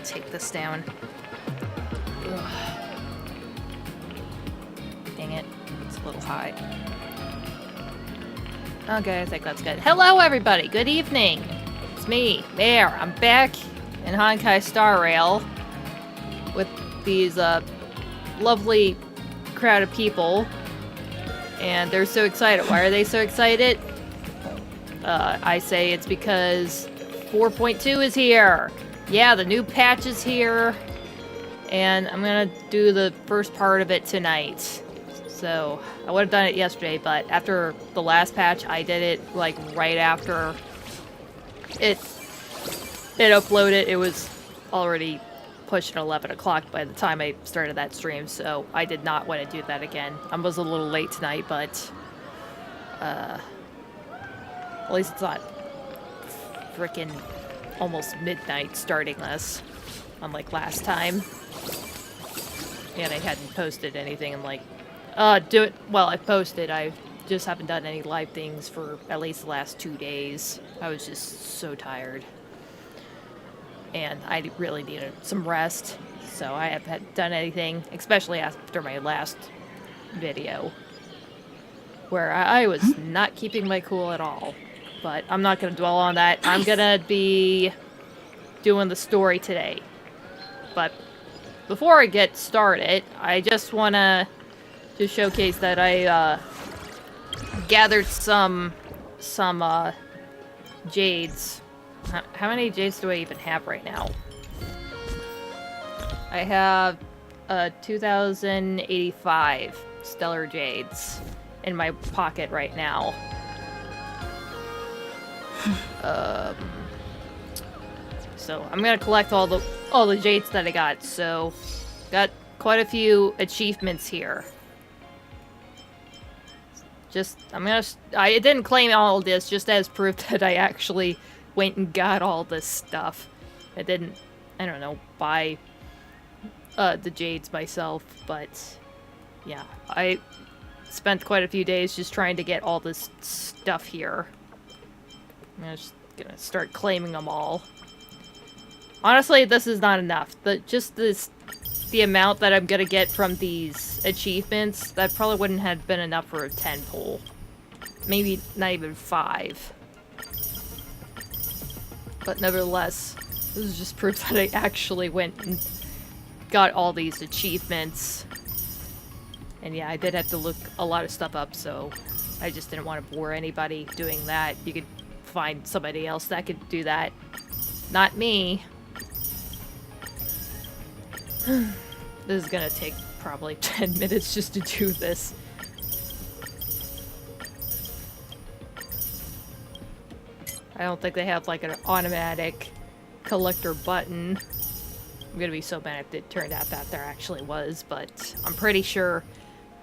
take this down. Ugh. Dang it. It's a little high. Okay, I think that's good. Hello, everybody. Good evening. It's me, Mayor. I'm back in Honkai Star Rail with these lovely crowd of people. And they're so excited. Why are they so excited? I say it's because 4.2 is here. Yeah, the new patch is here. And I'm gonna do the first part of it tonight. So, I would have done it yesterday, but after the last patch, I did it, like, right after it uploaded. It was already pushing 11 o'clock by the time I started that stream, so I did not want to do that again. I was a little late tonight, but, at least it's not frickin' almost midnight starting this, unlike last time. And I hadn't posted anything in, like, well, I posted. I just haven't done any live things for at least the last 2 days. I was just so tired. And I really needed some rest. So I haven't done anything, especially after my last video, where I was not keeping my cool at all. But I'm not going to dwell on that. I'm going to be doing the story today. But before I get started, I just want to showcase that I gathered some jades. How many jades do I even have right now? I have 2,085 stellar jades in my pocket right now. So I'm gonna collect all the jades that I got. So got quite a few achievements here. I didn't claim all of this just as proof that I actually went and got all this stuff. I don't know, buy the jades myself, but yeah, I spent quite a few days just trying to get all this stuff here. I'm just gonna start claiming them all. Honestly, this is not enough. The amount that I'm gonna get from these achievements, that probably wouldn't have been enough for a 10 pull. Maybe not even 5. But nevertheless, this is just proof that I actually went and got all these achievements. And yeah, I did have to look a lot of stuff up, so I just didn't want to bore anybody doing that. You could find somebody else that could do that. Not me. This is gonna take probably 10 minutes just to do this. I don't think they have like an automatic collector button. I'm gonna be so mad if it turned out that there actually was, but I'm pretty sure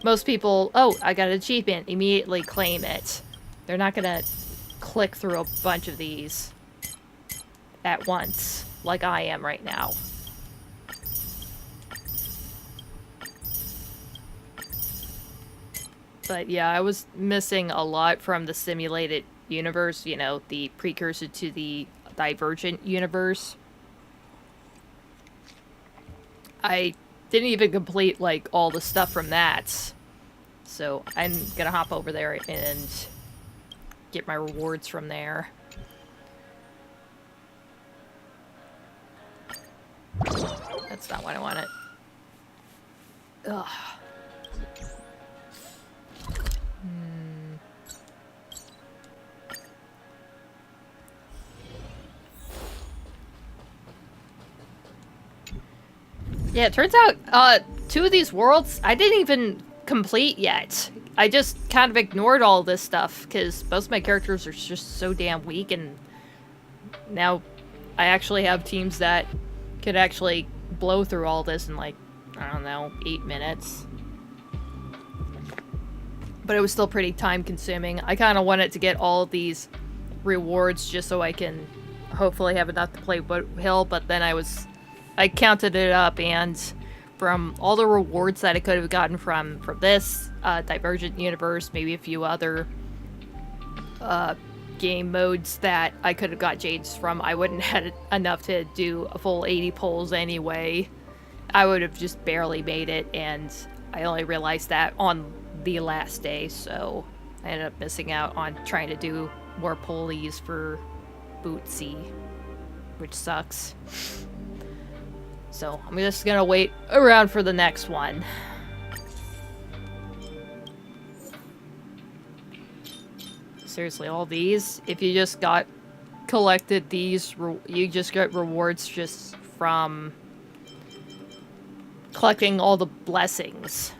most people, oh, I got an achievement, immediately claim it. They're not gonna click through a bunch of these at once, like I am right now. But yeah, I was missing a lot from the simulated universe, you know, the precursor to the Divergent universe. I didn't even complete, like, all the stuff from that. So I'm gonna hop over there and get my rewards from there. That's not what I wanted. Ugh. Yeah, it turns out, 2 of these worlds I didn't even complete yet. I just kind of ignored all this stuff, because most of my characters are just so damn weak, and now I actually have teams that could actually blow through all this in, like, I don't know, 8 minutes. But it was still pretty time-consuming. I kind of wanted to get all of these rewards just so I can hopefully have enough to play Hill, but then I counted it up, and from all the rewards that I could have gotten from this Divergent universe, maybe a few other game modes that I could have got jades from, I wouldn't have had enough to do a full 80 pulls anyway. I would have just barely made it, and I only realized that on the last day, so I ended up missing out on trying to do more pulleys for Bootsy, which sucks. So I'm just gonna wait around for the next one. Seriously, all these, if you just collected these, you just get rewards just from collecting all the blessings.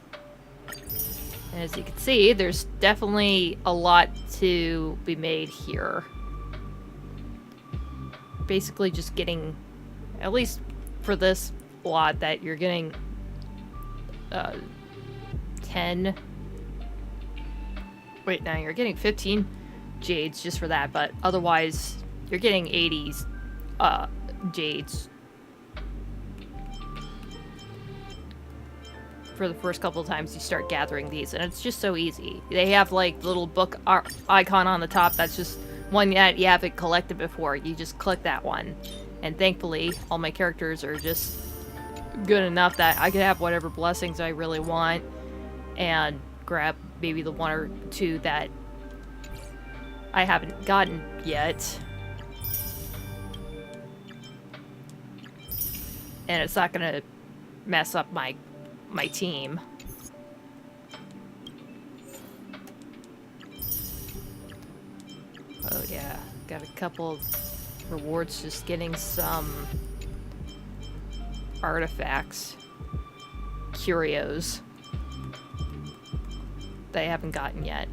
And as you can see, there's definitely a lot to be made here. Basically just getting, at least for this lot, that you're getting 10... Wait, now you're getting 15 jades just for that, but otherwise you're getting 80 jades for the first couple of times you start gathering these, and it's just so easy. They have like the little book icon on the top. That's just one that you haven't collected before. You just click that one, and thankfully all my characters are just good enough that I can have whatever blessings I really want and grab maybe the one or two that I haven't gotten yet. And it's not gonna mess up my team. Oh yeah, got a couple of rewards just getting some artifacts, curios, that I haven't gotten yet.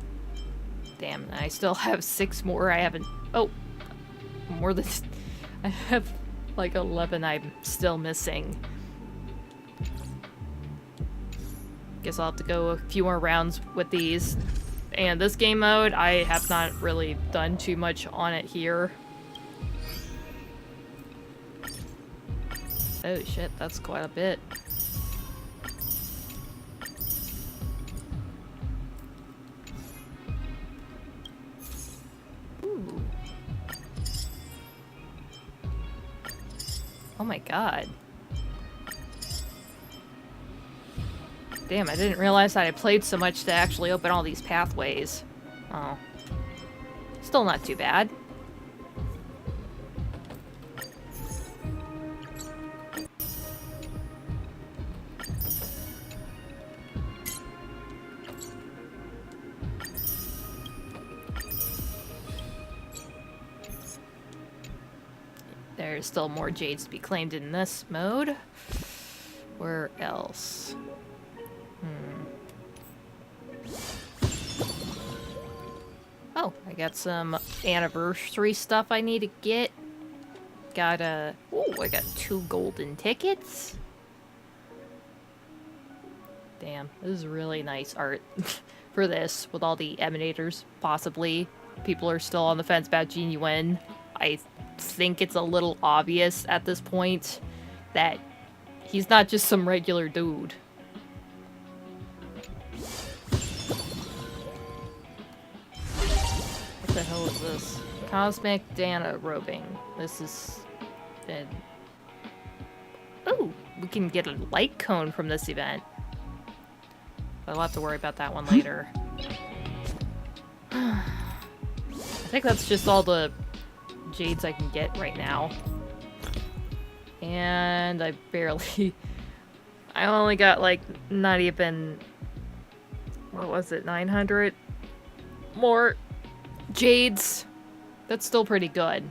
Damn, I still have 6 more I haven't... Oh! More than... I have like 11 I'm still missing. Guess I'll have to go a few more rounds with these. And this game mode, I have not really done too much on it here. Oh shit, that's quite a bit. Ooh. Oh my god. Damn, I didn't realize that I played so much to actually open all these pathways. Oh. Still not too bad. There's still more jades to be claimed in this mode. Where else? Oh, I got some anniversary stuff I need to get. Got a... Oh, I got 2 golden tickets. Damn, this is really nice art for this, with all the emanators, possibly. People are still on the fence about Genuine. I think it's a little obvious at this point that he's not just some regular dude. What the hell is this? Cosmic Dana robing. This is... Oh, we can get a light cone from this event. I'll have to worry about that one later. I think that's just all the jades I can get right now. And I barely... I only got like not even... What was it? 900 more jades. That's still pretty good.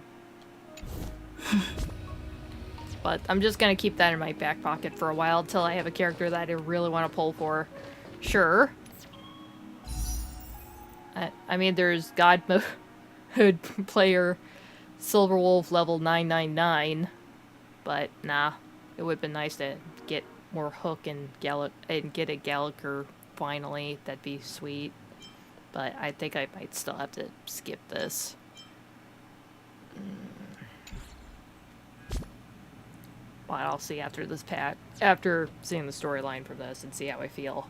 But I'm just gonna keep that in my back pocket for a while until I have a character that I really want to pull for. Sure. I mean, there's God Mode player Silverwolf level 999, but nah, it would have been nice to get more Hook and get a Gallagher finally. That'd be sweet. But I think I might still have to skip this. But I'll see after this after seeing the storyline for this and see how I feel.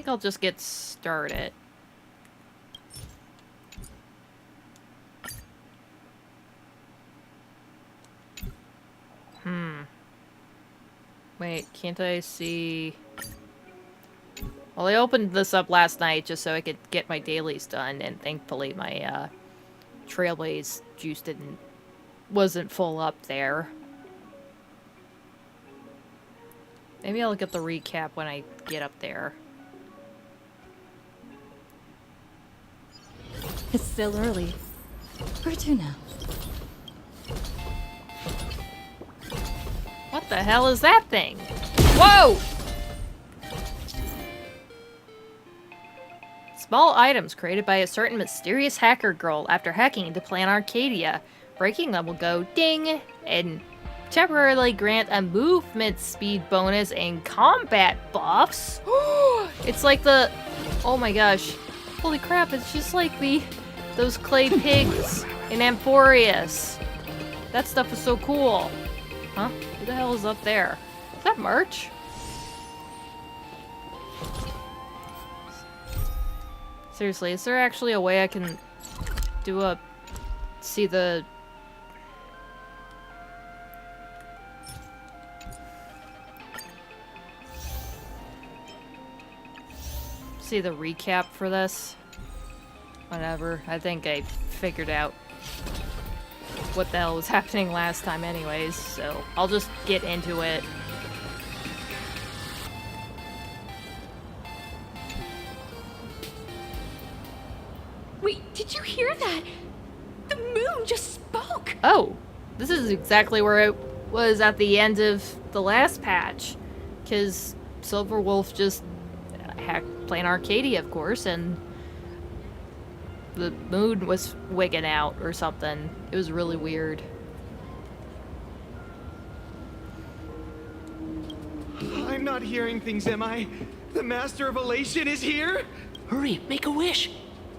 think I'll just get started. Wait, can't I see... Well, I opened this up last night just so I could get my dailies done, and thankfully my Trailblaze juice wasn't full up there. Maybe I'll get the recap when I get up there. It's still early. Where to now? What the hell is that thing? Whoa! Small items created by a certain mysterious hacker girl after hacking into Planarcadia. Breaking them will go ding and temporarily grant a movement speed bonus and combat buffs. It's like the... Oh my gosh. Holy crap, it's just like those clay pigs in Amphorius. That stuff is so cool. Huh? Who the hell is up there? Is that merch? Seriously, is there actually a way I can do a... see the... see the recap for this? Whatever. I think I figured out what the hell was happening last time anyways, so I'll just get into it. Wait, did you hear that? The moon just spoke! Oh, this is exactly where it was at the end of the last patch, because Silverwolf just hacked Planarcadia, of course, and the moon was wigging out or something. It was really weird. I'm not hearing things, am I? The Master of Elation is here? Hurry, make a wish.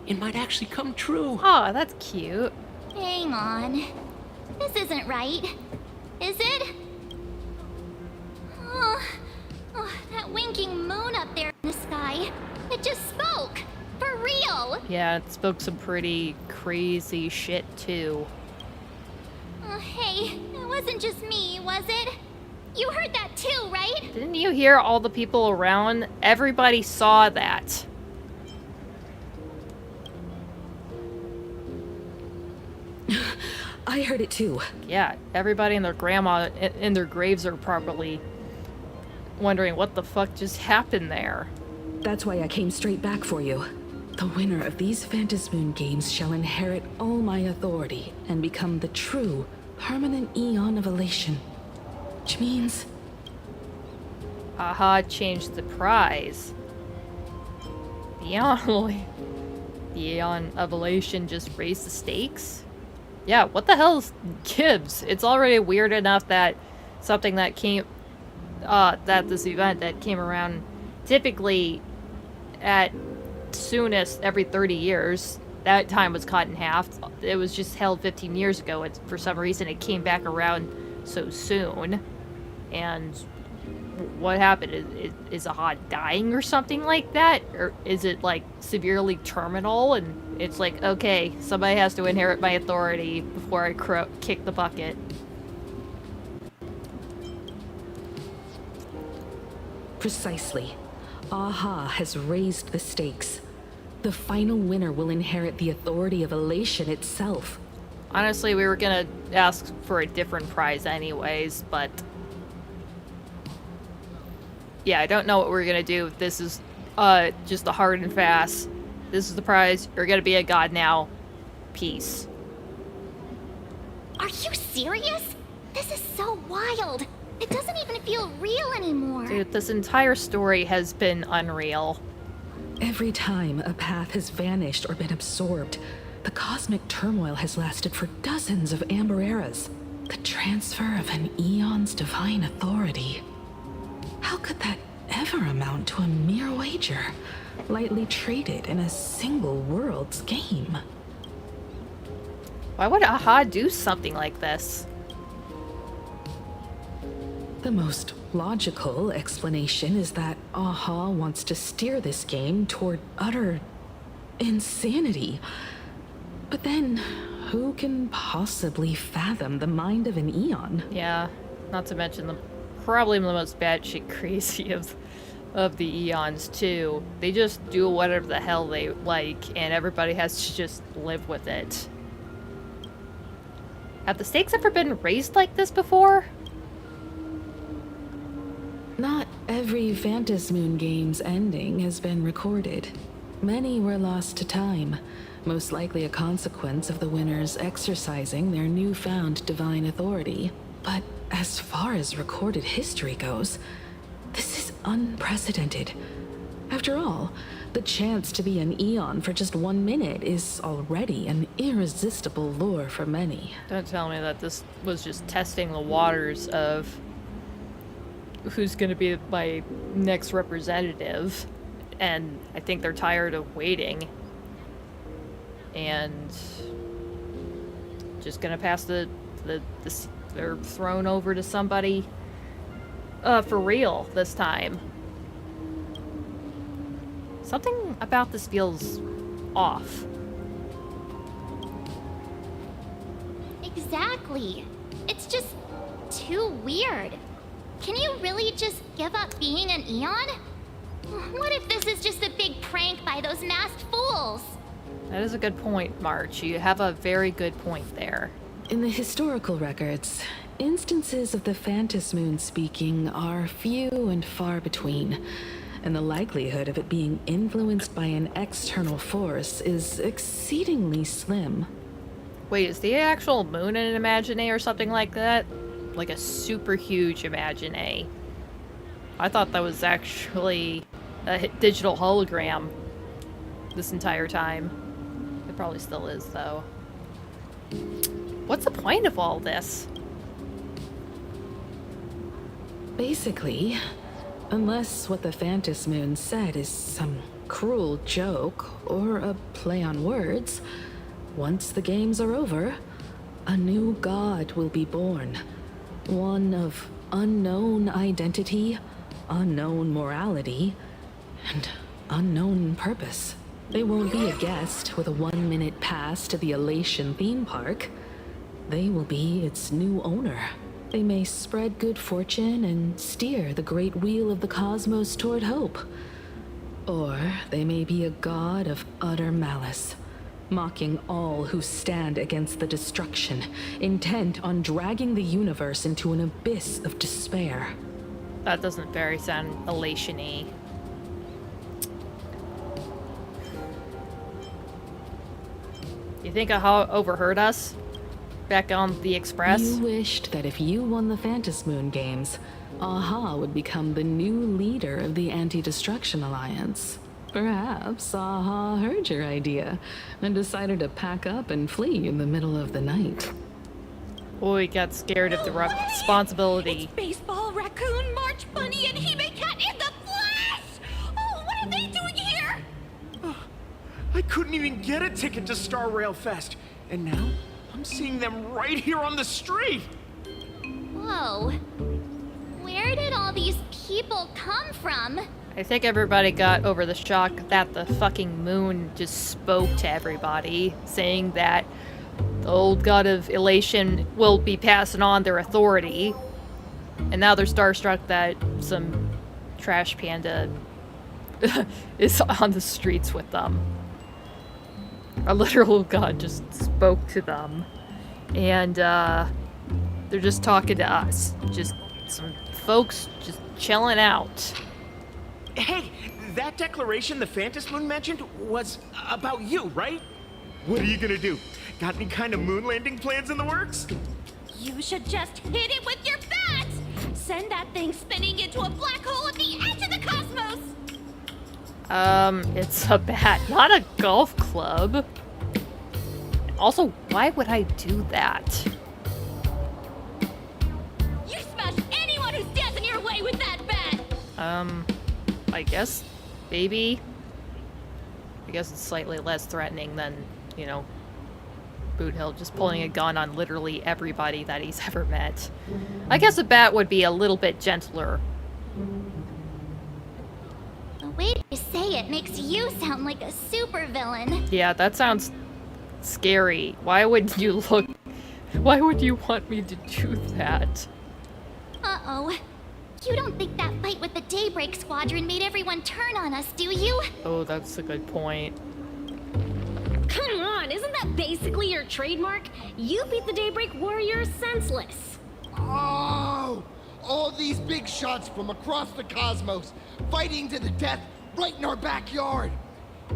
It might actually come true. Oh, that's cute. Hang on. This isn't right. Is it? Oh, that winking moon up there in the sky. It just spoke. For real. Yeah, it spoke some pretty crazy shit, too. Hey, it wasn't just me, was it? You heard that too, right? Didn't you hear all the people around? Everybody saw that. I heard it too. Yeah, everybody and their grandma in their graves are probably wondering what the fuck just happened there. That's why I came straight back for you. The winner of these Phantasmoon Games shall inherit all my authority and become the true, permanent Eon of Elation. Which means... Aha, changed the prize. The Eon of Elation just raised the stakes? Yeah, what the hell gives? It's already weird enough that something that came... that this event that came around typically at soonest every 30 years. That time was cut in half. It was just held 15 years ago. For some reason, it came back around so soon. And what happened? Is Aha dying or something like that? Or is it, like, severely terminal? And it's like, okay, somebody has to inherit my authority before I kick the bucket. Precisely. Aha has raised the stakes. The final winner will inherit the authority of Elation itself. Honestly, we were gonna ask for a different prize anyways, but... yeah, I don't know what we're gonna do. This is, just a hard and fast. This is the prize. You're gonna be a god now. Peace. Are you serious? This is so wild. It doesn't even feel real anymore. Dude, this entire story has been unreal. Every time a path has vanished or been absorbed, the cosmic turmoil has lasted for dozens of amber eras. The transfer of an eon's divine authority. How could that ever amount to a mere wager, lightly traded in a single world's game? Why would Aha do something like this? The most logical explanation is that Aha wants to steer this game toward utter insanity. But then, who can possibly fathom the mind of an Eon? Yeah, not to mention probably the most batshit crazy of the Eons too. They just do whatever the hell they like, and everybody has to just live with it. Have the stakes ever been raised like this before? Not every Phantasmoon Games ending has been recorded. Many were lost to time, most likely a consequence of the winners exercising their newfound divine authority. But as far as recorded history goes, this is unprecedented. After all, the chance to be an Eon for just 1 minute is already an irresistible lure for many. Don't tell me that this was just testing the waters of who's going to be my next representative, and I think they're tired of waiting and just gonna pass their throne over to somebody for real this time. Something about this feels off. Exactly. It's just too weird. Can you really just give up being an Eon? What if this is just a big prank by those masked fools? That is a good point, March. You have a very good point there. In the historical records, instances of the Phantasmoon speaking are few and far between, and the likelihood of it being influenced by an external force is exceedingly slim. Wait, is the actual moon an Imagine or something like that? Like a super huge Imagine? I thought that was actually a digital hologram this entire time. It probably still is, though. What's the point of all this? Basically, unless what the Phantasmoon said is some cruel joke or a play on words, once the games are over, a new god will be born. One of unknown identity, unknown morality, and unknown purpose. They won't be a guest with a 1-minute pass to the Elation theme park. They will be its new owner. They may spread good fortune and steer the great wheel of the cosmos toward hope. Or they may be a god of utter malice, mocking all who stand against the destruction, intent on dragging the universe into an abyss of despair. That doesn't very sound elation-y. You think Aha overheard us? Back on the Express? You wished that if you won the Phantasmoon Games, Aha would become the new leader of the Anti-Destruction Alliance. Perhaps Aha heard your idea and decided to pack up and flee in the middle of the night. Boy, got scared of the responsibility. It's Baseball, Raccoon, March Bunny, and Hime Cat in the flesh! Oh, what are they doing here? I couldn't even get a ticket to Star Rail Fest, and now I'm seeing them right here on the street. Whoa. Where did all these people come from? I think everybody got over the shock that the fucking moon just spoke to everybody, saying that the old god of elation will be passing on their authority. And now they're starstruck that some trash panda is on the streets with them. A literal god just spoke to them. And they're just talking to us. Just some folks just chilling out. Hey, that declaration the Phantasmoon mentioned was about you, right? What are you gonna do? Got any kind of moon landing plans in the works? You should just hit it with your bat! Send that thing spinning into a black hole at the edge of the cosmos! It's a bat, not a golf club. Also, why would I do that? You smash anyone who stands in your way with that bat! I guess, maybe. I guess it's slightly less threatening than, you know, Boot Hill, just pulling a gun on literally everybody that he's ever met. I guess a bat would be a little bit gentler. The way you say it makes you sound like a supervillain. Yeah, that sounds scary. Why would you want me to do that? Uh-oh. You don't think that fight with the Daybreak Squadron made everyone turn on us, do you? Oh, that's a good point. Come on, isn't that basically your trademark? You beat the Daybreak Warriors senseless. Oh! All these big shots from across the cosmos, fighting to the death right in our backyard.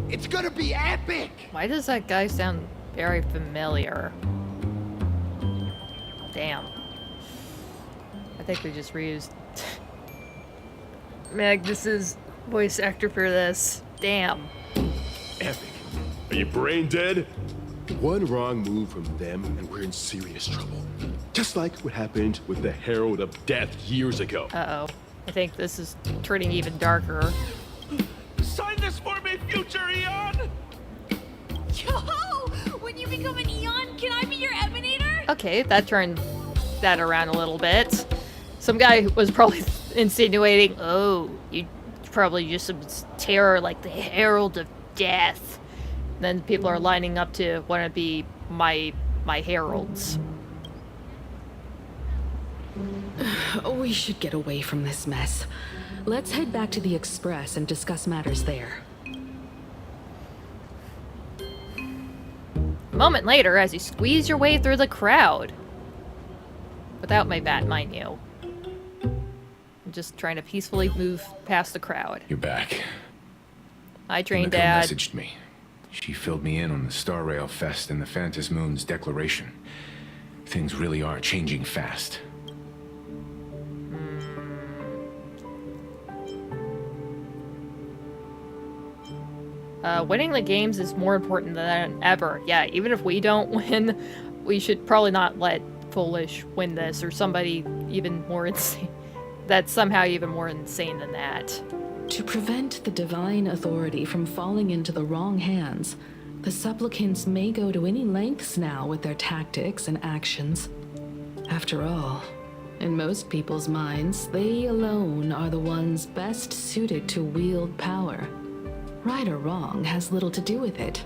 It's gonna be epic! Why does that guy sound very familiar? Damn. I think we just reused... Meg, this is voice actor for this. Damn. Epic. Are you brain dead? One wrong move from them and we're in serious trouble. Just like what happened with the Herald of Death years ago. Uh-oh. I think this is turning even darker. Sign this for me, future Eon! Yo! When you become an Eon, can I be your Emanator? Okay, that turned that around a little bit. Some guy was probably insinuating, oh, you probably just some terror like the Herald of Death. Then people are lining up to want to be my heralds. We should get away from this mess. Let's head back to the Express and discuss matters there. A moment later, as you squeeze your way through the crowd. Without my bat, mind you. I'm just trying to peacefully move past the crowd. You're back. Hi, Train Miko Dad. messaged me. She filled me in on the Star Rail Fest and the Phantasmoon's declaration. Things really are changing fast. Winning the games is more important than ever. Yeah, even if we don't win, we should probably not let Foolish win this, or somebody even more insane. That's somehow even more insane than that. To prevent the divine authority from falling into the wrong hands, the supplicants may go to any lengths now with their tactics and actions. After all, in most people's minds, they alone are the ones best suited to wield power. Right or wrong has little to do with it.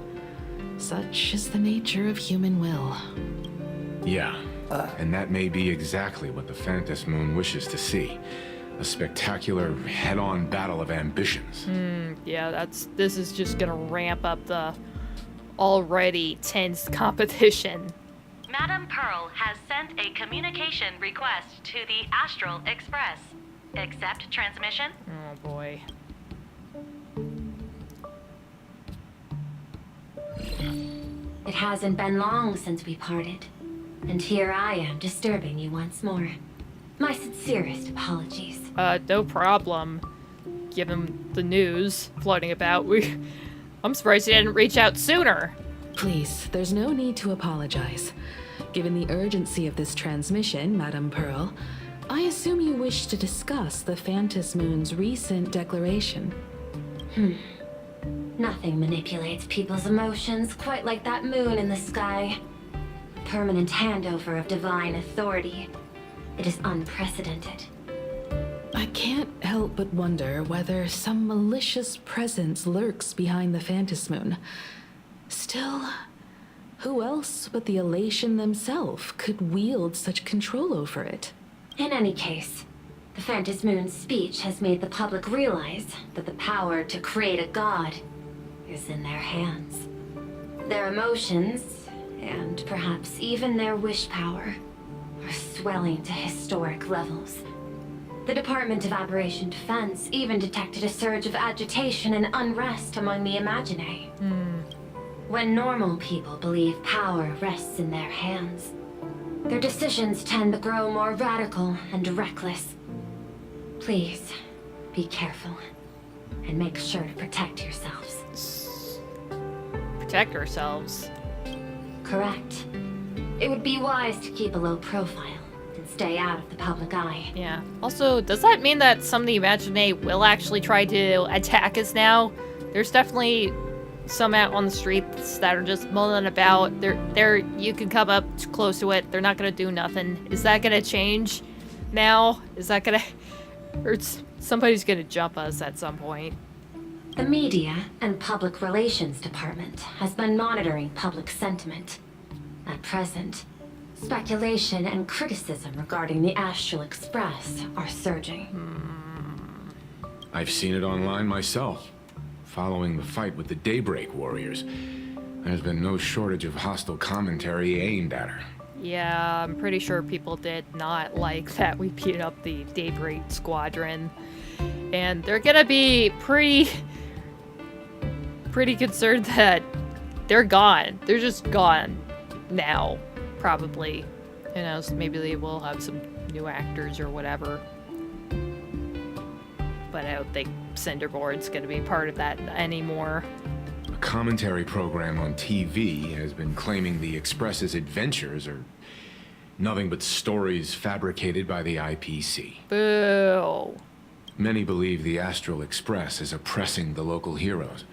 Such is the nature of human will. Yeah, and that may be exactly what the Phantasmoon wishes to see. A spectacular, head-on battle of ambitions. Yeah, this is just gonna ramp up the already tense competition. Madam Pearl has sent a communication request to the Astral Express. Accept transmission? Oh boy. It hasn't been long since we parted, and here I am disturbing you once more. My sincerest apologies. No problem. Given the news floating about, I'm surprised you didn't reach out sooner. Please, there's no need to apologize. Given the urgency of this transmission, Madame Pearl, I assume you wish to discuss the Phantasmoon's recent declaration. Nothing manipulates people's emotions quite like that moon in the sky. Permanent handover of divine authority. It is unprecedented. I can't help but wonder whether some malicious presence lurks behind the Phantasmoon. Still, who else but the Elation themselves could wield such control over it? In any case, the Phantasmoon's speech has made the public realize that the power to create a god is in their hands. Their emotions, and perhaps even their wish power, are swelling to historic levels. The Department of Aberration Defense even detected a surge of agitation and unrest among the Imaginae. When normal people believe power rests in their hands, their decisions tend to grow more radical and reckless. Please, be careful, and make sure to protect yourselves. Protect ourselves. Correct. It would be wise to keep a low profile and stay out of the public eye. Yeah. Also, does that mean that some of the Imaginae will actually try to attack us now? There's definitely some out on the streets that are just mulling about. You can come up close to it. They're not gonna do nothing. Is that gonna change now? Is that gonna... Or somebody's gonna jump us at some point. The Media and Public Relations Department has been monitoring public sentiment. At present, speculation and criticism regarding the Astral Express are surging. I've seen it online myself. Following the fight with the Daybreak Warriors, there's been no shortage of hostile commentary aimed at her. Yeah, I'm pretty sure people did not like that we beat up the Daybreak Squadron. And they're gonna be pretty concerned that they're gone. They're just gone now, probably. Who knows, maybe they will have some new actors or whatever. But I don't think Cinderboard's gonna be part of that anymore. A commentary program on TV has been claiming the Express's adventures are nothing but stories fabricated by the IPC. Boo. Many believe the Astral Express is oppressing the local heroes,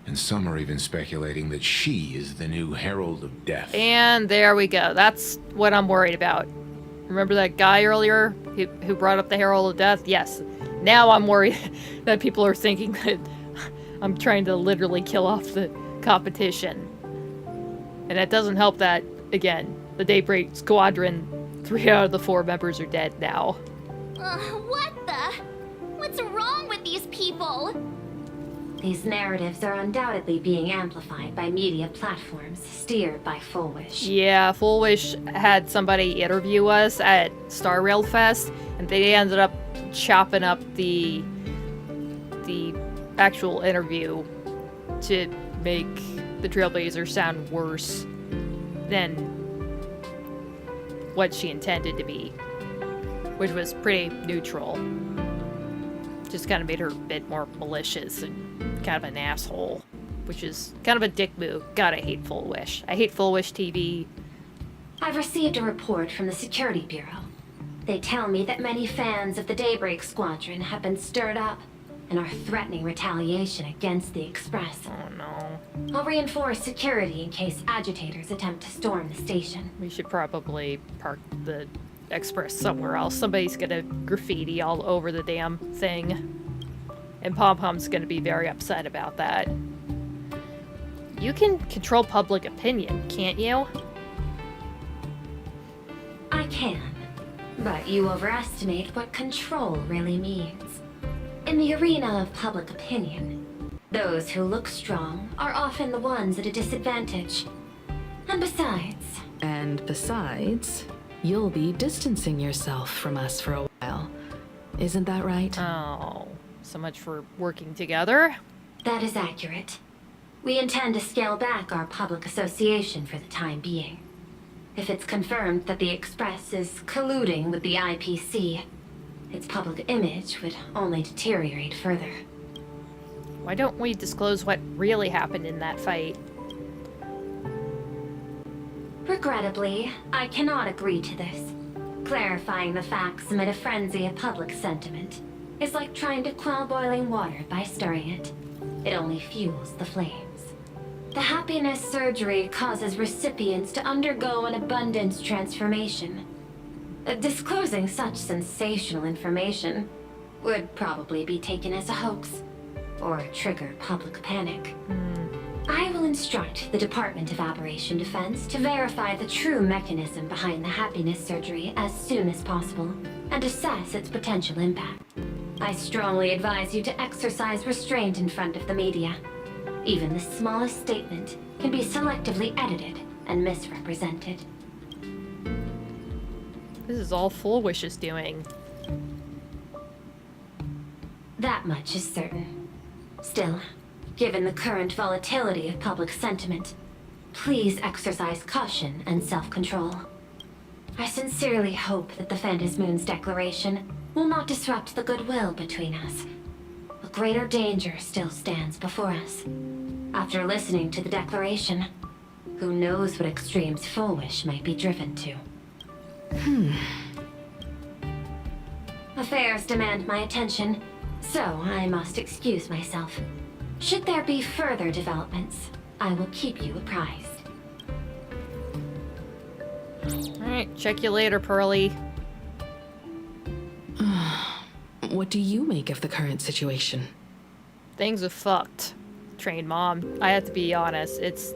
and some are even speculating that she is the new Herald of Death. And there we go. That's what I'm worried about. Remember that guy earlier who brought up the Herald of Death? Yes. Now I'm worried that people are thinking that I'm trying to literally kill off the competition. And that doesn't help that, again, the Daybreak Squadron, 3 out of the 4 members are dead now. What the? What's wrong with these people? These narratives are undoubtedly being amplified by media platforms steered by Full Wish. Yeah, Full Wish had somebody interview us at Star Rail Fest, and they ended up chopping up the actual interview to make the Trailblazer sound worse than what she intended to be, which was pretty neutral. Just kind of made her a bit more malicious and kind of an asshole, which is kind of a dick move. God, I hate Full Wish. I hate Full Wish TV. I've received a report from the Security Bureau. They tell me that many fans of the Daybreak Squadron have been stirred up and are threatening retaliation against the Express. Oh no. I'll reinforce security in case agitators attempt to storm the station. We should probably park the Express somewhere else. Somebody's gonna graffiti all over the damn thing. And Pom-Pom's gonna be very upset about that. You can control public opinion, can't you? I can, but you overestimate what control really means. In the arena of public opinion, those who look strong are often the ones at a disadvantage. And besides, you'll be distancing yourself from us for a while. Isn't that right? Oh, so much for working together. That is accurate. We intend to scale back our public association for the time being. If it's confirmed that the Express is colluding with the IPC, its public image would only deteriorate further. Why don't we disclose what really happened in that fight? Regrettably, I cannot agree to this. Clarifying the facts amid a frenzy of public sentiment is like trying to quell boiling water by stirring it. It only fuels the flames. The happiness surgery causes recipients to undergo an abundance transformation. Disclosing such sensational information would probably be taken as a hoax, or trigger public panic. I will instruct the Department of Aberration Defense to verify the true mechanism behind the happiness surgery as soon as possible, and assess its potential impact. I strongly advise you to exercise restraint in front of the media. Even the smallest statement can be selectively edited and misrepresented. This is all Full Wish is doing. That much is certain. Still, given the current volatility of public sentiment, please exercise caution and self-control. I sincerely hope that the Phantasmoon's declaration will not disrupt the goodwill between us. A greater danger still stands before us. After listening to the declaration, who knows what extremes Full Wish might be driven to. Affairs demand my attention, so I must excuse myself. Should there be further developments, I will keep you apprised. Alright, check you later, Pearly. What do you make of the current situation? Things are fucked. Trained mom. I have to be honest. It's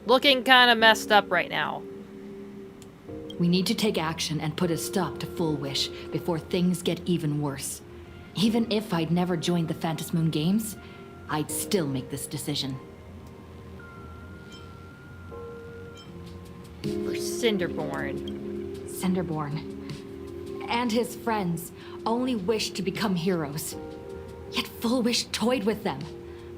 looking kind of messed up right now. We need to take action and put a stop to Full Wish before things get even worse. Even if I'd never joined the Phantasmoon Games, I'd still make this decision. For Cinderborn. Cinderborn and his friends only wished to become heroes. Yet Full Wish toyed with them,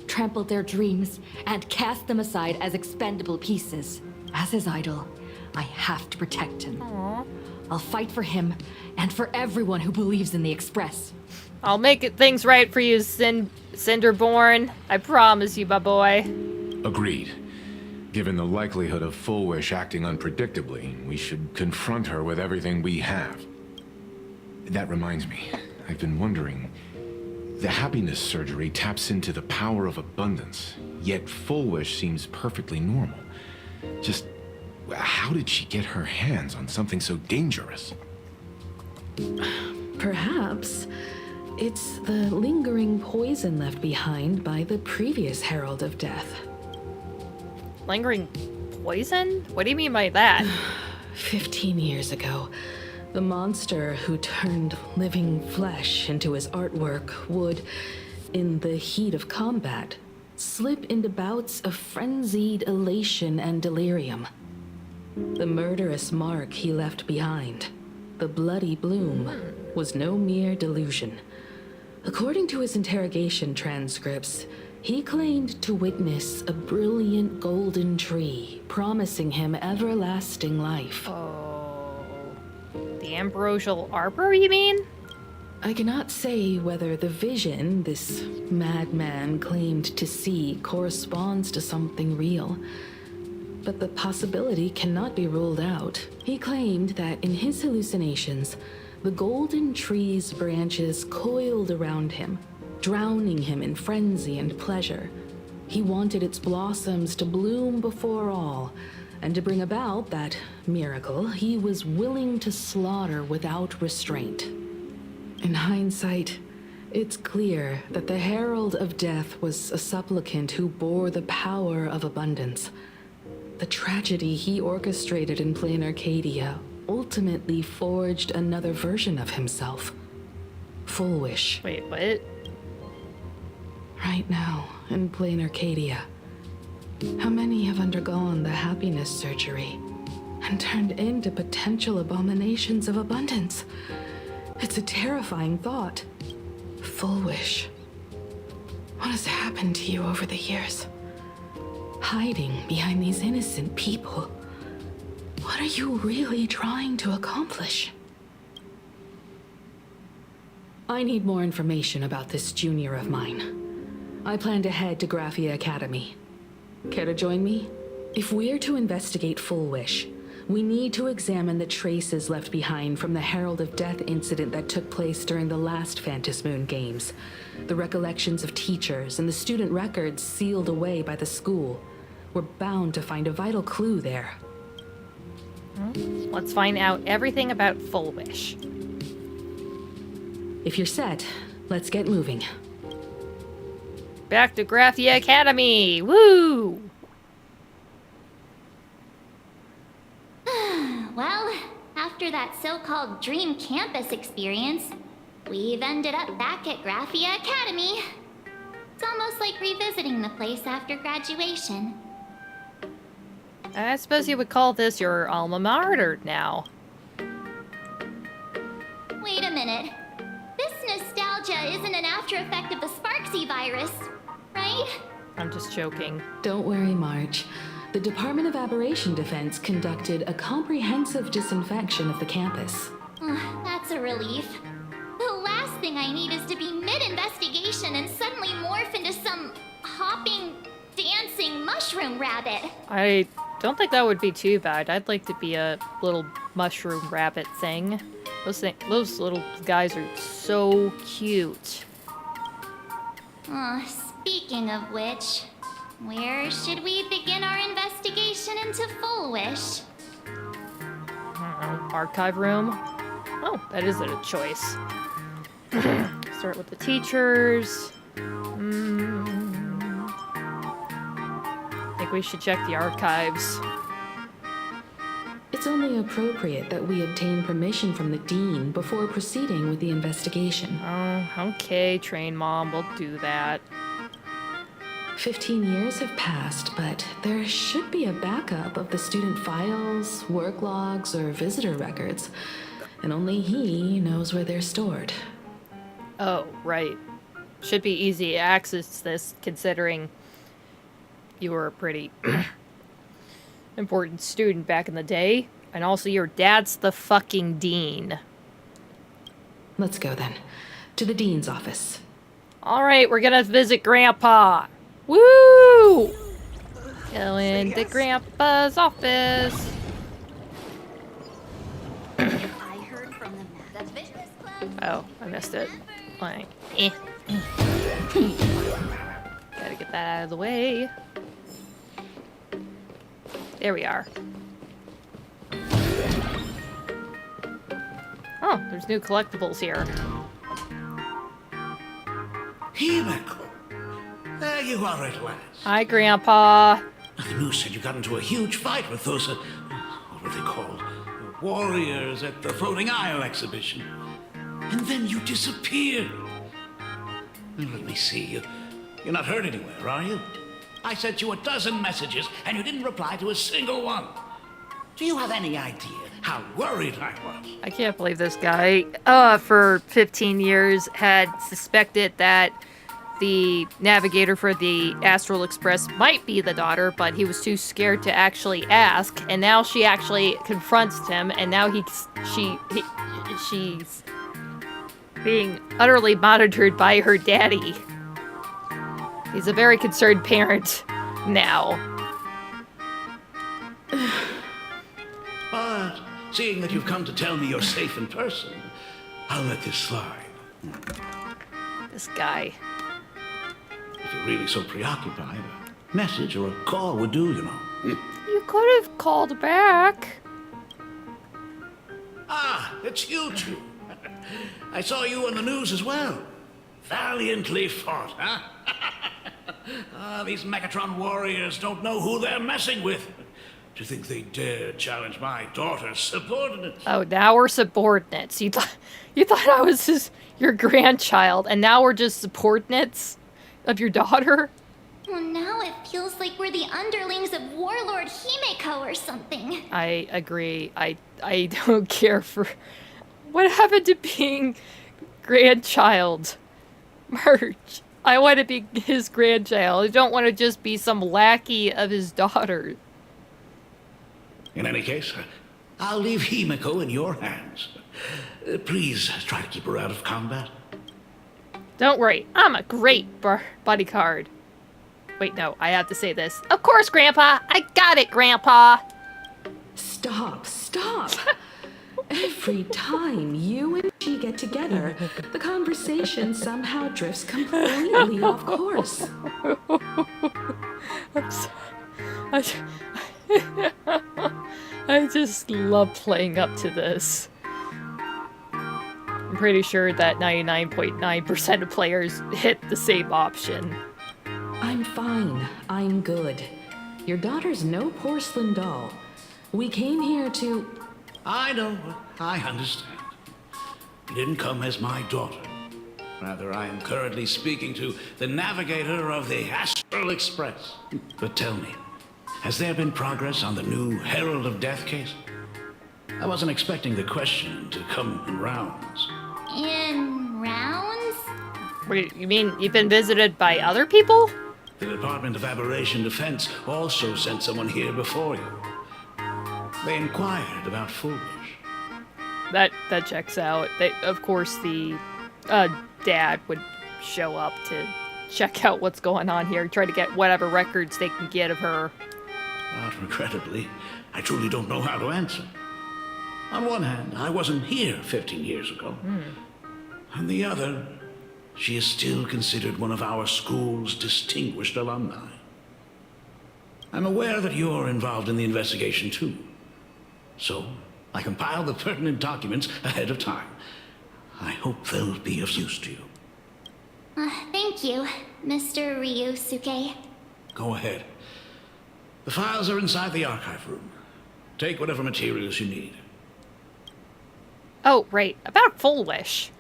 trampled their dreams, and cast them aside as expendable pieces. As his idol, I have to protect him. Aww. I'll fight for him and for everyone who believes in the Express. I'll make things right for you, Cinderborn. I promise you, my boy. Agreed. Given the likelihood of Full Wish acting unpredictably, we should confront her with everything we have. That reminds me, I've been wondering, the happiness surgery taps into the power of abundance, yet Full Wish seems perfectly normal. Just, how did she get her hands on something so dangerous? Perhaps it's the lingering poison left behind by the previous Herald of Death. Lingering poison? What do you mean by that? 15 years ago, the monster who turned living flesh into his artwork would, in the heat of combat, slip into bouts of frenzied elation and delirium. The murderous mark he left behind, the bloody bloom, was no mere delusion. According to his interrogation transcripts, he claimed to witness a brilliant golden tree, promising him everlasting life. Oh. The ambrosial arbor, you mean? I cannot say whether the vision this madman claimed to see corresponds to something real, but the possibility cannot be ruled out. He claimed that in his hallucinations, the golden tree's branches coiled around him, drowning him in frenzy and pleasure. He wanted its blossoms to bloom before all, and to bring about that miracle, he was willing to slaughter without restraint. In hindsight, it's clear that the Herald of Death was a supplicant who bore the power of abundance. The tragedy he orchestrated in Planarcadia ultimately forged another version of himself. Full Wish. Wait, what? Right now, in Planarcadia, how many have undergone the happiness surgery and turned into potential abominations of abundance? It's a terrifying thought. Full Wish. What has happened to you over the years? Hiding behind these innocent people. What are you really trying to accomplish? I need more information about this junior of mine. I plan to head to Graphia Academy. Care to join me? If we're to investigate Full Wish, we need to examine the traces left behind from the Herald of Death incident that took place during the last Phantasmoon Games. The recollections of teachers and the student records sealed away by the school. We're bound to find a vital clue there. Let's find out everything about Full Wish. If you're set, let's get moving. Back to Graphia Academy! Woo! Well, after that so-called dream campus experience, we've ended up back at Graphia Academy. It's almost like revisiting the place after graduation. I suppose you would call this your alma mater now. Wait a minute. This nostalgia isn't an after effect of the Sparksy virus, right? I'm just joking. Don't worry, March. The Department of Aberration Defense conducted a comprehensive disinfection of the campus. That's a relief. The last thing I need is to be mid-investigation and suddenly morph into some hopping, dancing mushroom rabbit. I don't think that would be too bad. I'd like to be a little mushroom rabbit thing. Those little guys are so cute. Speaking of which, where should we begin our investigation into Full Wish? Archive room? Oh, that is a choice. Start with the teachers. I think we should check the archives. It's only appropriate that we obtain permission from the Dean before proceeding with the investigation. Oh, okay, Train Mom, we'll do that. 15 years have passed, but there should be a backup of the student files, work logs, or visitor records. And only he knows where they're stored. Oh, right. Should be easy to access this, considering you were a pretty important student back in the day. And also your dad's the fucking dean. Let's go then. To the Dean's office. Alright, we're gonna visit Grandpa. Woo! Go into Grandpa's office. I heard from the business club. Oh, I missed it. Like, Gotta get that out of the way. There we are. Oh, there's new collectibles here. Himeko! There you are at last. Hi, Grandpa. The news said you got into a huge fight with those, what were they called? Warriors at the Floating Isle exhibition. And then you disappeared. Let me see. You're not hurt anywhere, are you? I sent you a dozen messages, and you didn't reply to a single one. Do you have any idea how worried I was? I can't believe this guy, for 15 years, had suspected that the navigator for the Astral Express might be the daughter, but he was too scared to actually ask, and now she actually confronts him, and now she's being utterly monitored by her daddy. He's a very concerned parent now. But seeing that you've come to tell me you're safe in person, I'll let this slide. This guy. If you're really so preoccupied, a message or a call would do, you know. You could have called back. Ah, it's you two. I saw you on the news as well. Valiantly fought, huh? These Megatron warriors don't know who they're messing with. To think they dare challenge my daughter's subordinates. Oh, now we're subordinates. You thought I was your grandchild, and now we're just subordinates of your daughter? Well, now it feels like we're the underlings of Warlord Himeko or something. I agree. I don't care for what happened to being grandchild. Merch. I want to be his grandchild. I don't want to just be some lackey of his daughter. In any case, I'll leave Himeko in your hands. Please try to keep her out of combat. Don't worry, I'm a great bodyguard. Wait, no, I have to say this. Of course, Grandpa! I got it, Grandpa! Stop. Every time you and she get together, the conversation somehow drifts completely off course. I'm sorry. I just love playing up to this. I'm pretty sure that 99.9% of players hit the same option. I'm fine. I'm good. Your daughter's no porcelain doll. We came here to... I know. I understand. You didn't come as my daughter. Rather, I am currently speaking to the navigator of the Astral Express. But tell me, has there been progress on the new Herald of Death case? I wasn't expecting the question to come in rounds. In rounds? Wait, you mean you've been visited by other people? The Department of Aberration Defense also sent someone here before you. They inquired about Full Wish. That checks out. Of course, the dad would show up to check out what's going on here, try to get whatever records they can get of her. But regrettably, I truly don't know how to answer. On one hand, I wasn't here 15 years ago. On the other, she is still considered one of our school's distinguished alumni. I'm aware that you're involved in the investigation too. So, I compiled the pertinent documents ahead of time. I hope they'll be of use to you. Thank you, Mr. Ryusuke. Go ahead. The files are inside the archive room. Take whatever materials you need. Oh, right. About Full Wish.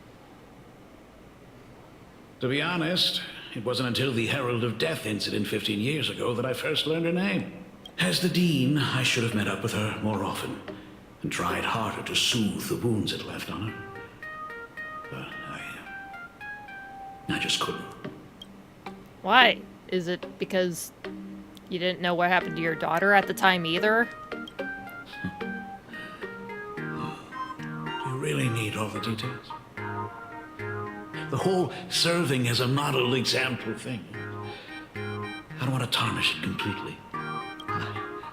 To be honest, it wasn't until the Herald of Death incident 15 years ago that I first learned her name. As the Dean, I should have met up with her more often and tried harder to soothe the wounds it left on her. But I just couldn't. Why? Is it because you didn't know what happened to your daughter at the time either? Do you really need all the details? The whole serving as a model example thing. I don't want to tarnish it completely.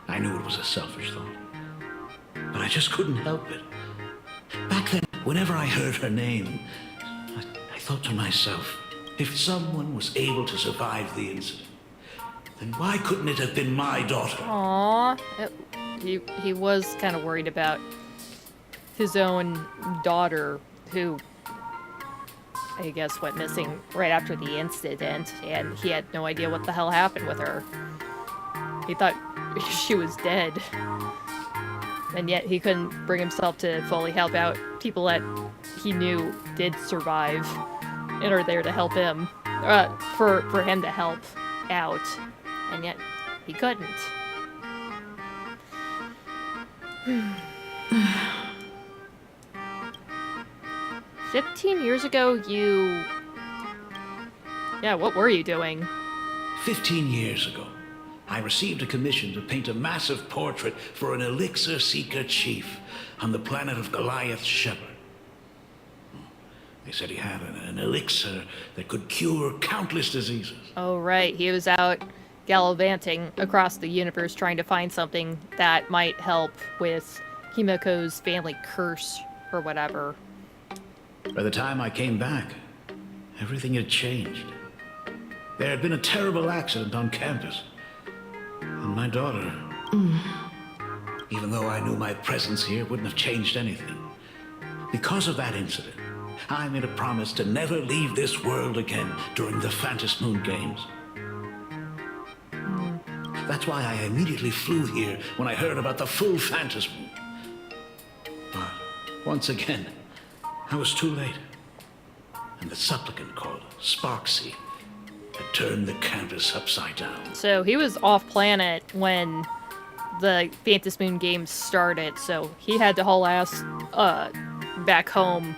I knew it was a selfish thought. But I just couldn't help it. Back then, whenever I heard her name, I thought to myself, if someone was able to survive the incident, then why couldn't it have been my daughter? Aww. He was kind of worried about his own daughter, who I guess went missing right after the incident, and he had no idea what the hell happened with her. He thought she was dead. And yet he couldn't bring himself to fully help out people that he knew did survive and are there to help him. For him to help out. And yet he couldn't. 15 years ago, you... Yeah, what were you doing? 15 years ago, I received a commission to paint a massive portrait for an elixir seeker chief on the planet of Goliath's Shepherd. They said he had an elixir that could cure countless diseases. Oh, right. He was out gallivanting across the universe trying to find something that might help with Himiko's family curse or whatever. By the time I came back, everything had changed. There had been a terrible accident on campus. And my daughter, even though I knew my presence here wouldn't have changed anything, because of that incident, I made a promise to never leave this world again during the Phantasmoon Games. That's why I immediately flew here when I heard about the full Phantasmoon. But once again, I was too late. And the supplicant called Sparksy had turned the campus upside down. So he was off planet when the Phantasmoon Games started, so he had to haul ass back home,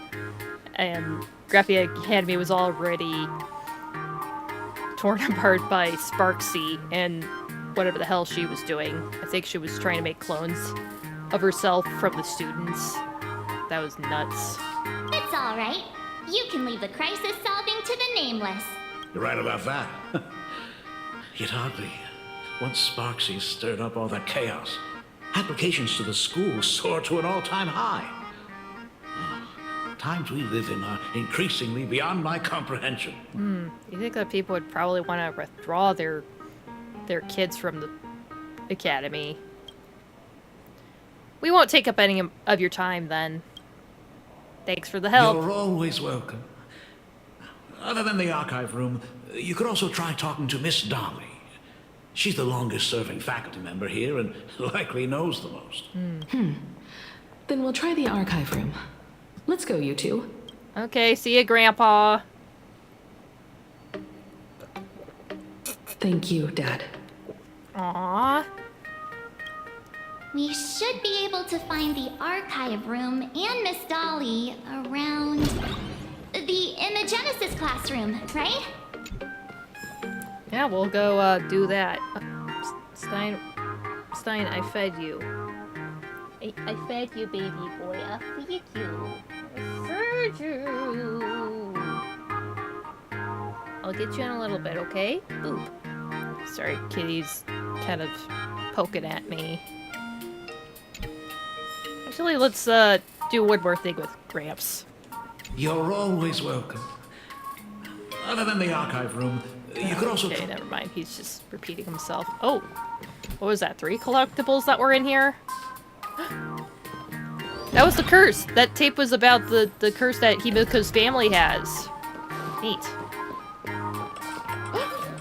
and Graphia Academy was already torn apart by Sparksy and whatever the hell she was doing. I think she was trying to make clones of herself from the students. That was nuts. It's alright. You can leave the crisis solving to the Nameless. You're right about that. Yet oddly, once Sparksy stirred up all that chaos, applications to the school soared to an all-time high. The times we live in are increasingly beyond my comprehension. You think that people would probably want to withdraw their kids from the academy? We won't take up any of your time then. Thanks for the help. You're always welcome. Other than the archive room, you could also try talking to Miss Dolly. She's the longest-serving faculty member here and likely knows the most. Then we'll try the archive room. Let's go, you two. Okay, see ya, Grandpa. Thank you, Dad. Aww. We should be able to find the archive room and Miss Dolly around the Imagenesis classroom, right? Yeah, we'll go do that. Stein, I fed you. I fed you, baby boy. I fed you. I fed you. I'll get you in a little bit, okay? Boop. Sorry, kitty's kind of poking at me. Actually, let's do one more thing with Gramps. You're always welcome. other than the archive room. You could also... Okay, never mind. He's just repeating himself. Oh, what was that? 3 collectibles that were in here? That was the curse. That tape was about the curse that Himiko's family has. Neat.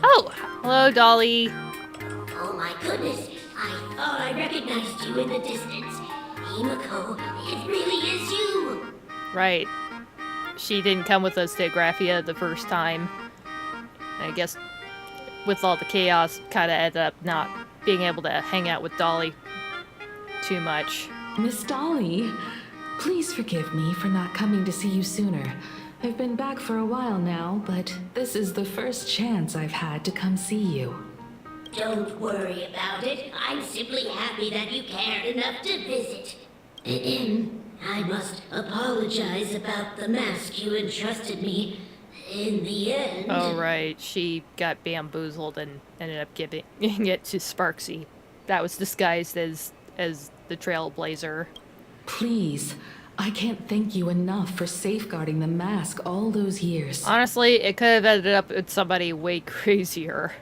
Oh, hello, Dolly. Oh my goodness, I thought I recognized you in the distance. Himiko, it really is you! Right. She didn't come with us to Graphia the first time. I guess with all the chaos, kind of ended up not being able to hang out with Dolly too much. Miss Dolly, please forgive me for not coming to see you sooner. I've been back for a while now, but this is the first chance I've had to come see you. Don't worry about it. I'm simply happy that you cared enough to visit. I must apologize about the mask you entrusted me. In the end... Oh, right. She got bamboozled and ended up giving it to Sparksy. That was disguised as the Trailblazer. Please, I can't thank you enough for safeguarding the mask all those years. Honestly, it could have ended up with somebody way crazier.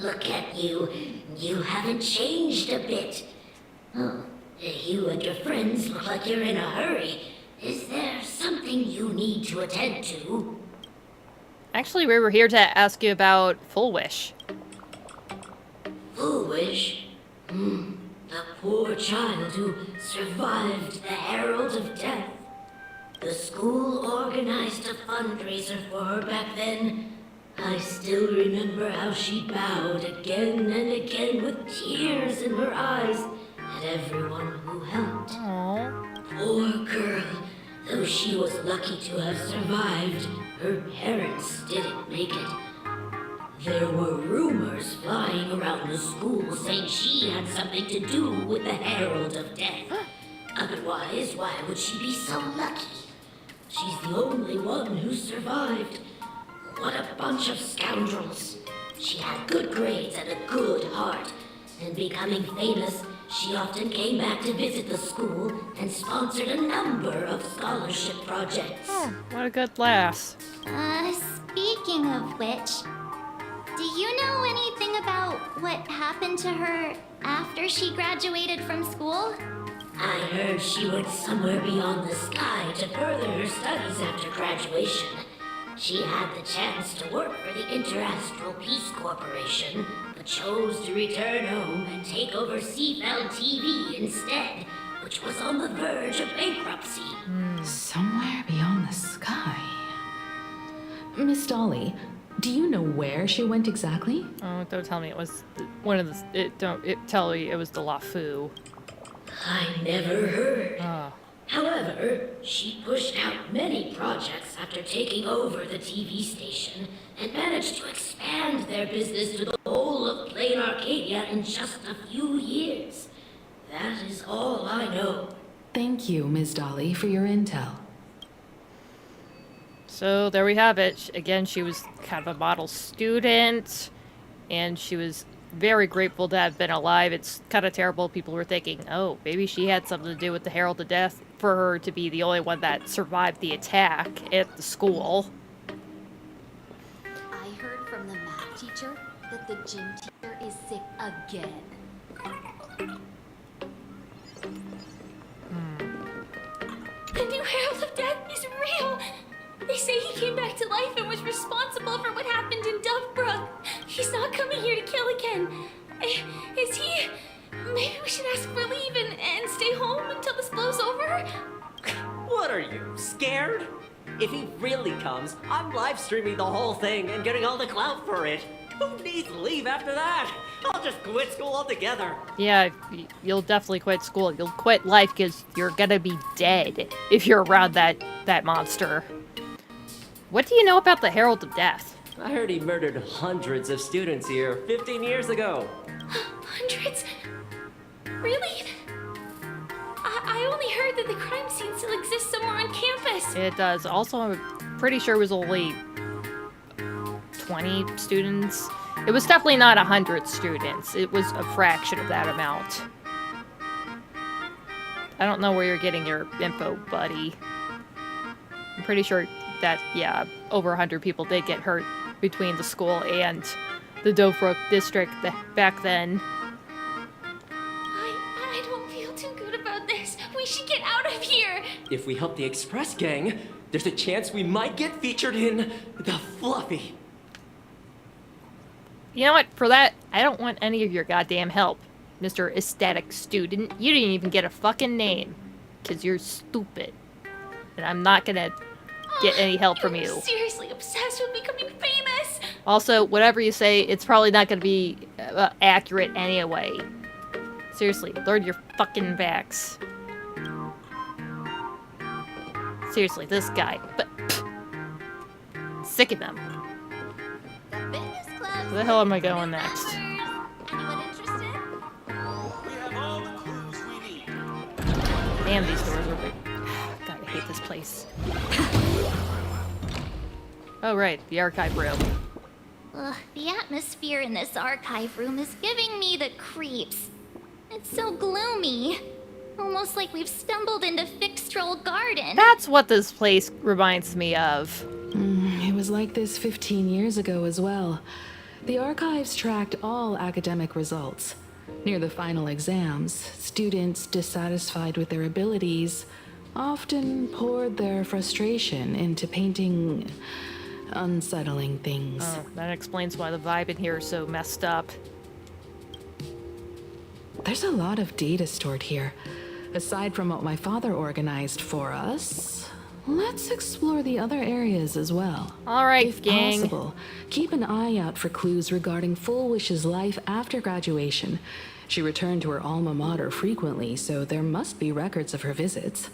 Look at you. You haven't changed a bit. Oh, you and your friends look like you're in a hurry. Is there something you need to attend to? Actually, we were here to ask you about Full Wish. Full Wish? The poor child who survived the Herald of Death. The school organized a fundraiser for her back then. I still remember how she bowed again and again with tears in her eyes at everyone who helped. Aww. Poor girl. Though she was lucky to have survived, her parents didn't make it. There were rumors flying around the school saying she had something to do with the Herald of Death. Otherwise, why would she be so lucky? She's the only one who survived. What a bunch of scoundrels. She had good grades and a good heart, and becoming famous, she often came back to visit the school and sponsored a number of scholarship projects. Oh, what a good lass. Speaking of which, do you know anything about what happened to her after she graduated from school? I heard she went somewhere beyond the sky to further her studies after graduation. She had the chance to work for the Interastral Peace Corporation, but chose to return home and take over Seafeld TV instead, which was on the verge of bankruptcy. Somewhere beyond the sky. Miss Dolly, do you know where she went exactly? Oh, don't tell me it was one of the... tell me it was the LaFou. I never heard. Oh. However, she pushed out many projects after taking over the TV station and managed to expand their business to the whole of Planarcadia in just a few years. That is all I know. Thank you, Ms. Dolly, for your intel. So there we have it. Again, she was kind of a model student, and she was very grateful to have been alive. It's kind of terrible. People were thinking, oh, maybe she had something to do with the Herald of Death for her to be the only one that survived the attack at the school. I heard from the math teacher that the gym teacher is sick again. The new Herald of Death is real! They say he came back to life and was responsible for what happened in Dovebrook. He's not coming here to kill again. Is he? Maybe we should ask for leave and stay home until this blows over? What are you, scared? If he really comes, I'm live streaming the whole thing and getting all the clout for it. Who needs leave after that? I'll just quit school altogether. Yeah, you'll definitely quit school. You'll quit life because you're gonna be dead if you're around that monster. What do you know about the Herald of Death? I heard he murdered hundreds of students here 15 years ago. Hundreds? Really? I only heard that the crime scene still exists somewhere on campus. It does. Also, I'm pretty sure it was only 20 students. It was definitely not 100 students. It was a fraction of that amount. I don't know where you're getting your info, buddy. I'm pretty sure that, yeah, over 100 people did get hurt between the school and the Dovebrook district back then. I don't feel too good about this. We should get out of here. If we help the Express gang, there's a chance we might get featured in The Fluffy. You know what? For that, I don't want any of your goddamn help, Mr. Aesthetic Student. You didn't even get a fucking name. Because you're stupid. And I'm not gonna get any help from you. I'm seriously obsessed with becoming famous. Also, whatever you say, it's probably not gonna be accurate anyway. Seriously, learn your fucking facts. Seriously, this guy. But sick of them. Where the hell am I going next? Damn, these doors are big. God, I hate this place. Oh, right, the archive room. Ugh, the atmosphere in this archive room is giving me the creeps. It's so gloomy. Almost like we've stumbled into Fixtroll Garden. That's what this place reminds me of. It was like this 15 years ago as well. The archives tracked all academic results. Near the final exams, students dissatisfied with their abilities often poured their frustration into painting unsettling things. Oh, that explains why the vibe in here is so messed up. There's a lot of data stored here. Aside from what my father organized for us, let's explore the other areas as well. All right, if gang. possible, keep an eye out for clues regarding Full Wish's life after graduation. She returned to her alma mater frequently, so there must be records of her visits.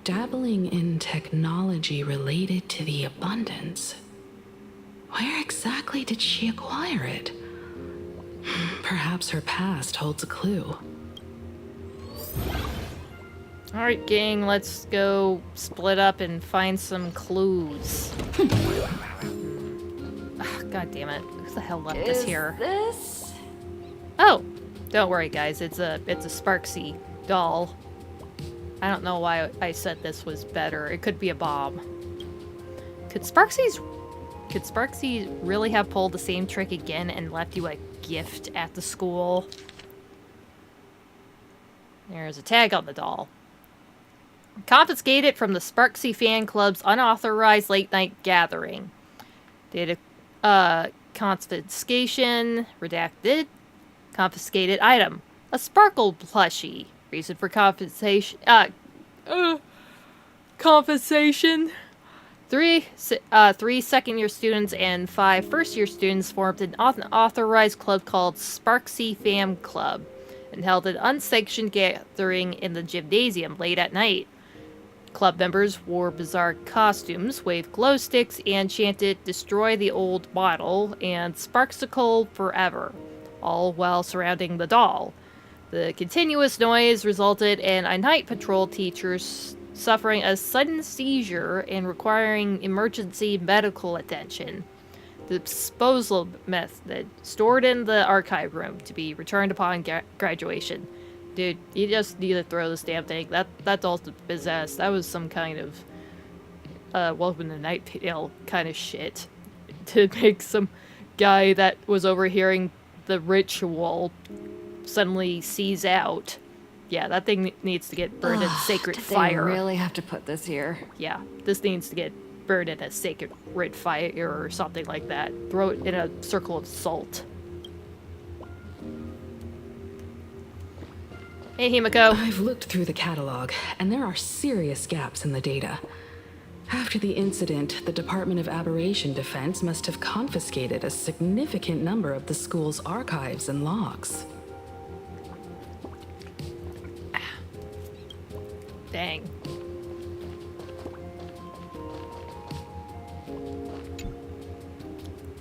Dabbling in technology related to the abundance. Where exactly did she acquire it? Perhaps her past holds a clue. Alright, gang, let's go split up and find some clues. God damn it. Who the hell left this here? This? Oh! Don't worry, guys. It's a Sparksy doll. I don't know why I said this was better. It could be a bomb. Could Sparksy really have pulled the same trick again and left you a gift at the school? There's a tag on the doll. Confiscated from the Sparksy fan club's unauthorized late-night gathering. Data confiscation redacted. Confiscated item. A Sparkle plushie. Reason for compensation. Compensation. Three second-year students and 5 first-year students formed an unauthorized club called Sparksy Fan Club and held an unsanctioned gathering in the gymnasium late at night. Club members wore bizarre costumes, waved glow sticks, and chanted "Destroy the old bottle" and "Sparksicle forever," all while surrounding the doll. The continuous noise resulted in a night patrol teacher suffering a sudden seizure and requiring emergency medical attention. The disposal method stored in the archive room to be returned upon graduation. Dude, you just need to throw this damn thing. That doll's possessed. That was some kind of Welcome to Night Vale kind of shit. To make some guy that was overhearing the ritual suddenly seize out. Yeah, that thing needs to get burned in sacred fire. They really have to put this here. Yeah, this needs to get burned in a sacred fire or something like that. Throw it in a circle of salt. Hey, Himiko. I've looked through the catalog, and there are serious gaps in the data. After the incident, the Department of Aberration Defense must have confiscated a significant number of the school's archives and logs. Dang.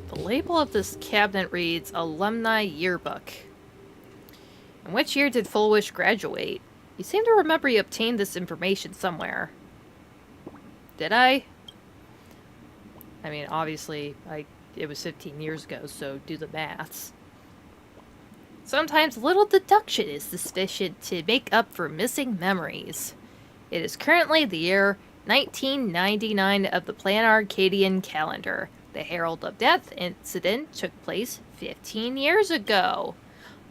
The label of this cabinet reads Alumni Yearbook. In which year did Full Wish graduate? You seem to remember you obtained this information somewhere. Did I? I mean, obviously, it was 15 years ago, so do the maths. Sometimes little deduction is sufficient to make up for missing memories. It is currently the year 1999 of the Planarcadian calendar. The Herald of Death incident took place 15 years ago.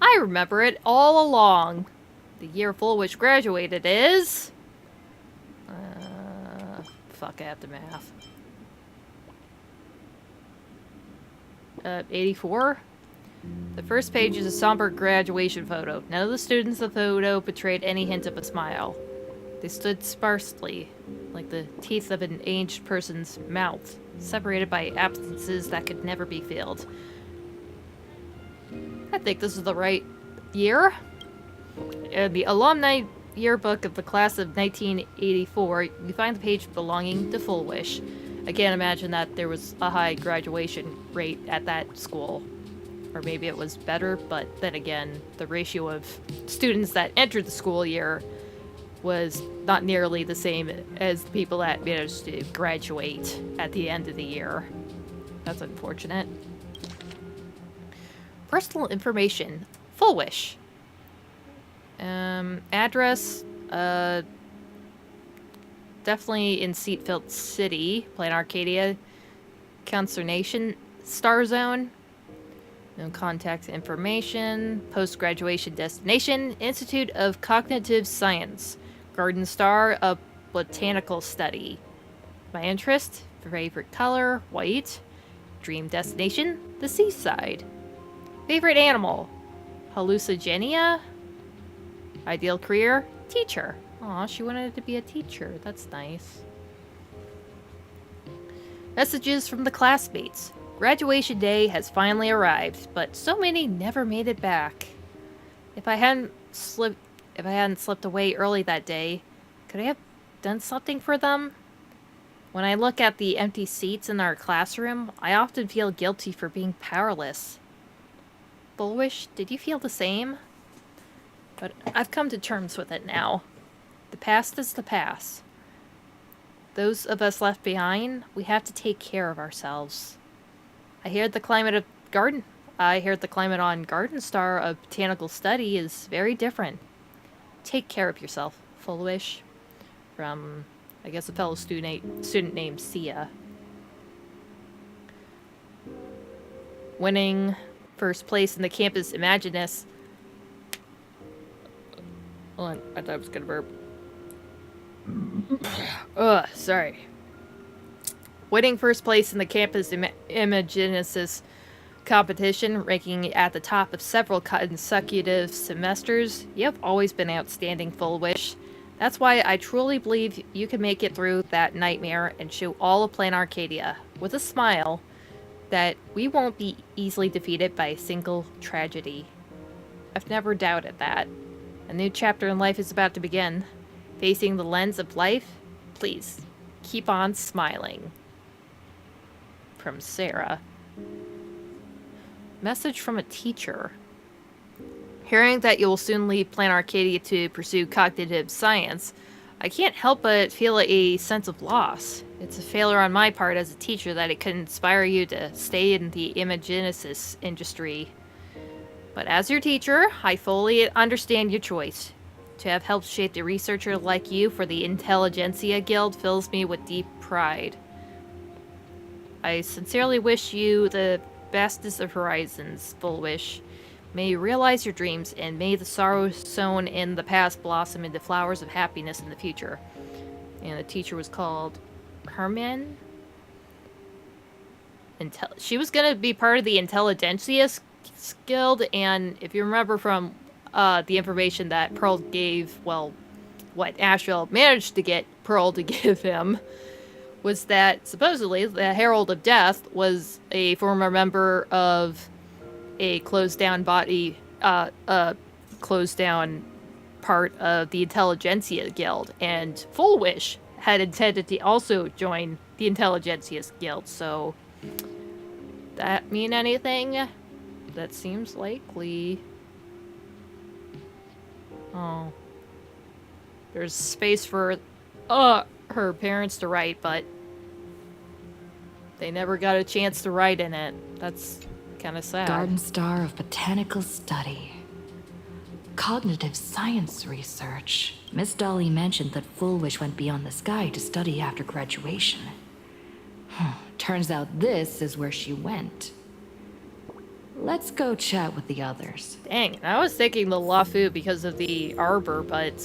I remember it all along. The year Fullwish graduated is... fuck, I have to math. 84? The first page is a somber graduation photo. None of the students in the photo betrayed any hint of a smile. They stood sparsely, like the teeth of an aged person's mouth, separated by absences that could never be filled. I think this is the right year. The alumni yearbook of the class of 1984, you find the page belonging to Fullwish. I can't imagine that there was a high graduation rate at that school. Or maybe it was better, but then again, the ratio of students that entered the school year was not nearly the same as the people that managed to graduate at the end of the year. That's unfortunate. Personal information. Fullwish. Address, definitely in Seafeld City, Planarcadia. Consternation, Star Zone. No contact information. Post-graduation destination, Institute of Cognitive Science. Garden Star, a botanical study. My interest, favorite color, white. Dream destination, the seaside. Favorite animal, hallucigenia. Ideal career, teacher. Aw, she wanted to be a teacher. That's nice. Messages from the classmates. Graduation day has finally arrived, but so many never made it back. If I hadn't slipped away early that day, could I have done something for them? When I look at the empty seats in our classroom, I often feel guilty for being powerless. Fullwish, did you feel the same? But I've come to terms with it now. The past is the past. Those of us left behind, we have to take care of ourselves. I hear the climate on Garden Star of botanical study is very different. Take care of yourself, Fullwish. From, I guess, a fellow student named Sia. Winning first place in the campus Imaginus. Hold on, I thought I was gonna burp. Ugh, sorry. Winning first place in the campus Imagenesis competition, ranking at the top of several consecutive semesters, you have always been outstanding, Fullwish. That's why I truly believe you can make it through that nightmare and show all of Planarcadia, with a smile, that we won't be easily defeated by a single tragedy. I've never doubted that. A new chapter in life is about to begin. Facing the lens of life, please, keep on smiling. From Sarah. Message from a teacher. Hearing that you will soon leave Planarcadia to pursue cognitive science, I can't help but feel a sense of loss. It's a failure on my part as a teacher that it could inspire you to stay in the imagenesis industry. But as your teacher, I fully understand your choice. To have helped shape a researcher like you for the Intelligentsia Guild fills me with deep pride. I sincerely wish you the bestest of horizons, Fullwish. May you realize your dreams, and may the sorrow sown in the past blossom into flowers of happiness in the future. And the teacher was called Herman. She was going to be part of the Intelligentsia Guild, and if you remember from the information that Pearl gave, well, what Astral managed to get Pearl to give him, was that supposedly the Herald of Death was a former member of a closed down body, closed down part of the Intelligentsia Guild, and Fullwish had intended to also join the Intelligentsia Guild, so that mean anything? That seems likely. Oh. There's space for her parents to write, but they never got a chance to write in it. That's kind of sad. Garden Star of Botanical Study. Cognitive science research. Miss Dolly mentioned that Fullwish went beyond the sky to study after graduation. Turns out this is where she went. Let's go chat with the others. Dang, I was thinking the Lafu because of the arbor, but...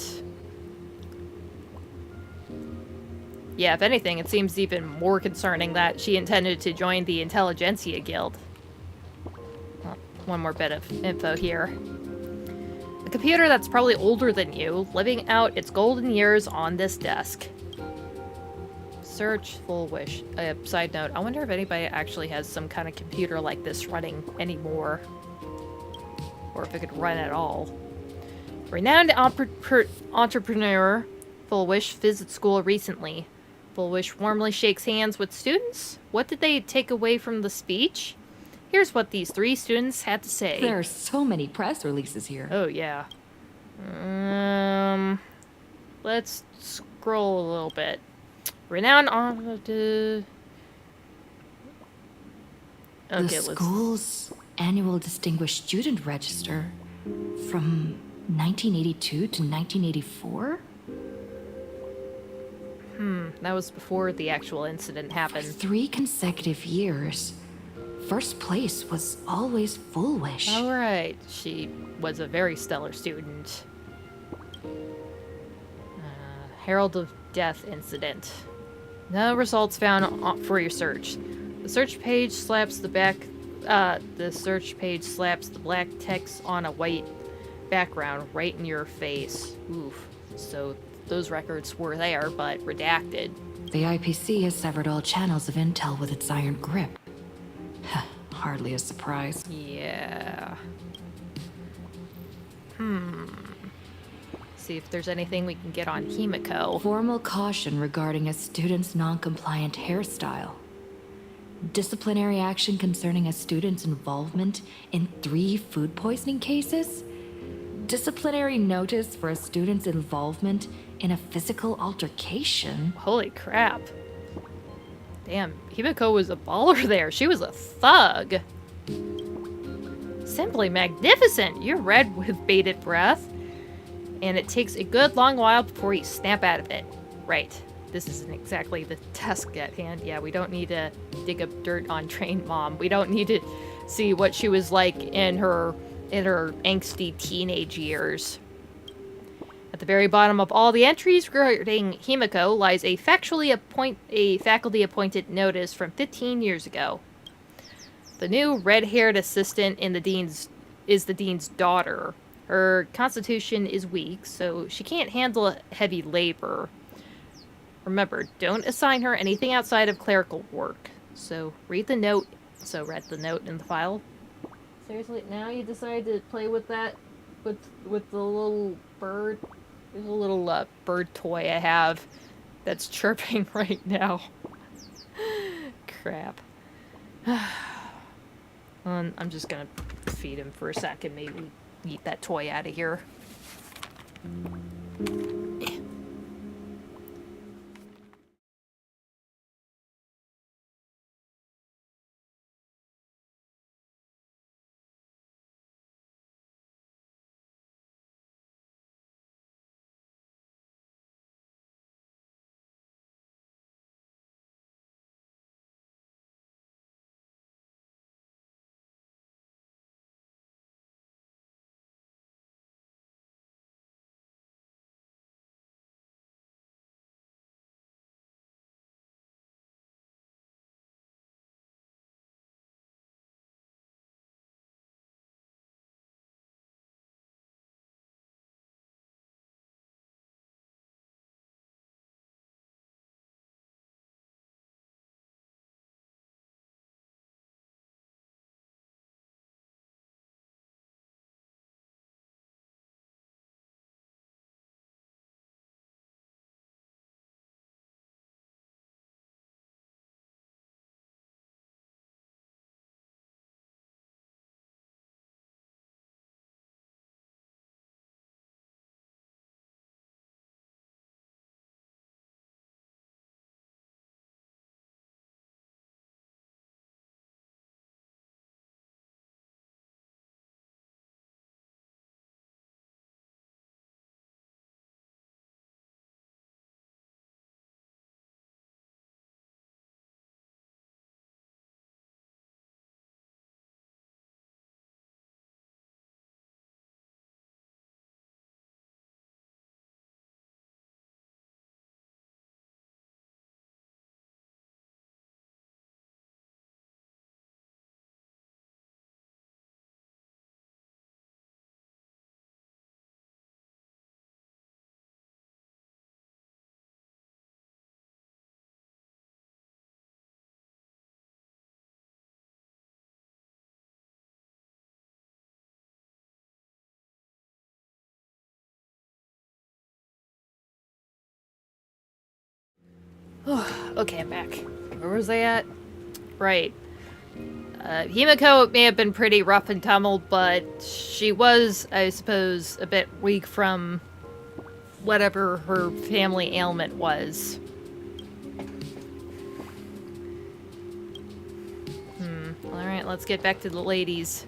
yeah, if anything, it seems even more concerning that she intended to join the Intelligentsia Guild. Well, one more bit of info here. A computer that's probably older than you, living out its golden years on this desk. Search Fullwish. Side note, I wonder if anybody actually has some kind of computer like this running anymore. Or if it could run at all. Renowned entrepreneur Fullwish visits school recently. Fullwish warmly shakes hands with students. What did they take away from the speech? Here's what these 3 students had to say. There are so many press releases here. Oh, yeah. Let's scroll a little bit. Renowned The school's annual Distinguished Student Register from 1982 to 1984? That was before the actual incident happened. For 3 consecutive years, first place was always Fullwish. Alright, she was a very stellar student. Herald of Death incident. No results found for your search. The search page slaps the black text on a white background right in your face. Oof. So those records were there, but redacted. The IPC has severed all channels of intel with its iron grip. Hardly a surprise. Yeah. See if there's anything we can get on Himiko. Formal caution regarding a student's non-compliant hairstyle. Disciplinary action concerning a student's involvement in 3 food poisoning cases. Disciplinary notice for a student's involvement in a physical altercation. Holy crap. Damn, Himiko was a baller there. She was a thug. Simply magnificent. You're red with bated breath. And it takes a good long while before you snap out of it. Right. This isn't exactly the task at hand. Yeah, we don't need to dig up dirt on trained mom. We don't need to see what she was like in her angsty teenage years. At the very bottom of all the entries regarding Himiko lies a faculty-appointed notice from 15 years ago. The new red-haired assistant is the dean's daughter. Her constitution is weak, so she can't handle heavy labor. Remember, don't assign her anything outside of clerical work. So read the note. So read the note in the file. Seriously, now you decide to play with that, with the little bird. There's a little bird toy I have that's chirping right now. Crap. I'm just gonna feed him for a second, maybe eat that toy out of here. Okay, I'm back. Where was I at? Right. Himiko may have been pretty rough and tumbled, but she was, I suppose, a bit weak from whatever her family ailment was. Alright, let's get back to the ladies.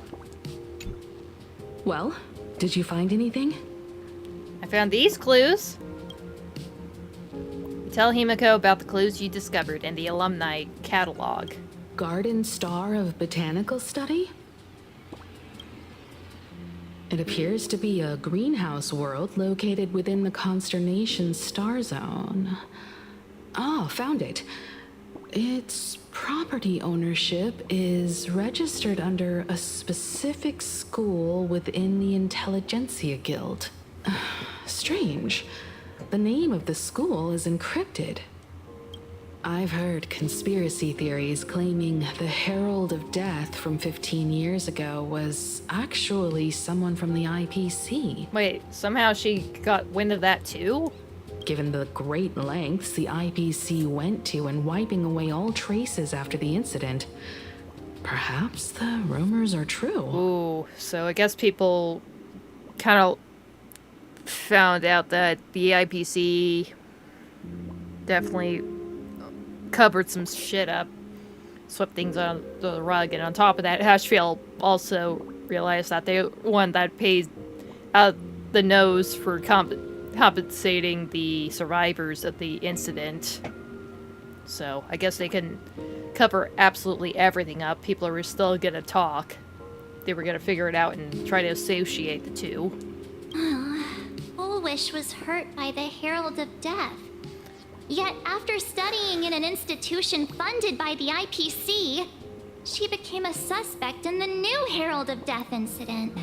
Well, did you find anything? I found these clues. Tell Himiko about the clues you discovered in the alumni catalog. Garden Star of Botanical Study? It appears to be a greenhouse world located within the Consternation Star Zone. Oh, found it. Its property ownership is registered under a specific school within the Intelligentsia Guild. Strange. The name of the school is encrypted. I've heard conspiracy theories claiming the Herald of Death from 15 years ago was actually someone from the IPC. Wait, somehow she got wind of that too? Given the great lengths the IPC went to in wiping away all traces after the incident, perhaps the rumors are true. Ooh, so I guess people kind of found out that the IPC definitely covered some shit up, swept things on the rug, and on top of that, Ashfield also realized that they one that pays out the nose for compensating the survivors of the incident. So I guess they can cover absolutely everything up. People are still gonna talk. They were gonna figure it out and try to associate the two. Bullwish was hurt by the Herald of Death. Yet, after studying in an institution funded by the IPC, she became a suspect in the new Herald of Death incident.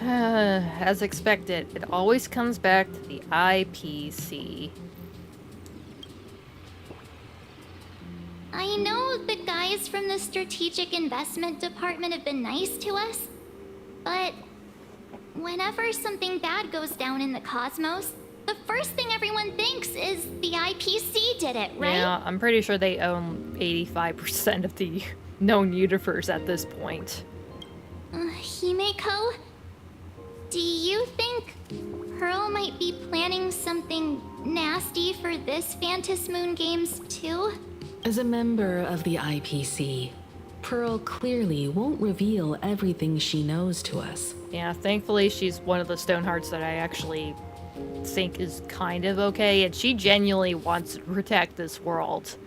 As expected, it always comes back to the IPC. I know the guys from the Strategic Investment Department have been nice to us, but whenever something bad goes down in the cosmos, the first thing everyone thinks is the IPC did it, right? Yeah, I'm pretty sure they own 85% of the known universe at this point. Himeko, do you think Pearl might be planning something nasty for this Phantasmoon Games too? As a member of the IPC, Pearl clearly won't reveal everything she knows to us. Yeah, thankfully she's one of the Stonehearts that I actually think is kind of okay, and she genuinely wants to protect this world.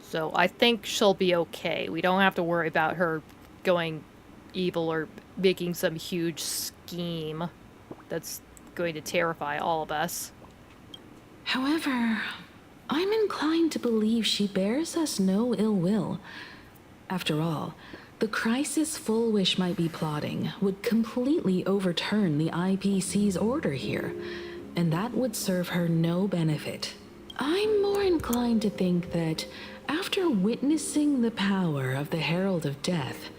So I think she'll be okay. We don't have to worry about her going evil or making some huge scheme that's going to terrify all of us. However, I'm inclined to believe she bears us no ill will. After all, the crisis Full Wish might be plotting would completely overturn the IPC's order here, and that would serve her no benefit. I'm more inclined to think that after witnessing the power of the Herald of Death,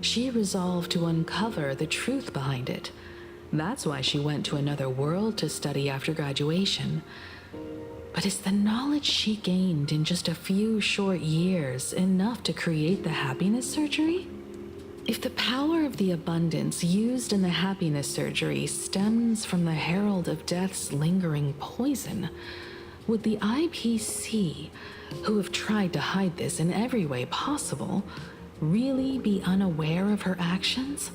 she resolved to uncover the truth behind it. That's why she went to another world to study after graduation. But is the knowledge she gained in just a few short years enough to create the happiness surgery? If the power of the abundance used in the happiness surgery stems from the Herald of Death's lingering poison, would the IPC, who have tried to hide this in every way possible, really be unaware of her actions?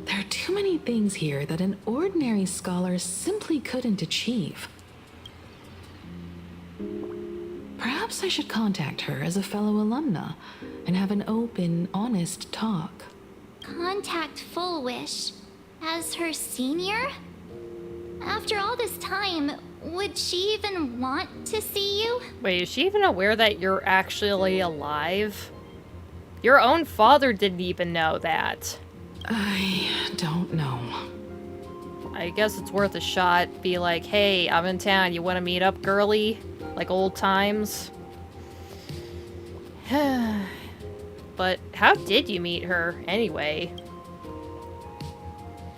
There are too many things here that an ordinary scholar simply couldn't achieve. Perhaps I should contact her as a fellow alumna and have an open, honest talk. Contact Full Wish as her senior? After all this time, would she even want to see you? Wait, is she even aware that you're actually alive? Your own father didn't even know that. I don't know. I guess it's worth a shot. Be like, hey, I'm in town. You want to meet up, girly? Like old times? But how did you meet her, anyway?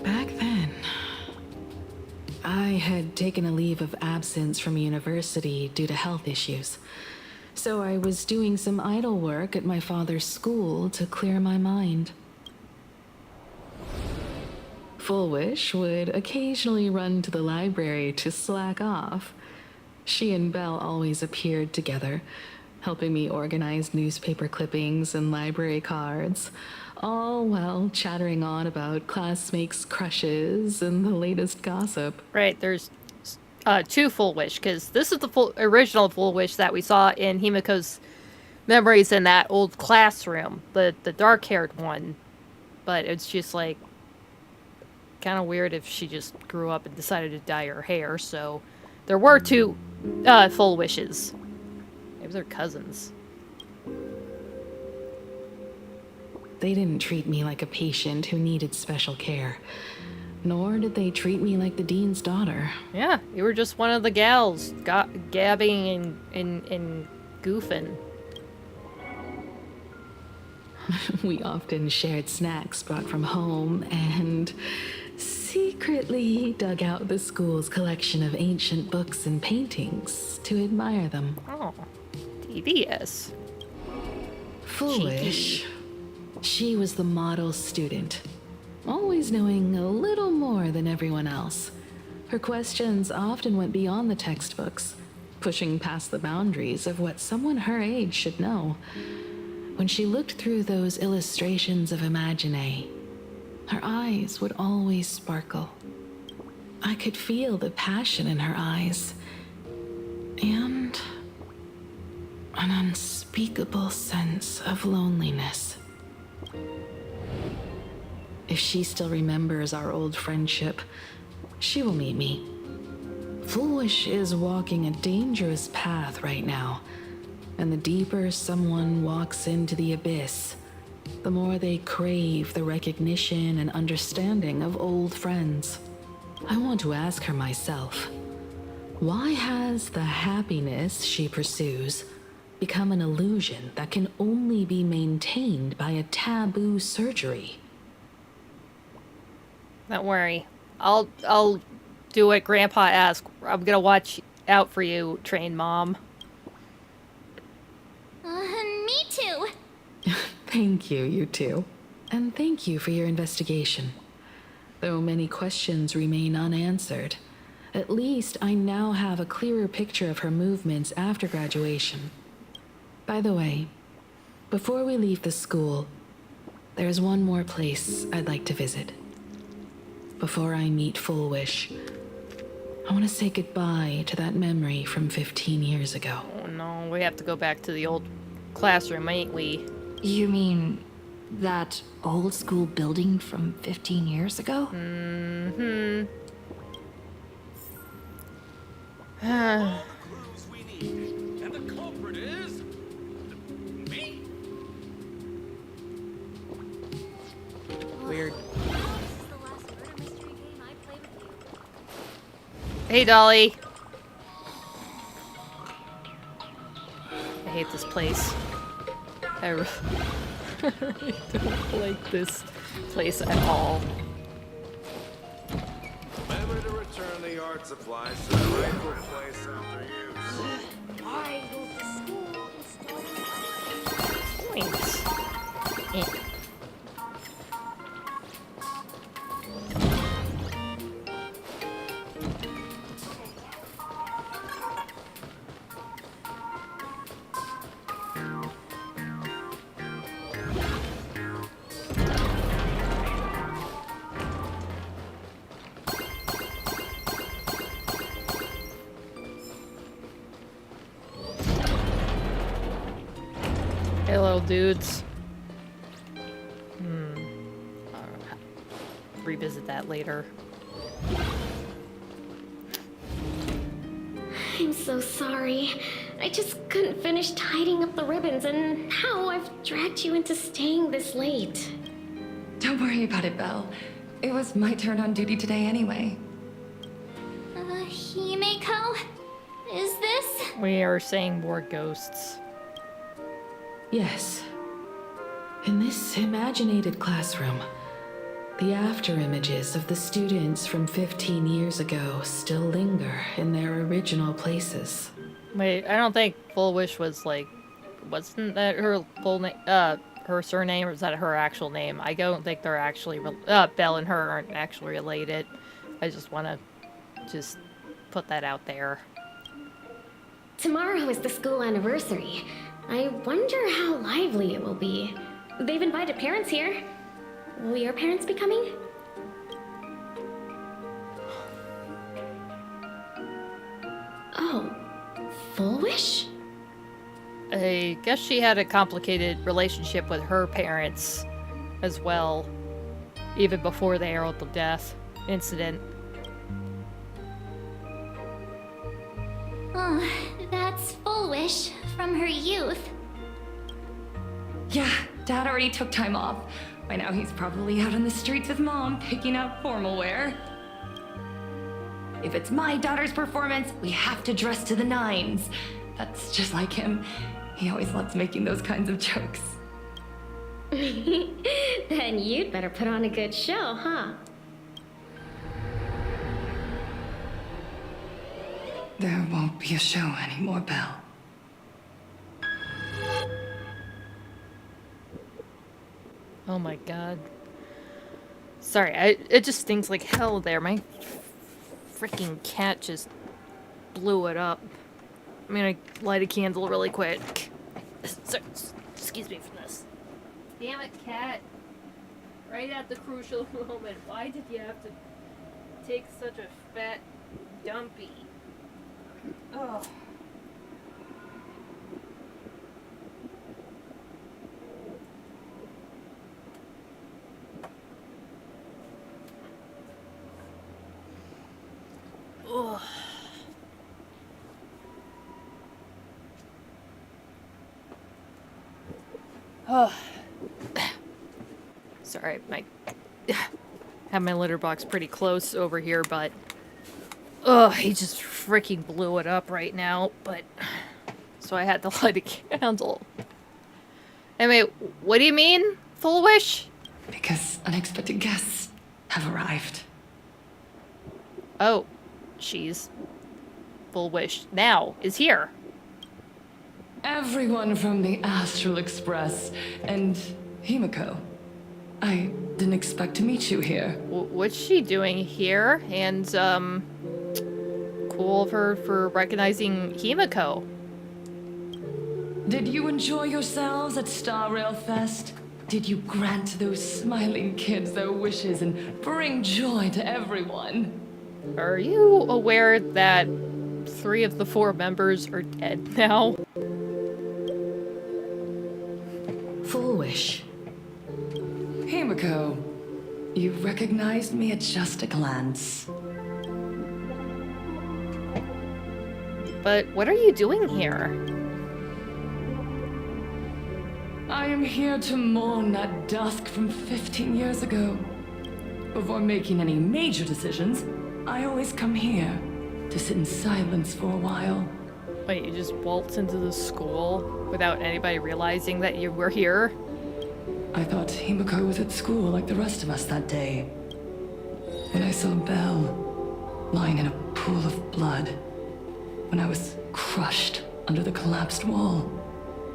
Back then, I had taken a leave of absence from university due to health issues. So I was doing some idle work at my father's school to clear my mind. Full Wish would occasionally run to the library to slack off. She and Belle always appeared together, helping me organize newspaper clippings and library cards, all while chattering on about classmates' crushes and the latest gossip. Right, there's two Full Wish, because this is the original Full Wish that we saw in Himiko's memories in that old classroom, the dark-haired one. But it's just like kind of weird if she just grew up and decided to dye her hair. So there were two Full Wishes. Maybe they're cousins. They didn't treat me like a patient who needed special care. Nor did they treat me like the dean's daughter. Yeah, you were just one of the gals, gabbing and goofing. We often shared snacks brought from home and secretly dug out the school's collection of ancient books and paintings to admire them. Oh, devious. Foolish. She was the model student, always knowing a little more than everyone else. Her questions often went beyond the textbooks, pushing past the boundaries of what someone her age should know. When she looked through those illustrations of Imagine, her eyes would always sparkle. I could feel the passion in her eyes, and an unspeakable sense of loneliness. If she still remembers our old friendship, she will meet me. Foolish is walking a dangerous path right now, and the deeper someone walks into the abyss, the more they crave the recognition and understanding of old friends. I want to ask her myself, why has the happiness she pursues become an illusion that can only be maintained by a taboo surgery? Don't worry. I'll do what Grandpa asked. I'm gonna watch out for you, trained mom. Me too. Thank you, you two. And thank you for your investigation. Though many questions remain unanswered, at least I now have a clearer picture of her movements after graduation. By the way, before we leave the school, there's one more place I'd like to visit. Before I meet Full Wish, I want to say goodbye to that memory from 15 years ago. Oh no, we have to go back to the old classroom, ain't we? You mean that old school building from 15 years ago? Mm-hmm. And the culprit is me. Weird. Hey, Dolly. I hate this place. I really don't like this place at all. Remember to return the art supplies to the rightful place after use. I go to school and Points. Hello, dudes. I'll revisit that later. I'm so sorry. I just couldn't finish tidying up the ribbons, and now I've dragged you into staying this late. Don't worry about it, Belle. It was my turn on duty today anyway. Himiko? Is this? We are saying more ghosts. Yes. In this imaginated classroom, The after images of the students from 15 years ago still linger in their original places. Wait, I don't think Full Wish was like... Wasn't that her full name? Her surname, or is that her actual name? I don't think they're actually... Belle and her aren't actually related. I just want to just put that out there. Tomorrow is the school anniversary. I wonder how lively it will be. They've invited parents here. Will your parents be coming? Oh, Full Wish? I guess she had a complicated relationship with her parents as well, even before the Herald of Death incident. Oh, that's Full Wish from her youth. Yeah, Dad already took time off. By now he's probably out on the streets with Mom, picking out formal wear. If it's my daughter's performance, we have to dress to the nines. That's just like him. He always loves making those kinds of jokes. Then you'd better put on a good show, huh? There won't be a show anymore, Belle. Oh my god. Sorry, it just stinks like hell there. My freaking cat just blew it up. I'm gonna light a candle really quick. Sorry, excuse me for this. Damn it, cat. Right at the crucial moment. Why did you have to take such a fat dumpy? Oh. Ugh. Oh. Sorry, I have my litter box pretty close over here, but he just freaking blew it up right now, but so I had to light a candle. Anyway, what do you mean, Full Wish? Because unexpected guests have arrived. Oh, she's Full Wish now is here. Everyone from the Astral Express and Himiko. I didn't expect to meet you here. What's she doing here? And, cool of her for recognizing Himiko. Did you enjoy yourselves at Star Rail Fest? Did you grant those smiling kids their wishes and bring joy to everyone? Are you aware that 3 of the 4 members are dead now? Full Wish. Himiko, you recognized me at just a glance. But what are you doing here? I am here to mourn that dusk from 15 years ago. Before making any major decisions, I always come here to sit in silence for a while. Wait, you just waltz into the school without anybody realizing that you were here? I thought Himiko was at school like the rest of us that day. When I saw Belle lying in a pool of blood, when I was crushed under the collapsed wall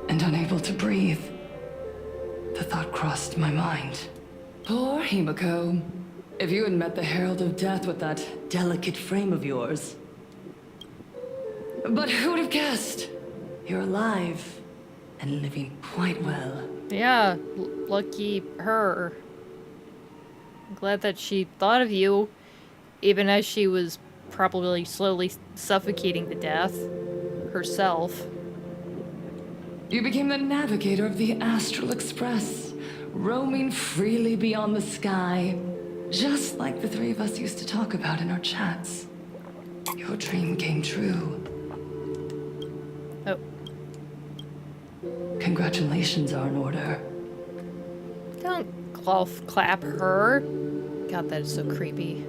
and unable to breathe, the thought crossed my mind. Poor Himiko. If you had met the Herald of Death with that delicate frame of yours. But who would have guessed? You're alive and living quite well. Yeah, lucky her. I'm glad that she thought of you, even as she was probably slowly suffocating to death herself. You became the navigator of the Astral Express, roaming freely beyond the sky, just like the 3 of us used to talk about in our chats. Your dream came true. Oh. Congratulations are in order. Don't clap her. God, that is so creepy.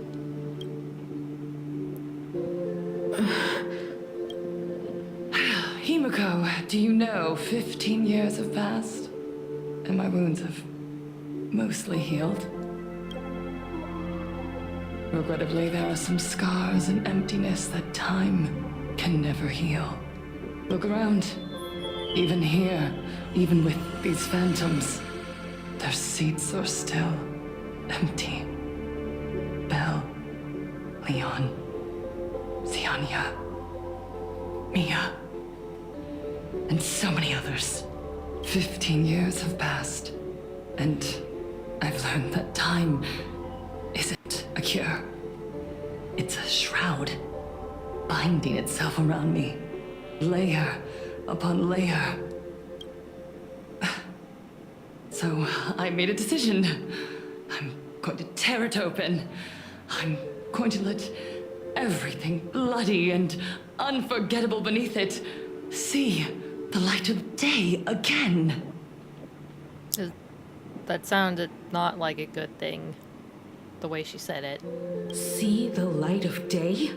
Himiko, do you know 15 years have passed? And my wounds have mostly healed. Regrettably, there are some scars and emptiness that time can never heal. Look around. Even here, even with these phantoms, their seats are still empty. Belle, Leon, Ziania, Mia, and so many others. 15 years have passed, and I've learned that time isn't a cure. It's a shroud, binding itself around me, layer upon layer. So I made a decision. I'm going to tear it open. I'm going to let everything bloody and unforgettable beneath it see the light of day again. That sounded not like a good thing, the way she said it. See the light of day?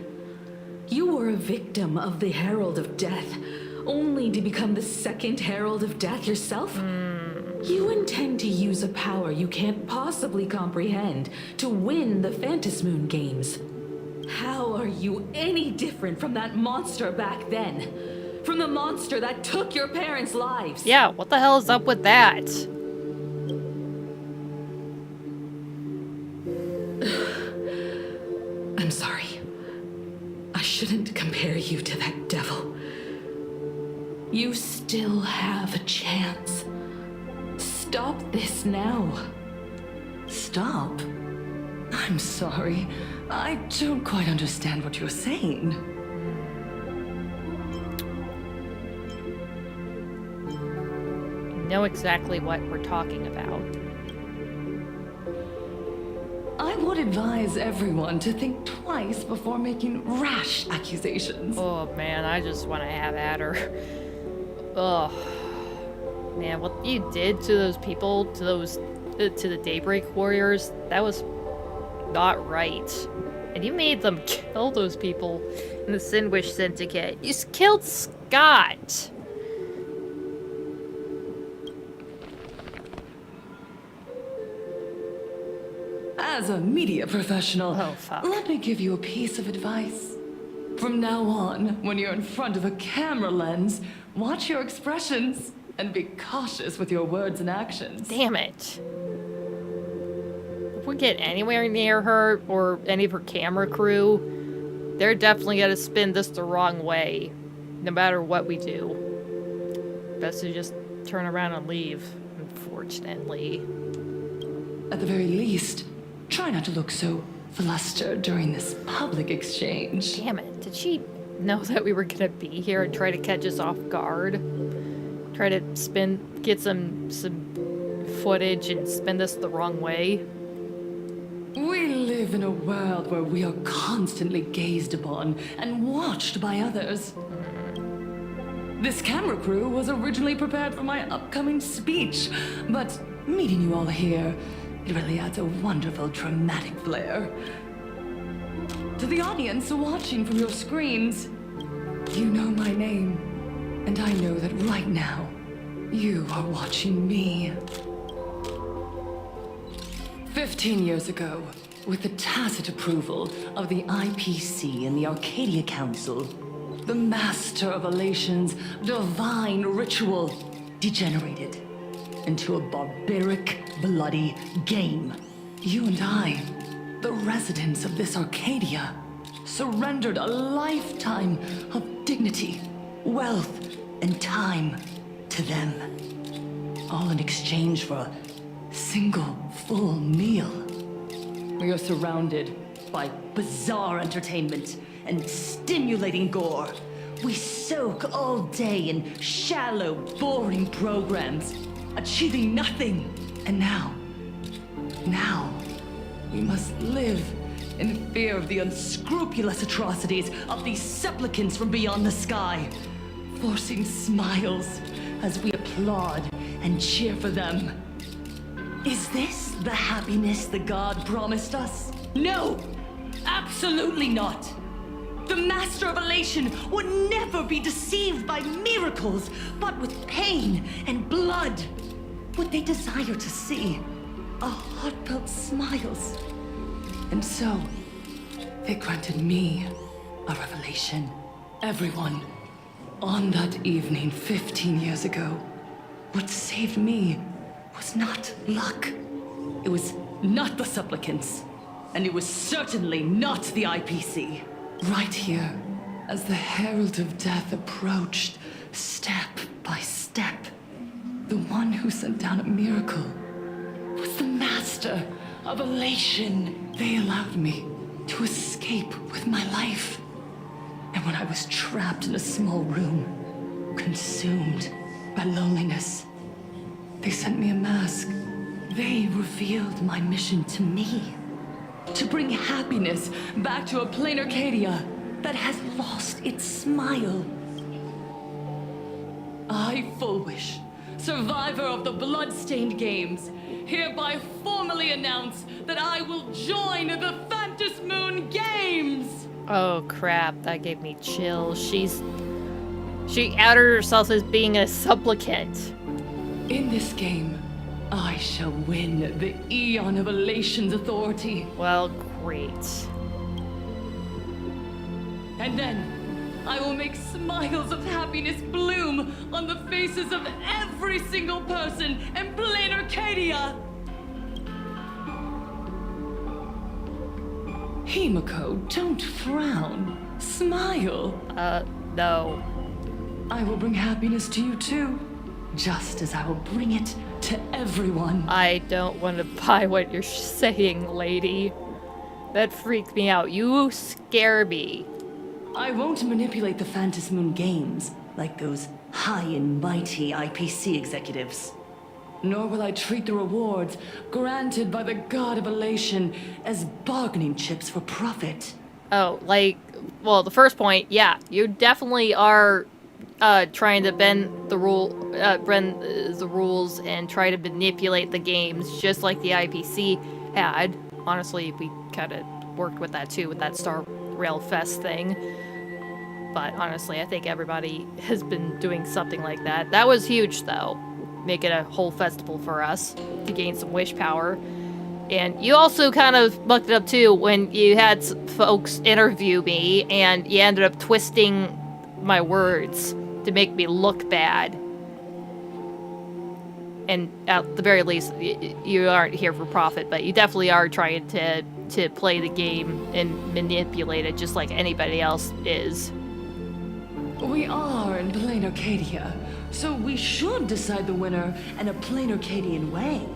You were a victim of the Herald of Death, only to become the second Herald of Death yourself? You intend to use a power you can't possibly comprehend to win the Phantasmoon Games. How are you any different from that monster back then? From the monster that took your parents' lives? Yeah, what the hell is up with that? I'm sorry. I shouldn't compare you to that devil. You still have a chance. Stop this now. Stop? I'm sorry. I don't quite understand what you're saying. Know exactly what we're talking about. I would advise everyone to think twice before making rash accusations. Oh man, I just want to have at her. Ugh. Man, what you did to those people, to the Daybreak Warriors, that was not right. And you made them kill those people in the Sinwish Syndicate. You killed Scott. As a media professional, oh, fuck. Let me give you a piece of advice. From now on, when you're in front of a camera lens, watch your expressions and be cautious with your words and actions. Damn it. If we get anywhere near her or any of her camera crew, they're definitely gonna spin this the wrong way, no matter what we do. Best to just turn around and leave, unfortunately. At the very least, try not to look so flustered during this public exchange. Damn it. Did she know that we were gonna be here and try to catch us off guard? Try to get some footage and spin this the wrong way? We live in a world where we are constantly gazed upon and watched by others. This camera crew was originally prepared for my upcoming speech, but meeting you all here, it really adds a wonderful dramatic flair. To the audience watching from your screens, you know my name, and I know that right now, you are watching me. 15 years ago, with the tacit approval of the IPC and the Arcadia Council, the Master of Elation's divine ritual degenerated into a barbaric, bloody game. You and I, the residents of this Arcadia, surrendered a lifetime of dignity, wealth, and time to them. All in exchange for a single full meal. We are surrounded by bizarre entertainment and stimulating gore. We soak all day in shallow, boring programs, achieving nothing. And now, we must live in fear of the unscrupulous atrocities of these supplicants from beyond the sky, forcing smiles as we applaud and cheer for them. Is this the happiness the god promised us? No! Absolutely not! The Master of Elation would never be deceived by miracles, but with pain and blood. What they desire to see are heartfelt smiles. And so, It granted me a revelation. Everyone, on that evening 15 years ago, what saved me was not luck. It was not the supplicants, and it was certainly not the IPC. Right here, as the Herald of Death approached, step by step, the one who sent down a miracle was the master of elation. They allowed me to escape with my life. And when I was trapped in a small room, consumed by loneliness, they sent me a mask. They revealed my mission to me. To bring happiness back to a Planarcadia that has lost its smile. I, Full Wish, survivor of the Bloodstained Games, hereby formally announce that I will join the Phantasmoon Games! Oh crap, that gave me chills. She outed herself as being a supplicant. In this game, I shall win the Eon of Elation's authority. Well, great. And then, I will make smiles of happiness bloom on the faces of every single person in Planarcadia! Himiko, don't frown. Smile. No. I will bring happiness to you too, just as I will bring it to everyone. I don't want to buy what you're saying, lady. That freaked me out. You scare me. I won't manipulate the Phantasmoon Games like those high and mighty IPC executives. Nor will I treat the rewards granted by the God of Elation as bargaining chips for profit. Oh, like, well, the first point, yeah, you definitely are trying to bend the rules and try to manipulate the games, just like the IPC had. Honestly, we kind of worked with that too, with that Star Rail Fest thing. But honestly, I think everybody has been doing something like that. That was huge, though. Make it a whole festival for us to gain some wish power. And you also kind of mucked it up too when you had folks interview me and you ended up twisting my words to make me look bad. And at the very least, you aren't here for profit, but you definitely are trying to play the game and manipulate it just like anybody else is. We are in Planarcadia, so we should decide the winner in a Planarcadian way.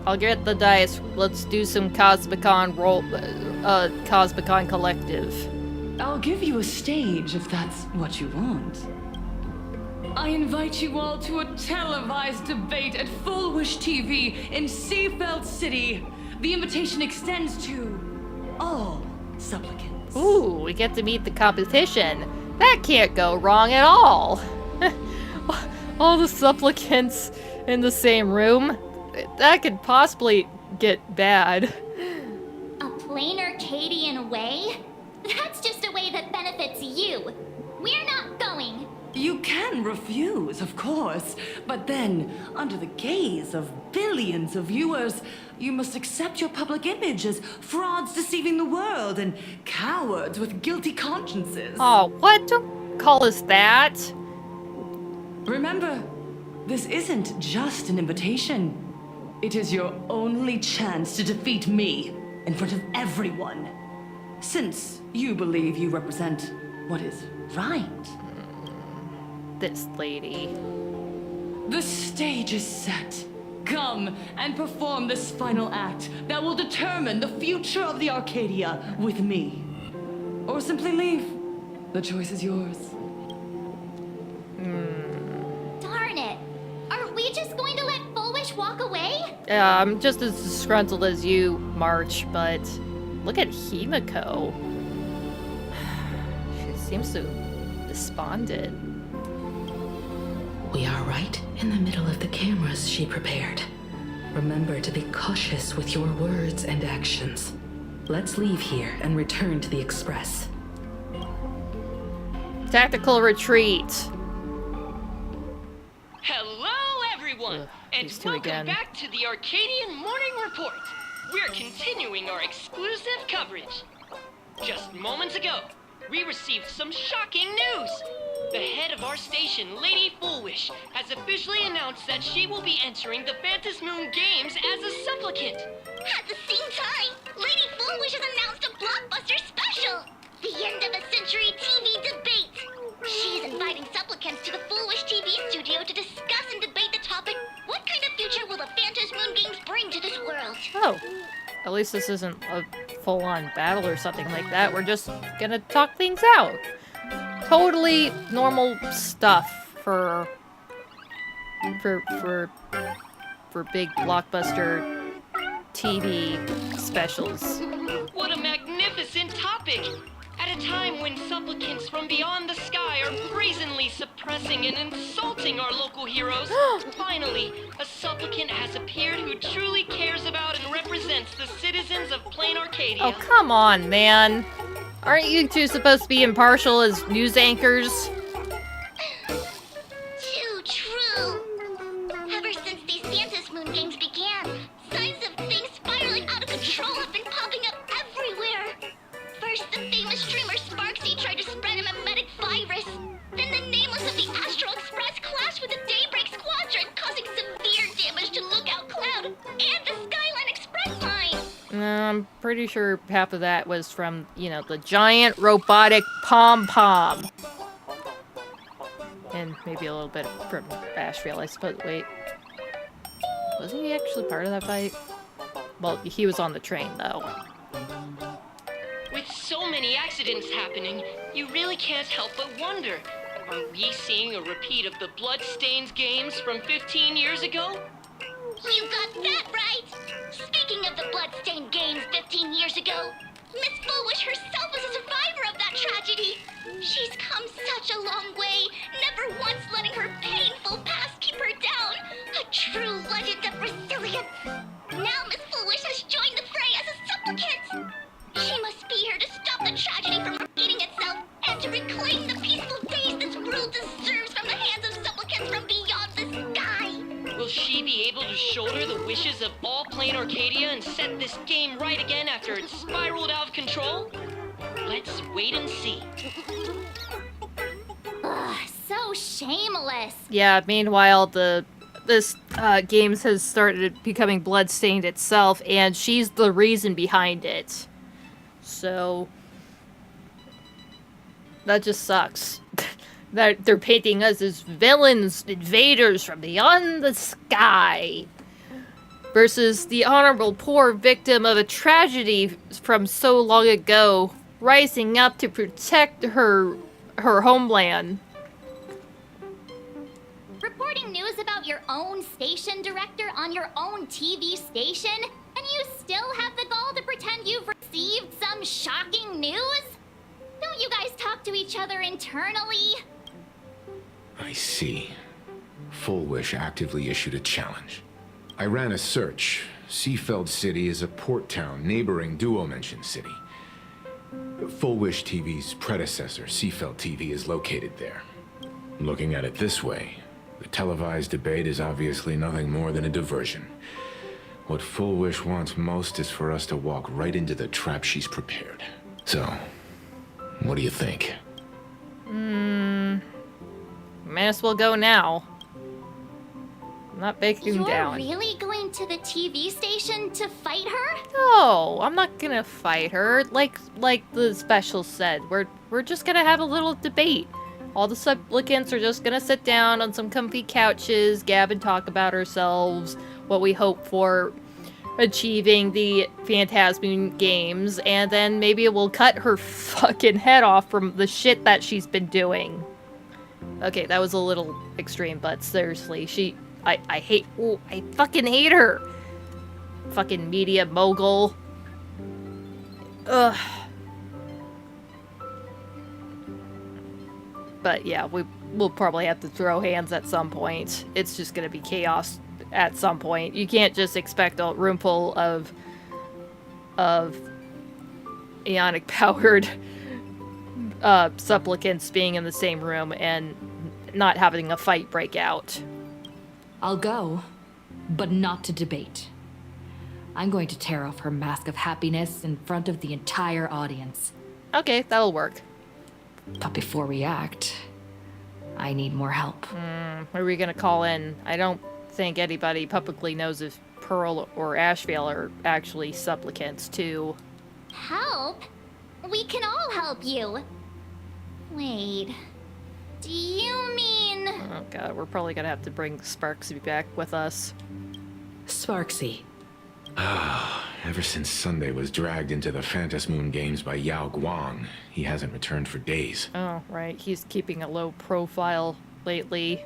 I'll get the dice. Let's do some Cosmicon Cosmicon Collective. I'll give you a stage if that's what you want. I invite you all to a televised debate at Full Wish TV in Seafeld City. The invitation extends to all supplicants. Ooh, we get to meet the competition. That can't go wrong at all. All the supplicants in the same room. That could possibly get bad. A Planarcadian way? That's just a way that benefits you. We're not going. You can refuse, of course, but then, under the gaze of billions of viewers, you must accept your public image as frauds deceiving the world and cowards with guilty consciences. Oh, what? Don't call us that. Remember, this isn't just an invitation. It is your only chance to defeat me in front of everyone. Since you believe you represent what is right. This lady. The stage is set. Come and perform this final act that will determine the future of the Arcadia with me. Or simply leave. The choice is yours. Darn it. Are we just going to let Full Wish walk away? Yeah, I'm just as disgruntled as you, March, but look at Himiko. She seems so despondent. We are right in the middle of the cameras she prepared. Remember to be cautious with your words and actions. Let's leave here and return to the Express. Tactical retreat. Hello, everyone, and these two welcome again. back to the Arcadian Morning Report. We're continuing our exclusive coverage. Just moments ago, we received some shocking news. The head of our station, Lady Foolish, has officially announced that she will be entering the Phantasmoon Games as a supplicant. At the same time, Lady Foolish has announced a blockbuster special, the end of a century TV debate. She's inviting supplicants to the Foolish TV studio to discuss and debate the topic, what kind of future will the Phantasmoon Games bring to this world? Oh, at least this isn't a full-on battle or something like that. We're just gonna talk things out. Totally normal stuff for big blockbuster TV specials. What a magnificent topic! At a time when supplicants from beyond the sky are brazenly suppressing and insulting our local heroes, finally, a supplicant has appeared who truly cares about and represents the citizens of Planarcadia. Oh, come on, man. Aren't you two supposed to be impartial as news anchors? Too true. Ever since these Phantasmoon Games began, signs of things spiraling out of control have been popping up everywhere. First, the famous streamer Sparksy tried to spread a mimetic virus. Then the nameless of the Astral Express clashed with the Daybreak Squadron, causing severe damage to Lookout Cloud and the Skyline Express line. I'm pretty sure half of that was from, you know, the giant robotic pom-pom. And maybe a little bit from Ashfield, I suppose. Wait. Was he actually part of that fight? Well, he was on the train, though. With so many accidents happening, you really can't help but wonder, are we seeing a repeat of the Bloodstains games from 15 years ago? You got that right! Speaking of the Bloodstained Games 15 years ago, Miss Foolish herself was a survivor of that tragedy. She's come such a long way, never once letting her painful past keep her down. A true legend of resilience. Now Miss Foolish has joined the fray as a supplicant. She must be here to stop the tragedy from repeating itself and to reclaim the peaceful days this world deserves from the hands of supplicants from beyond the sky. Will she be able to shoulder the wishes of all Planarcadia and set this game right again after it's spiraled out of control? Let's wait and see. Ugh, so shameless. Yeah, meanwhile, this games has started becoming bloodstained itself, and she's the reason behind it. So that just sucks. That they're painting us as villains, invaders from beyond the sky, versus the honorable poor victim of a tragedy from so long ago, rising up to protect her homeland. Reporting news about your own station director on your own TV station, and you still have the gall to pretend you've received some shocking news? Don't you guys talk to each other internally? I see. Full Wish actively issued a challenge. I ran a search. Seafeld City is a port town neighboring Duo-Mention City. Full Wish TV's predecessor, Seafeld TV, is located there. Looking at it this way, the televised debate is obviously nothing more than a diversion. What Full Wish wants most is for us to walk right into the trap she's prepared. So, what do you think? May as well go now. I'm not backing You're down. really going to the TV station to fight her? No, I'm not gonna fight her. Like the special said, we're just gonna have a little debate. All the supplicants are just gonna sit down on some comfy couches, gab and talk about ourselves, what we hope for achieving the Phantasmoon Games, and then maybe we'll cut her fucking head off from the shit that she's been doing. Okay, that was a little extreme, but seriously, I fucking hate her. Fucking media mogul. Ugh. But yeah, we'll probably have to throw hands at some point. It's just gonna be chaos at some point. You can't just expect a room full of ionic powered supplicants being in the same room and not having a fight break out. I'll go, but not to debate. I'm going to tear off her mask of happiness in front of the entire audience. Okay, that'll work. But before we act, I need more help. What are we gonna call in? I don't think anybody publicly knows if Pearl or Ashvale are actually supplicants, too. Help? We can all help you. Wait. Do you mean... Oh god, we're probably gonna have to bring Sparksy back with us. Sparksy. Ever since Sunday was dragged into the Phantasmoon Games by Yao Guang, he hasn't returned for days. Oh, right. He's keeping a low profile lately.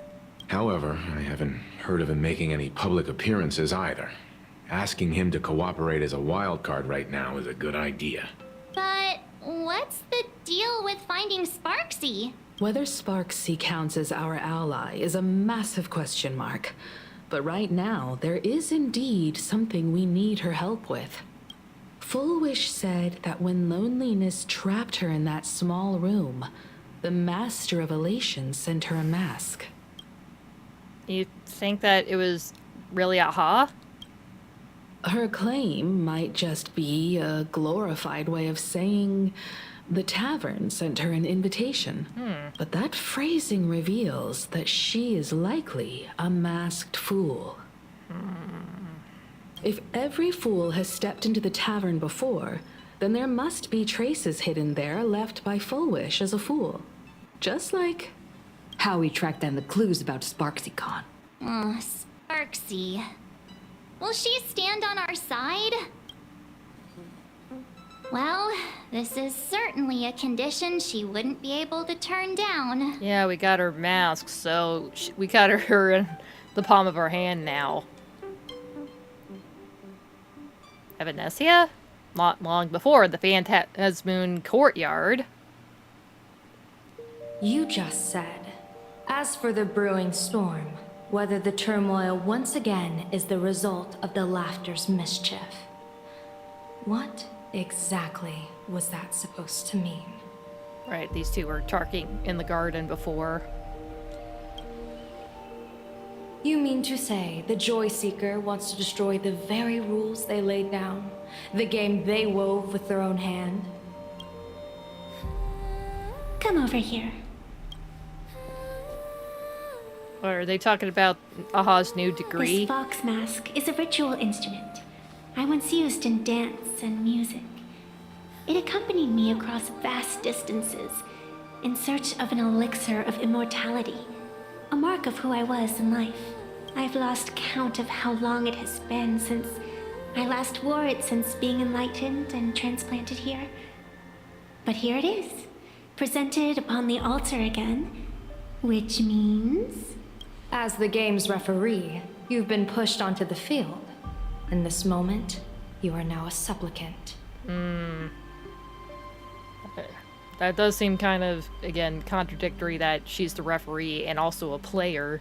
However, I haven't heard of him making any public appearances either. Asking him to cooperate as a wild card right now is a good idea. But what's the deal with finding Sparksy? Whether Sparksy counts as our ally is a massive question mark. But right now, there is indeed something we need her help with. Full Wish said that when loneliness trapped her in that small room, the Master of Elation sent her a mask. You think that it was really Aha? Her claim might just be a glorified way of saying the Tavern sent her an invitation. But that phrasing reveals that she is likely a masked fool. If every fool has stepped into the Tavern before, then there must be traces hidden there left by Full Wish as a fool. Just like how we tracked down the clues about SparksyCon. Sparksy. Will she stand on our side? Well, this is certainly a condition she wouldn't be able to turn down. Yeah, we got her mask, so we got her in the palm of our hand now. Evanesia? Not long before the Phantasmoon courtyard. You just said, as for the brewing storm, whether the turmoil once again is the result of the laughter's mischief. What exactly was that supposed to mean? Right, these two were talking in the garden before. You mean to say the Joy Seeker wants to destroy the very rules they laid down? The game they wove with their own hand? Come over here. Or are they talking about Aha's new degree? This fox mask is a ritual instrument I once used in dance and music. It accompanied me across vast distances in search of an elixir of immortality, a mark of who I was in life. I've lost count of how long it has been since I last wore it since being enlightened and transplanted here. But here it is, presented upon the altar again, which means... As the game's referee, you've been pushed onto the field. In this moment, you are now a supplicant. That does seem kind of, again, contradictory that she's the referee and also a player.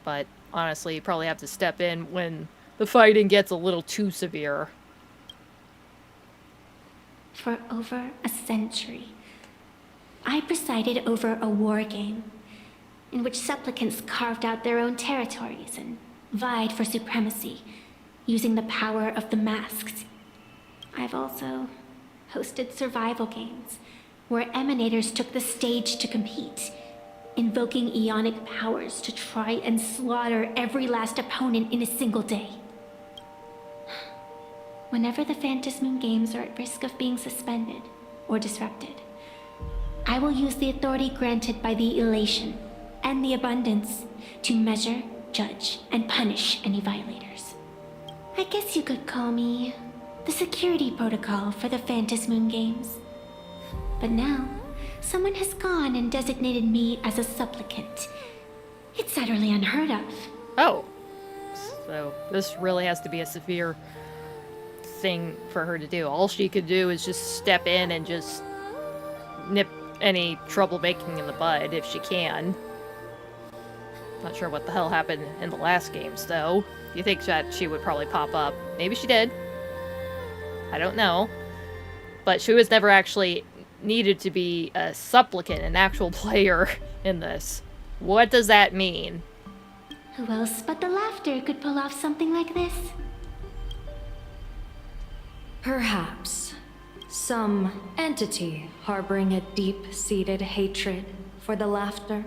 But honestly, you probably have to step in when the fighting gets a little too severe. For over a century, I presided over a war game in which supplicants carved out their own territories and vied for supremacy, using the power of the masks. I've also hosted survival games, where emanators took the stage to compete, invoking eonic powers to try and slaughter every last opponent in a single day. Whenever the Phantasmoon Games are at risk of being suspended or disrupted, I will use the authority granted by the elation and the abundance to measure, judge, and punish any violators. I guess you could call me the security protocol for the Phantasmoon Games. But now, someone has gone and designated me as a supplicant. It's utterly unheard of. Oh. So this really has to be a severe thing for her to do. All she could do is just step in and just nip any troublemaking in the bud if she can. Not sure what the hell happened in the last games, though. You think that she would probably pop up. Maybe she did. I don't know. But she was never actually needed to be a supplicant, an actual player in this. What does that mean? Who else but the laughter could pull off something like this? Perhaps. Some entity harboring a deep-seated hatred for the laughter.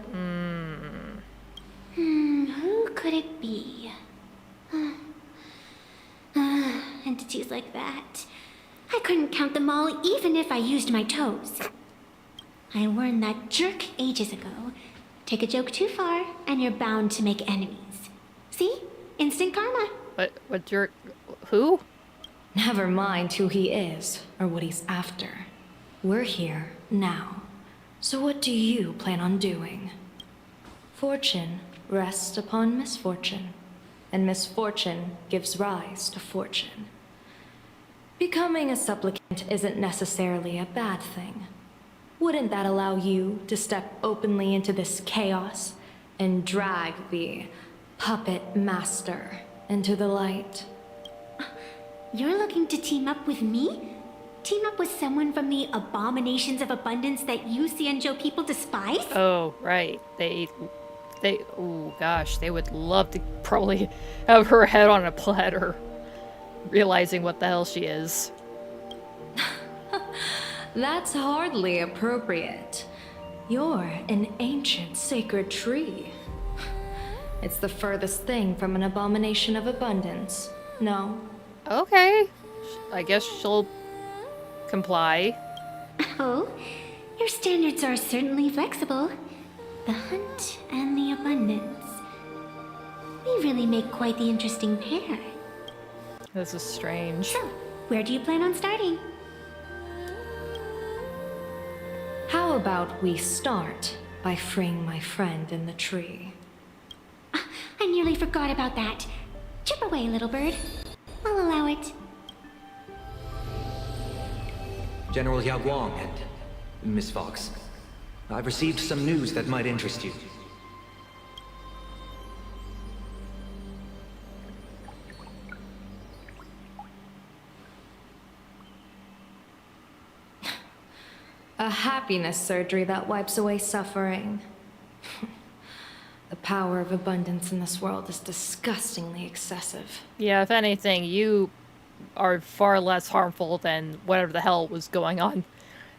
Who could it be? Entities like that. I couldn't count them all even if I used my toes. I learned that jerk ages ago. Take a joke too far, and you're bound to make enemies. See? Instant karma. What jerk? Who? Never mind who he is or what he's after. We're here now. So what do you plan on doing? Fortune rests upon misfortune, and misfortune gives rise to fortune. Becoming a supplicant isn't necessarily a bad thing. Wouldn't that allow you to step openly into this chaos and drag the puppet master into the light? You're looking to team up with me? Team up with someone from the abominations of abundance that you Xianzhou people despise? Oh, right. Oh gosh, they would love to probably have her head on a platter, realizing what the hell she is. That's hardly appropriate. You're an ancient sacred tree. It's the furthest thing from an abomination of abundance, no? Okay. I guess she'll comply. Oh, your standards are certainly flexible. The hunt and the abundance. We really make quite the interesting pair. This is strange. So, where do you plan on starting? How about we start by freeing my friend in the tree? I nearly forgot about that. Chip away, little bird. I'll allow it. General Yao Guang and Miss Fox, I've received some news that might interest you. A happiness surgery that wipes away suffering. The power of abundance in this world is disgustingly excessive. Yeah, if anything, you are far less harmful than whatever the hell was going on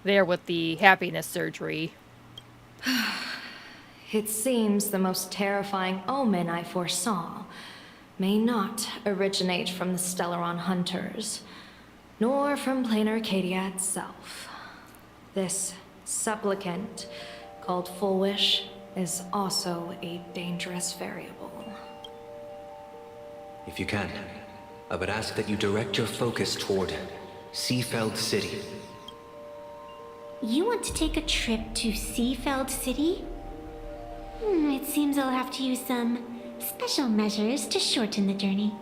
there with the happiness surgery. It seems the most terrifying omen I foresaw may not originate from the Stellaron hunters, nor from Planarcadia itself. This supplicant, called Full Wish, is also a dangerous variable. If you can, I would ask that you direct your focus toward Seafeld City. You want to take a trip to Seafeld City? It seems I'll have to use some special measures to shorten the journey.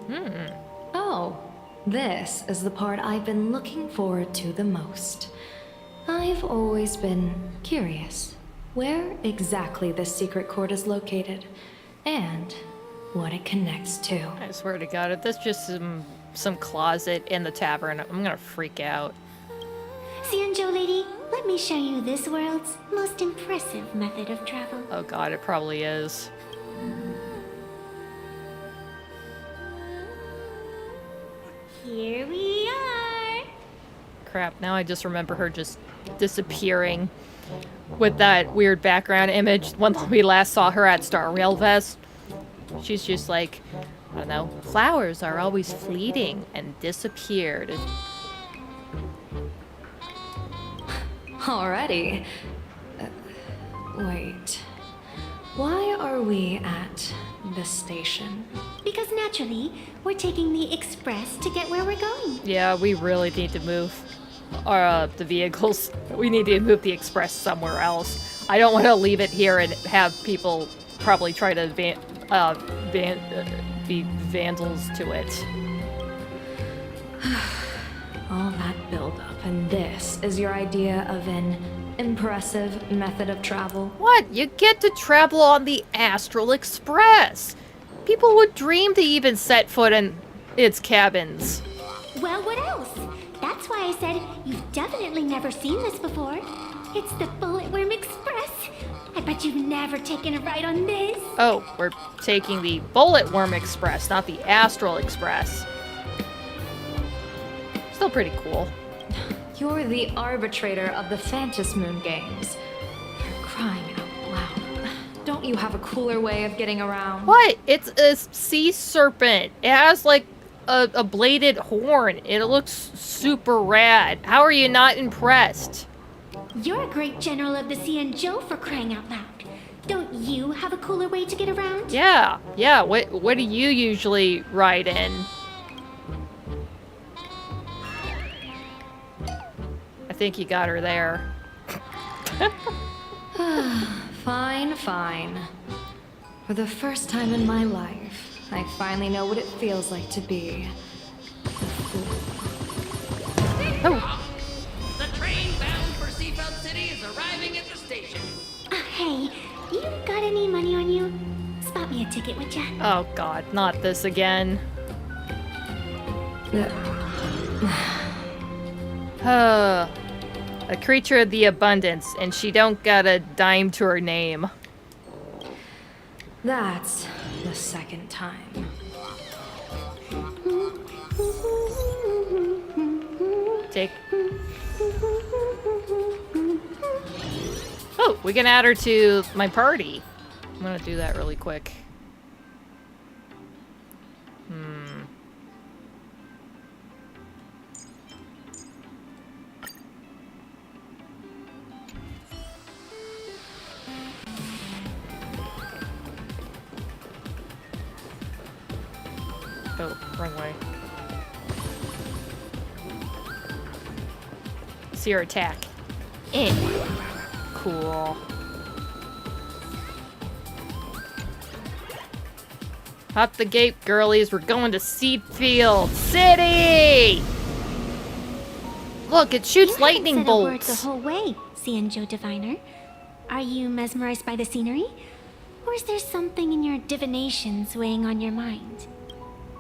Oh, this is the part I've been looking forward to the most. I've always been curious where exactly this secret court is located, and what it connects to. I swear to God, if that's just some closet in the tavern, I'm gonna freak out. Xianzhou lady, let me show you this world's most impressive method of travel. Oh God, it probably is. Here we are. Crap, now I just remember her just disappearing with that weird background image when we last saw her at Star Rail Fest. She's just like, I don't know, flowers are always fleeting, and disappeared. Already? Wait. Why are we at this station? Because naturally, we're taking the express to get where we're going. Yeah, we really need to move the vehicles. We need to move the express somewhere else. I don't want to leave it here and have people probably try to be vandals to it. All that buildup, and this is your idea of an impressive method of travel? What? You get to travel on the Astral Express! People would dream to even set foot in its cabins. Well, what else? That's why I said you've definitely never seen this before. It's the Bulletworm Express. I bet you've never taken a ride on this. Oh, we're taking the Bulletworm Express, not the Astral Express. Still pretty cool. You're the arbitrator of the Phantasmoon Games. For crying out loud. Don't you have a cooler way of getting around? What? It's a sea serpent. It has like a bladed horn. It looks super rad. How are you not impressed? You're a great general of the sea and Joe, for crying out loud. Don't you have a cooler way to get around? Yeah. What do you usually ride in? I think you got her there. Fine. For the first time in my life, I finally know what it feels like to be a fool. Oh. The train bound for Seafeld City is arriving at the station. Hey, you got any money on you? Spot me a ticket, would ya? Oh god, not this again. A creature of the abundance, and she don't got a dime to her name. That's the second time. Take. Oh, we can add her to my party. I'm gonna do that really quick. Oh, wrong way. See her attack. Cool. Hop the gate, girlies. We're going to Seafeld City! Look, it shoots lightning said a word bolts. the whole way, Joe Diviner. Are you mesmerized by the scenery? Or is there something in your divinations weighing on your mind?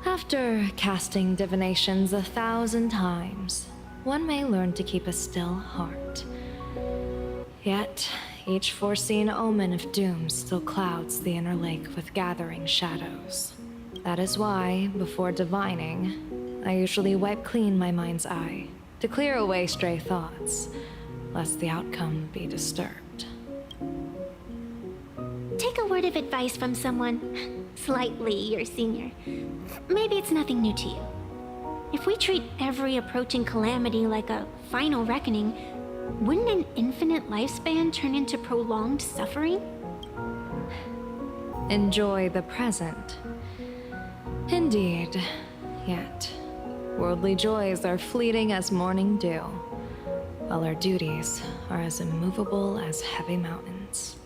After casting divinations 1,000 times, one may learn to keep a still heart. Yet, each foreseen omen of doom still clouds the inner lake with gathering shadows. That is why, before divining, I usually wipe clean my mind's eye to clear away stray thoughts, lest the outcome be disturbed. Take a word of advice from someone slightly your senior. Maybe it's nothing new to you. If we treat every approaching calamity like a final reckoning, wouldn't an infinite lifespan turn into prolonged suffering? Enjoy the present. Indeed. Yet, worldly joys are fleeting as morning dew, while our duties are as immovable as heavy mountains.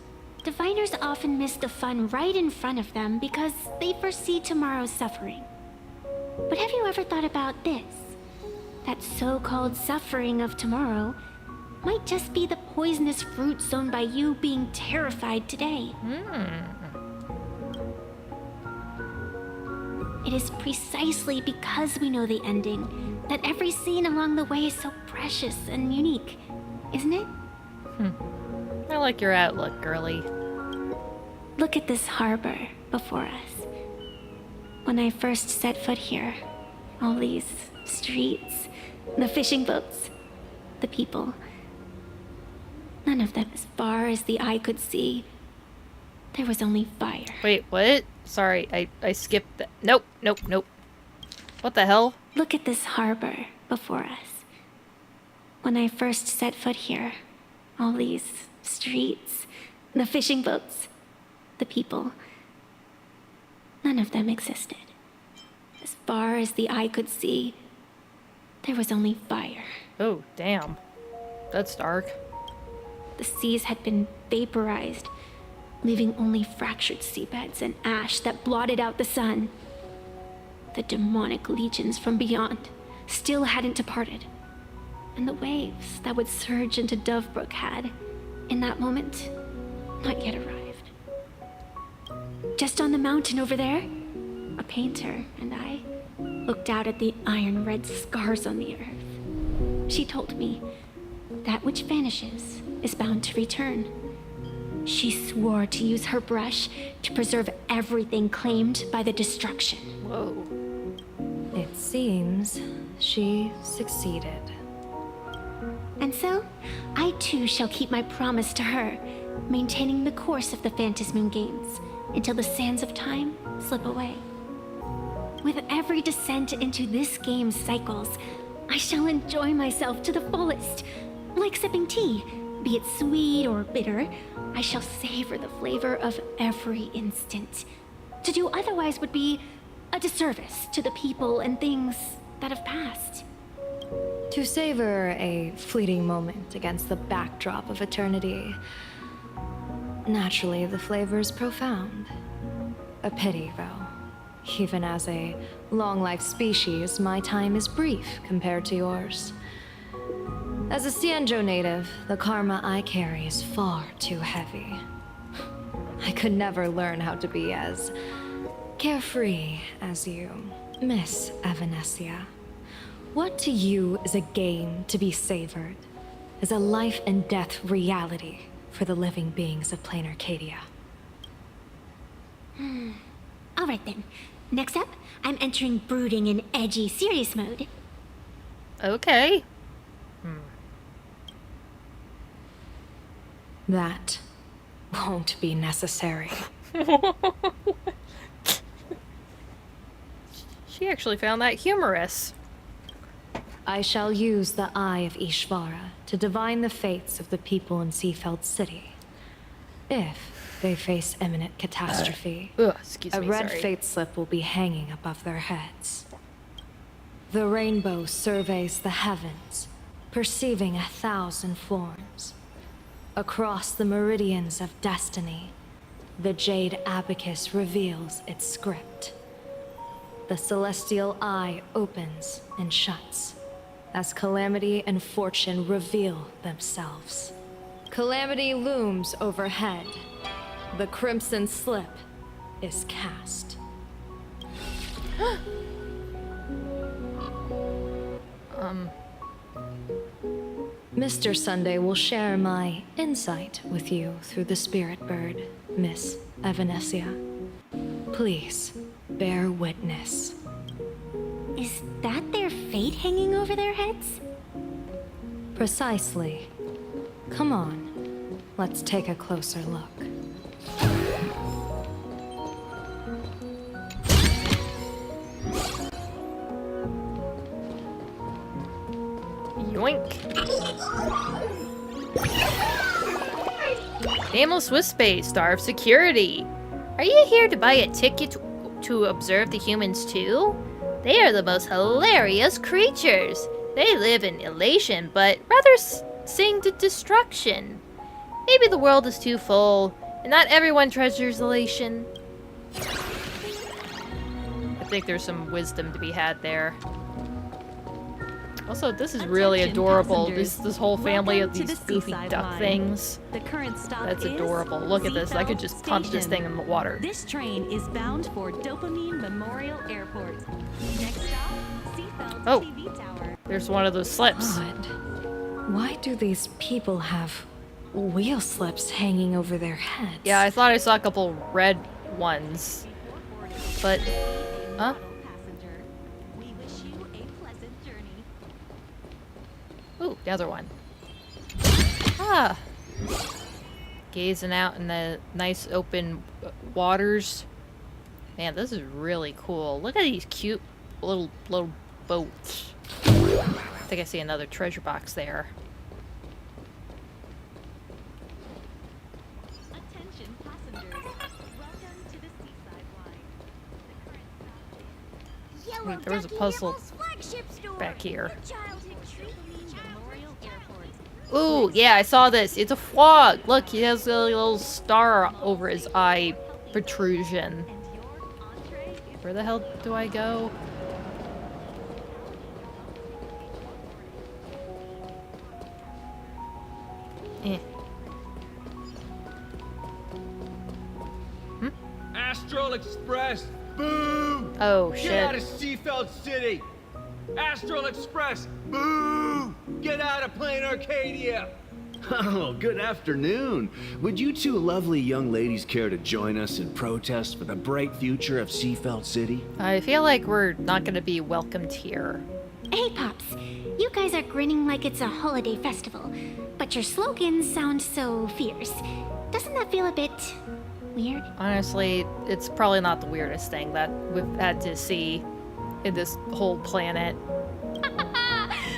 Diviners often miss the fun right in front of them because they foresee tomorrow's suffering. But have you ever thought about this? That so-called suffering of tomorrow might just be the poisonous fruit sown by you being terrified today. It is precisely because we know the ending that every scene along the way is so precious and unique, isn't it? I like your outlook, girly. Look at this harbor before us. When I first set foot here, all these streets, the fishing boats, the people, none of them as far as the eye could see. There was only fire. Wait, what? Sorry, I skipped that. Nope. What the hell? Look at this harbor before us. When I first set foot here, all these streets, the fishing boats, the people, none of them existed. As far as the eye could see, there was only fire. Oh, damn. That's dark. The seas had been vaporized, leaving only fractured seabeds and ash that blotted out the sun. The demonic legions from beyond still hadn't departed, and the waves that would surge into Dovebrook had, in that moment, not yet arrived. Just on the mountain over there, a painter and I looked out at the iron-red scars on the earth. She told me, that which vanishes is bound to return. She swore to use her brush to preserve everything claimed by the destruction. Whoa. It seems she succeeded. And so, I too shall keep my promise to her, maintaining the course of the Phantasmoon Games until the sands of time slip away. With every descent into this game's cycles, I shall enjoy myself to the fullest. Like sipping tea, be it sweet or bitter, I shall savor the flavor of every instant. To do otherwise would be a disservice to the people and things that have passed. To savor a fleeting moment against the backdrop of eternity. Naturally, the flavor is profound. A pity, though. Even as a long-life species, my time is brief compared to yours. As a Cianjo native, the karma I carry is far too heavy. I could never learn how to be as carefree as you, Miss Evanescia. What to you is a game to be savored, is a life and death reality for the living beings of Planarcadia. Alright then. Next up, I'm entering brooding and edgy serious mode. Okay. That won't be necessary. She actually found that humorous. I shall use the Eye of Ishvara to divine the fates of the people in Seafeld City. If they face imminent catastrophe, excuse me, a red sorry. fate slip will be hanging above their heads. The rainbow surveys the heavens, perceiving 1,000 forms. Across the meridians of destiny, the jade abacus reveals its script. The celestial eye opens and shuts as calamity and fortune reveal themselves. Calamity looms overhead. The crimson slip is cast. Mr. Sunday will share my insight with you through the spirit bird, Miss Evanescia. Please, bear witness. Is that their fate hanging over their heads? Precisely. Come on, let's take a closer look. Yoink. Nameless with space, starved security. Are you here to buy a ticket to observe the humans too? They are the most hilarious creatures. They live in elation, but rather sing to destruction. Maybe the world is too full, and not everyone treasures elation. I think there's some wisdom to be had there. Also, this is really adorable. This whole family of these goofy duck things. The current stop That's is adorable. Look at this. I could just pump this thing in the water. This train is bound for Dopamine Memorial Airport. Next stop, Seafeld TV Tower. There's one of those slips. Why do these people have wheel slips hanging over their heads? Yeah, I thought I saw a couple red ones. But, huh? Ooh, the other one. Ah! Gazing out in the nice open waters. Man, this is really cool. Look at these cute little boats. I think I see another treasure box there. Attention passengers. Welcome to the Seaside Line. Wait, there was a puzzle back here. Ooh, yeah, I saw this. It's a frog. Look, he has a little star over his eye protrusion. Where the hell do I go? Astral Express! Boo! Oh, shit. Get out of Seafeld City! Astral Express! Boo! Get out of Planarcadia! Oh, good afternoon. Would you two lovely young ladies care to join us in protest for the bright future of Seafeld City? I feel like we're not going to be welcomed here. Hey, Pops. You guys are grinning like it's a holiday festival, but your slogans sound so fierce. Doesn't that feel a bit weird? Honestly, it's probably not the weirdest thing that we've had to see in this whole planet.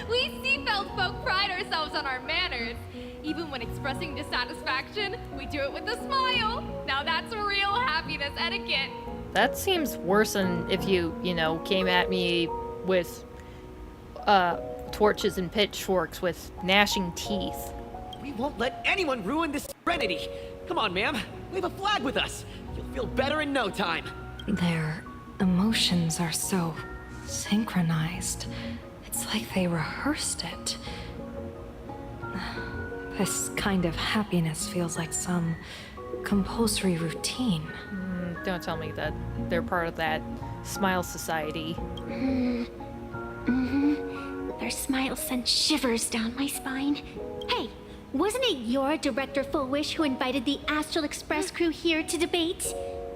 We Seafeld folk pride ourselves on our manners. Even when expressing dissatisfaction, we do it with a smile. Now that's real happiness etiquette. That seems worse than if you know, came at me with torches and pitchforks with gnashing teeth. We won't let anyone ruin this serenity. Come on, ma'am. Wave a flag with us. You'll feel better in no time. Their emotions are so synchronized. It's like they rehearsed it. This kind of happiness feels like some compulsory routine. Don't tell me that they're part of that Smile Society. Their smile sent shivers down my spine. Hey, wasn't it your Director Fullwish who invited the Astral Express crew here to debate?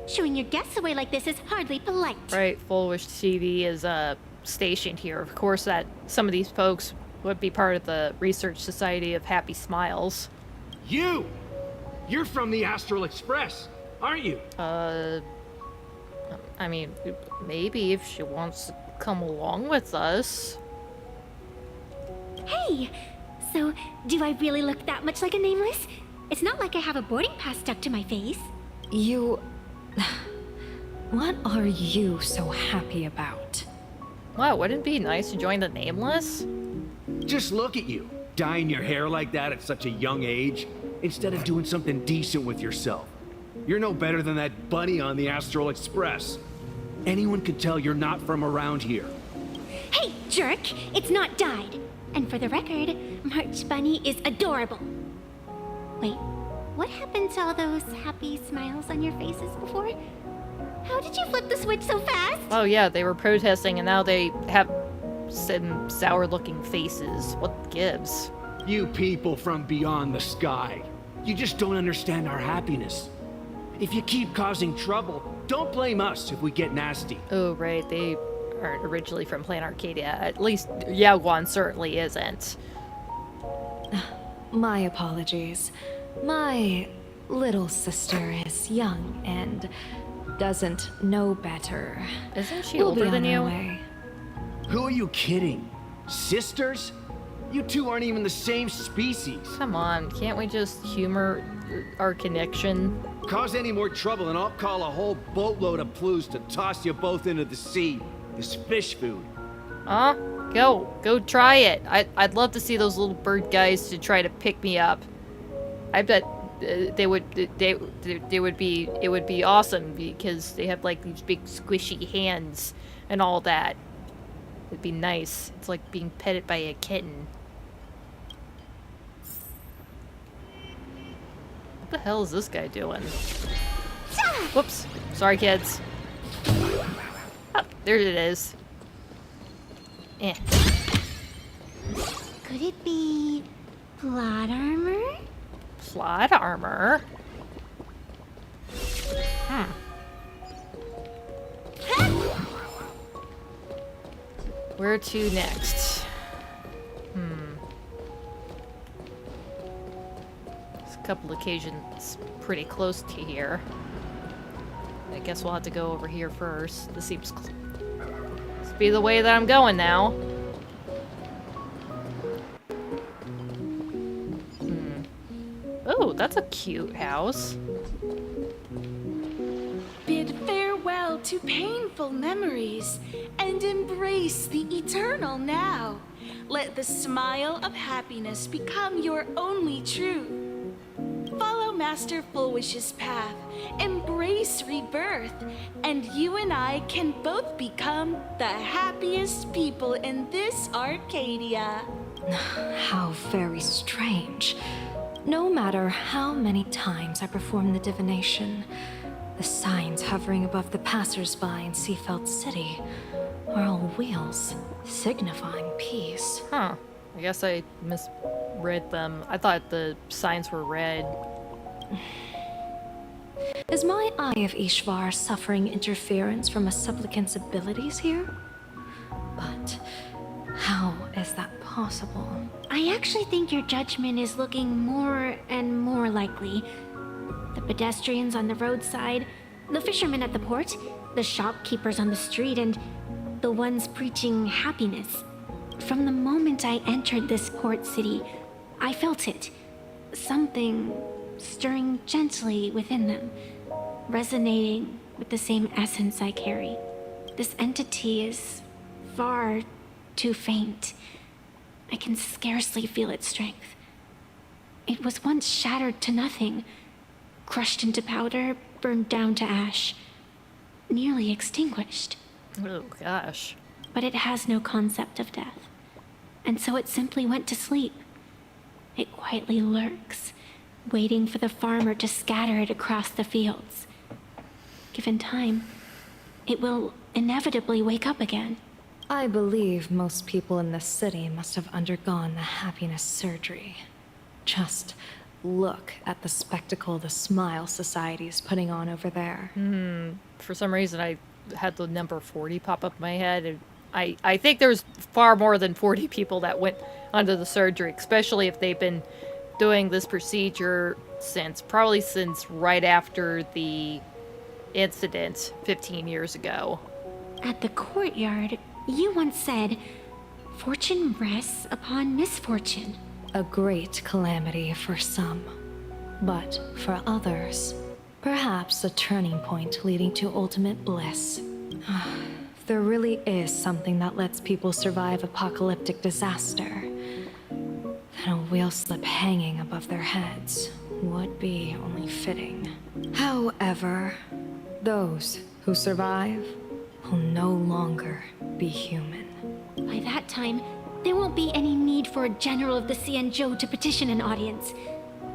Showing your guests away like this is hardly polite. Right, Fullwish TV is stationed here. Of course, that some of these folks would be part of the Research Society of Happy Smiles. You're from the Astral Express, aren't you? I mean, maybe if she wants to come along with us. Hey, so do I really look that much like a nameless? It's not like I have a boarding pass stuck to my face. You... What are you so happy about? Wow, wouldn't it be nice to join the Nameless? Just look at you, dyeing your hair like that at such a young age, instead of doing something decent with yourself. You're no better than that bunny on the Astral Express. Anyone could tell you're not from around here. Hey, jerk! It's not dyed. And for the record, March Bunny is adorable. Wait, what happened to all those happy smiles on your faces before? How did you flip the switch so fast? Oh yeah, they were protesting and now they have some sour-looking faces. What gives? You people from beyond the sky. You just don't understand our happiness. If you keep causing trouble, don't blame us if we get nasty. Oh right, they aren't originally from Planarcadia. At least Yaguan certainly isn't. My apologies. My little sister is young and doesn't know better. Isn't she older than you? Who are you kidding? Sisters? You two aren't even the same species. Come on, can't we just humor our connection? Cause any more trouble and I'll call a whole boatload of plues to toss you both into the sea. This fish food. Huh? Go try it. I'd love to see those little bird guys to try to pick me up. I bet it would be awesome because they have like these big squishy hands and all that. It'd be nice. It's like being petted by a kitten. What the hell is this guy doing? Whoops. Sorry, kids. Oh, there it is. Eh. Could it be plot armor? Plot armor? Where to next? There's a couple locations pretty close to here. I guess we'll have to go over here first. This seems to be the way that I'm going now. Oh, that's a cute house. Bid farewell to painful memories and embrace the eternal now. Let the smile of happiness become your only truth. Follow Master Fullwish's path, embrace rebirth, and you and I can both become the happiest people in this Arcadia. How very strange. No matter how many times I perform the divination, the signs hovering above the passers-by in Seafeld City are all wheels, signifying peace. Huh. I guess I misread them. I thought the signs were red. Is my Eye of Ishvar suffering interference from a supplicant's abilities here? But how is is that possible? I actually think your judgment is looking more and more likely. The pedestrians on the roadside, the fishermen at the port, the shopkeepers on the street, and the ones preaching happiness. From the moment I entered this port city, I felt it. Something stirring gently within them, resonating with the same essence I carry. This entity is far too faint. I can scarcely feel its strength. It was once shattered to nothing, crushed into powder, burned down to ash, nearly extinguished. Oh, gosh. But it has no concept of death, and so it simply went to sleep. It quietly lurks, waiting for the farmer to scatter it across the fields. Given time, it will inevitably wake up again. I believe most people in this city must have undergone the happiness surgery. Just look at the spectacle the Smile Society is putting on over there. For some reason, I had the number 40 pop up in my head. And I think there's far more than 40 people that went under the surgery, especially if they've been doing this procedure probably since right after the incident 15 years ago. At the courtyard, you once said, "Fortune rests upon misfortune." A great calamity for some, but for others, perhaps a turning point leading to ultimate bliss. There really is something that lets people survive apocalyptic disaster, then a wheel slip hanging above their heads would be only fitting. However, those who survive will no longer be human. By that time, there won't be any need for a general of the Xianzhou to petition an audience.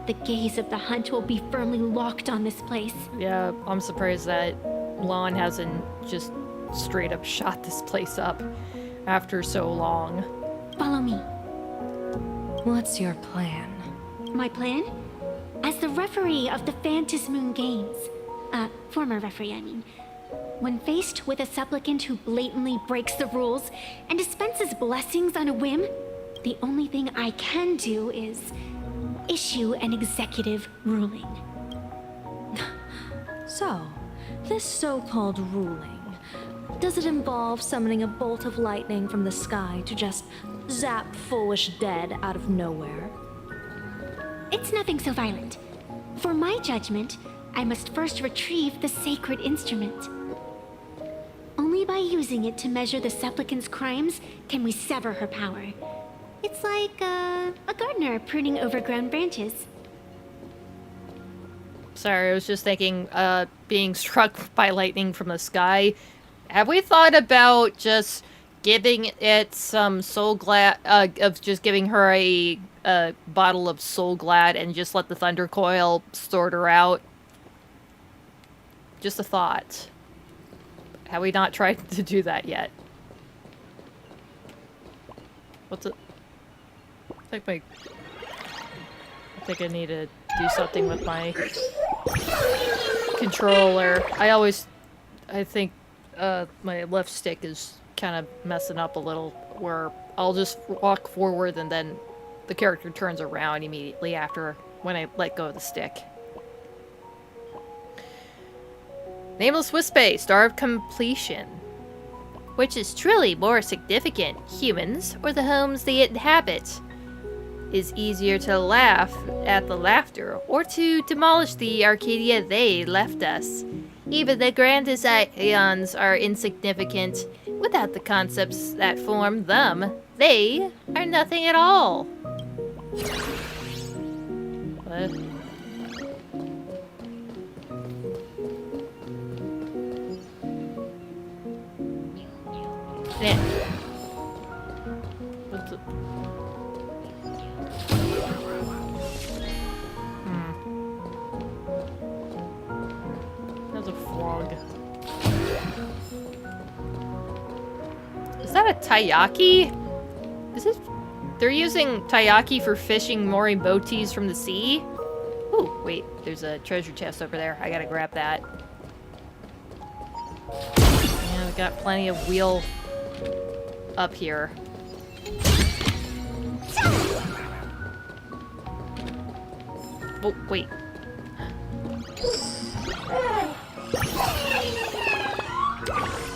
The gaze of the hunt will be firmly locked on this place. Yeah, I'm surprised that Lon hasn't just straight up shot this place up after so long. Follow me. What's your plan? My plan? As the referee of the Phantasmoon Games, former referee, I mean, when faced with a supplicant who blatantly breaks the rules and dispenses blessings on a whim, the only thing I can do is issue an executive ruling. So, this so-called ruling, does it involve summoning a bolt of lightning from the sky to just zap foolish dead out of nowhere? It's nothing so violent. For my judgment, I must first retrieve the sacred instrument. Only by using it to measure the supplicant's crimes can we sever her power. It's like a gardener pruning overgrown branches. Sorry, I was just thinking, being struck by lightning from the sky. Have we thought about just giving it some Soul Glad, of just giving her a bottle of Soul Glad and just let the Thunder Coil sort her out? Just a thought. Have we not tried to do that yet? What's it? I think I need to do something with my controller. I think my left stick is kind of messing up a little, where I'll just walk forward and then the character turns around immediately after when I let go of the stick. Nameless Wispe, Star of Completion. Which is truly more significant, humans or the homes they inhabit? Is easier to laugh at the laughter or to demolish the Arcadia they left us? Even the grandest ions are insignificant without the concepts that form them. They are nothing at all. What? Yeah. What's it? There's a frog. Is that a taiyaki? Is it? They're using taiyaki for fishing moribotis from the sea? Ooh, wait, there's a treasure chest over there. I gotta grab that. Yeah, we got plenty of wheel up here. Oh, wait.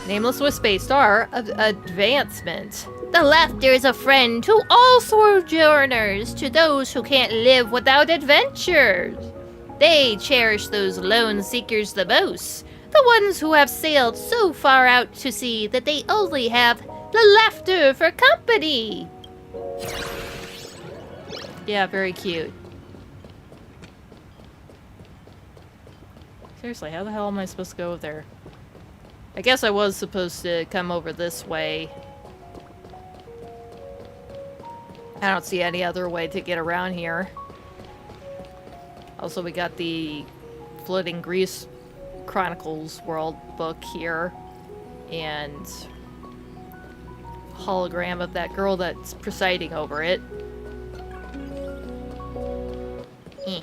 Nameless with space star of advancement. The laughter is a friend to all sojourners, to those who can't live without adventures. They cherish those lone seekers the most, the ones who have sailed so far out to sea that they only have the laughter for company. Yeah, very cute. Seriously, how the hell am I supposed to go there? I guess I was supposed to come over this way. I don't see any other way to get around here. Also, we got the Floating Greece Chronicles world book here. And hologram of that girl that's presiding over it. Ooh.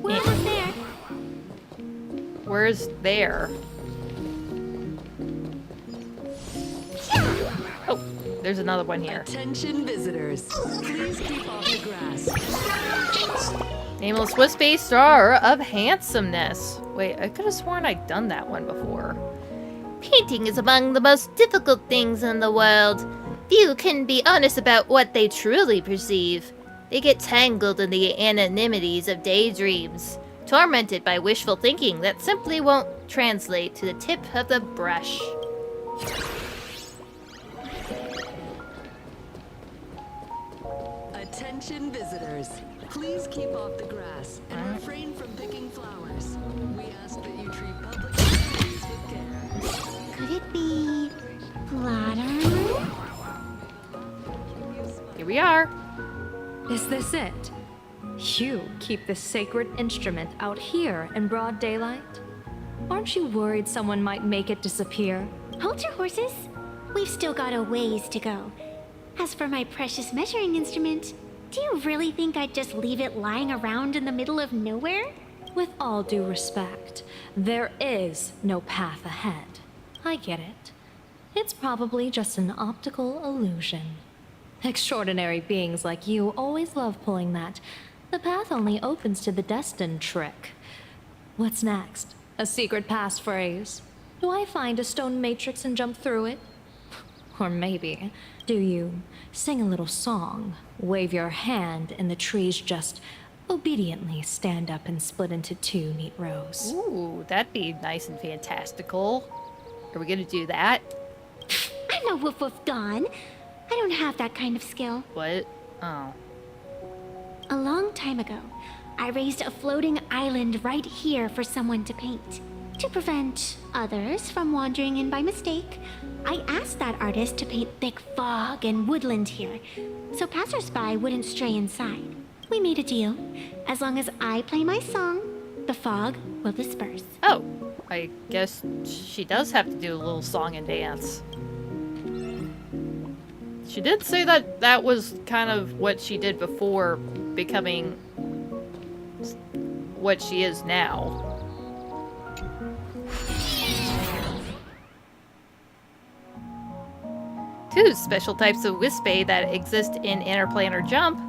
We're almost there. Where's there? Oh, there's another one here. Attention visitors. Please keep off the grass. Nameless with space star of handsomeness. Wait, I could have sworn I'd done that one before. Painting is among the most difficult things in the world. Few can be honest about what they truly perceive. They get tangled in the anonymities of daydreams, tormented by wishful thinking that simply won't translate to the tip of the brush. Attention visitors. Please keep off the grass and refrain from picking flowers. We ask that you treat public facilities with care. Could it be Planarcadia? Here we are. Is this it? You keep this sacred instrument out here in broad daylight? Aren't you worried someone might make it disappear? Hold your horses. We've still got a ways to go. As for my precious measuring instrument, do you really think I'd just leave it lying around in the middle of nowhere? With all due respect, there is no path ahead. I get it. It's probably just an optical illusion. Extraordinary beings like you always love pulling that. The path only opens to the destined trick. What's next? A secret passphrase? Do I find a stone matrix and jump through it? Or maybe, do you sing a little song, wave your hand, and the trees just obediently stand up and split into two neat rows? Ooh, that'd be nice and fantastical. Are we gonna do that? I'm no woof woof Dawn. I don't have that kind of skill. What? Oh. A long time ago, I raised a floating island right here for someone to paint. To prevent others from wandering in by mistake, I asked that artist to paint thick fog and woodland here, so passersby wouldn't stray inside. We made a deal. As long as I play my song, the fog will disperse. Oh, I guess she does have to do a little song and dance. She did say that that was kind of what she did before becoming what she is now. Two special types of Wispy that exist in Interplanar Jump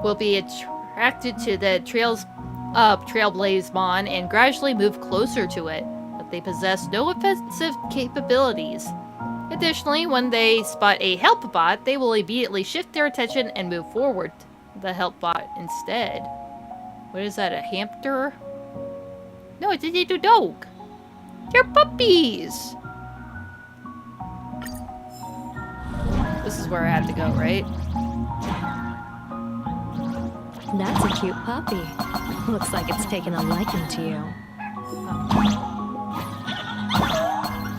will be attracted to the Trailblazemon and gradually move closer to it, but they possess no offensive capabilities. Additionally, when they spot a help bot, they will immediately shift their attention and move forward the help bot instead. What is that, a hamster? No, it's a little dog. They're puppies! This is where I have to go, right? That's a cute puppy. Looks like it's taken a liking to you.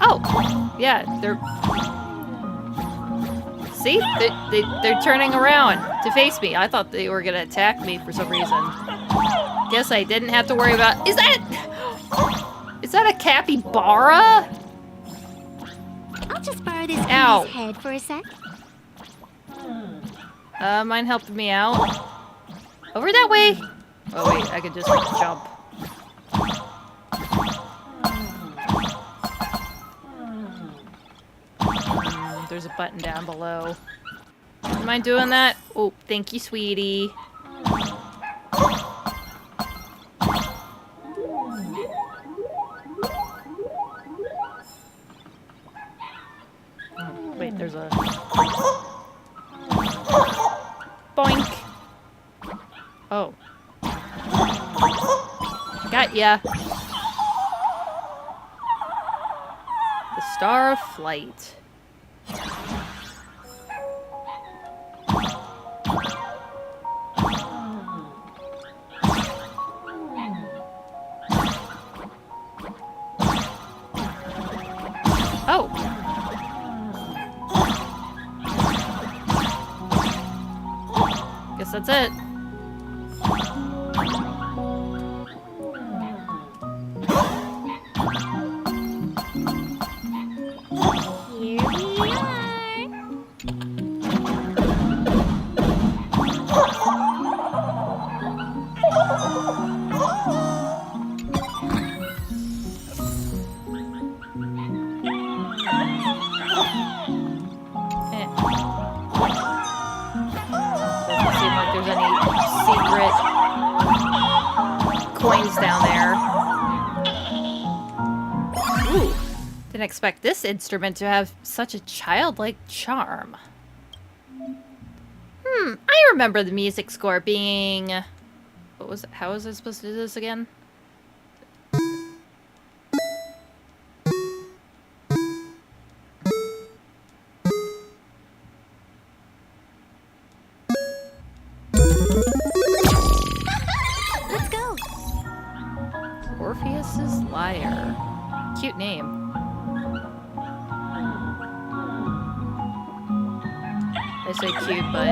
Oh, yeah, they're... See? They're turning around to face me. I thought they were gonna attack me for some reason. Guess I didn't have to worry about... Is that a capybara? I'll just borrow this Ow. baby's head for a sec. Mind helping me out? Over that way! Oh wait, I could just jump. there's a button down below. Am I doing that? Oh, thank you, sweetie. Oh, wait, there's a... Boink! Oh. Got ya! The Star of Flight. Oh! Guess that's it. Here we are. Doesn't seem like there's any secret coins down there. Ooh. Didn't expect this instrument to have such a childlike charm. I remember the music score being... What was it? How was I supposed to do this again? Let's go. Orpheus's Lyre. Cute name. I say cute, but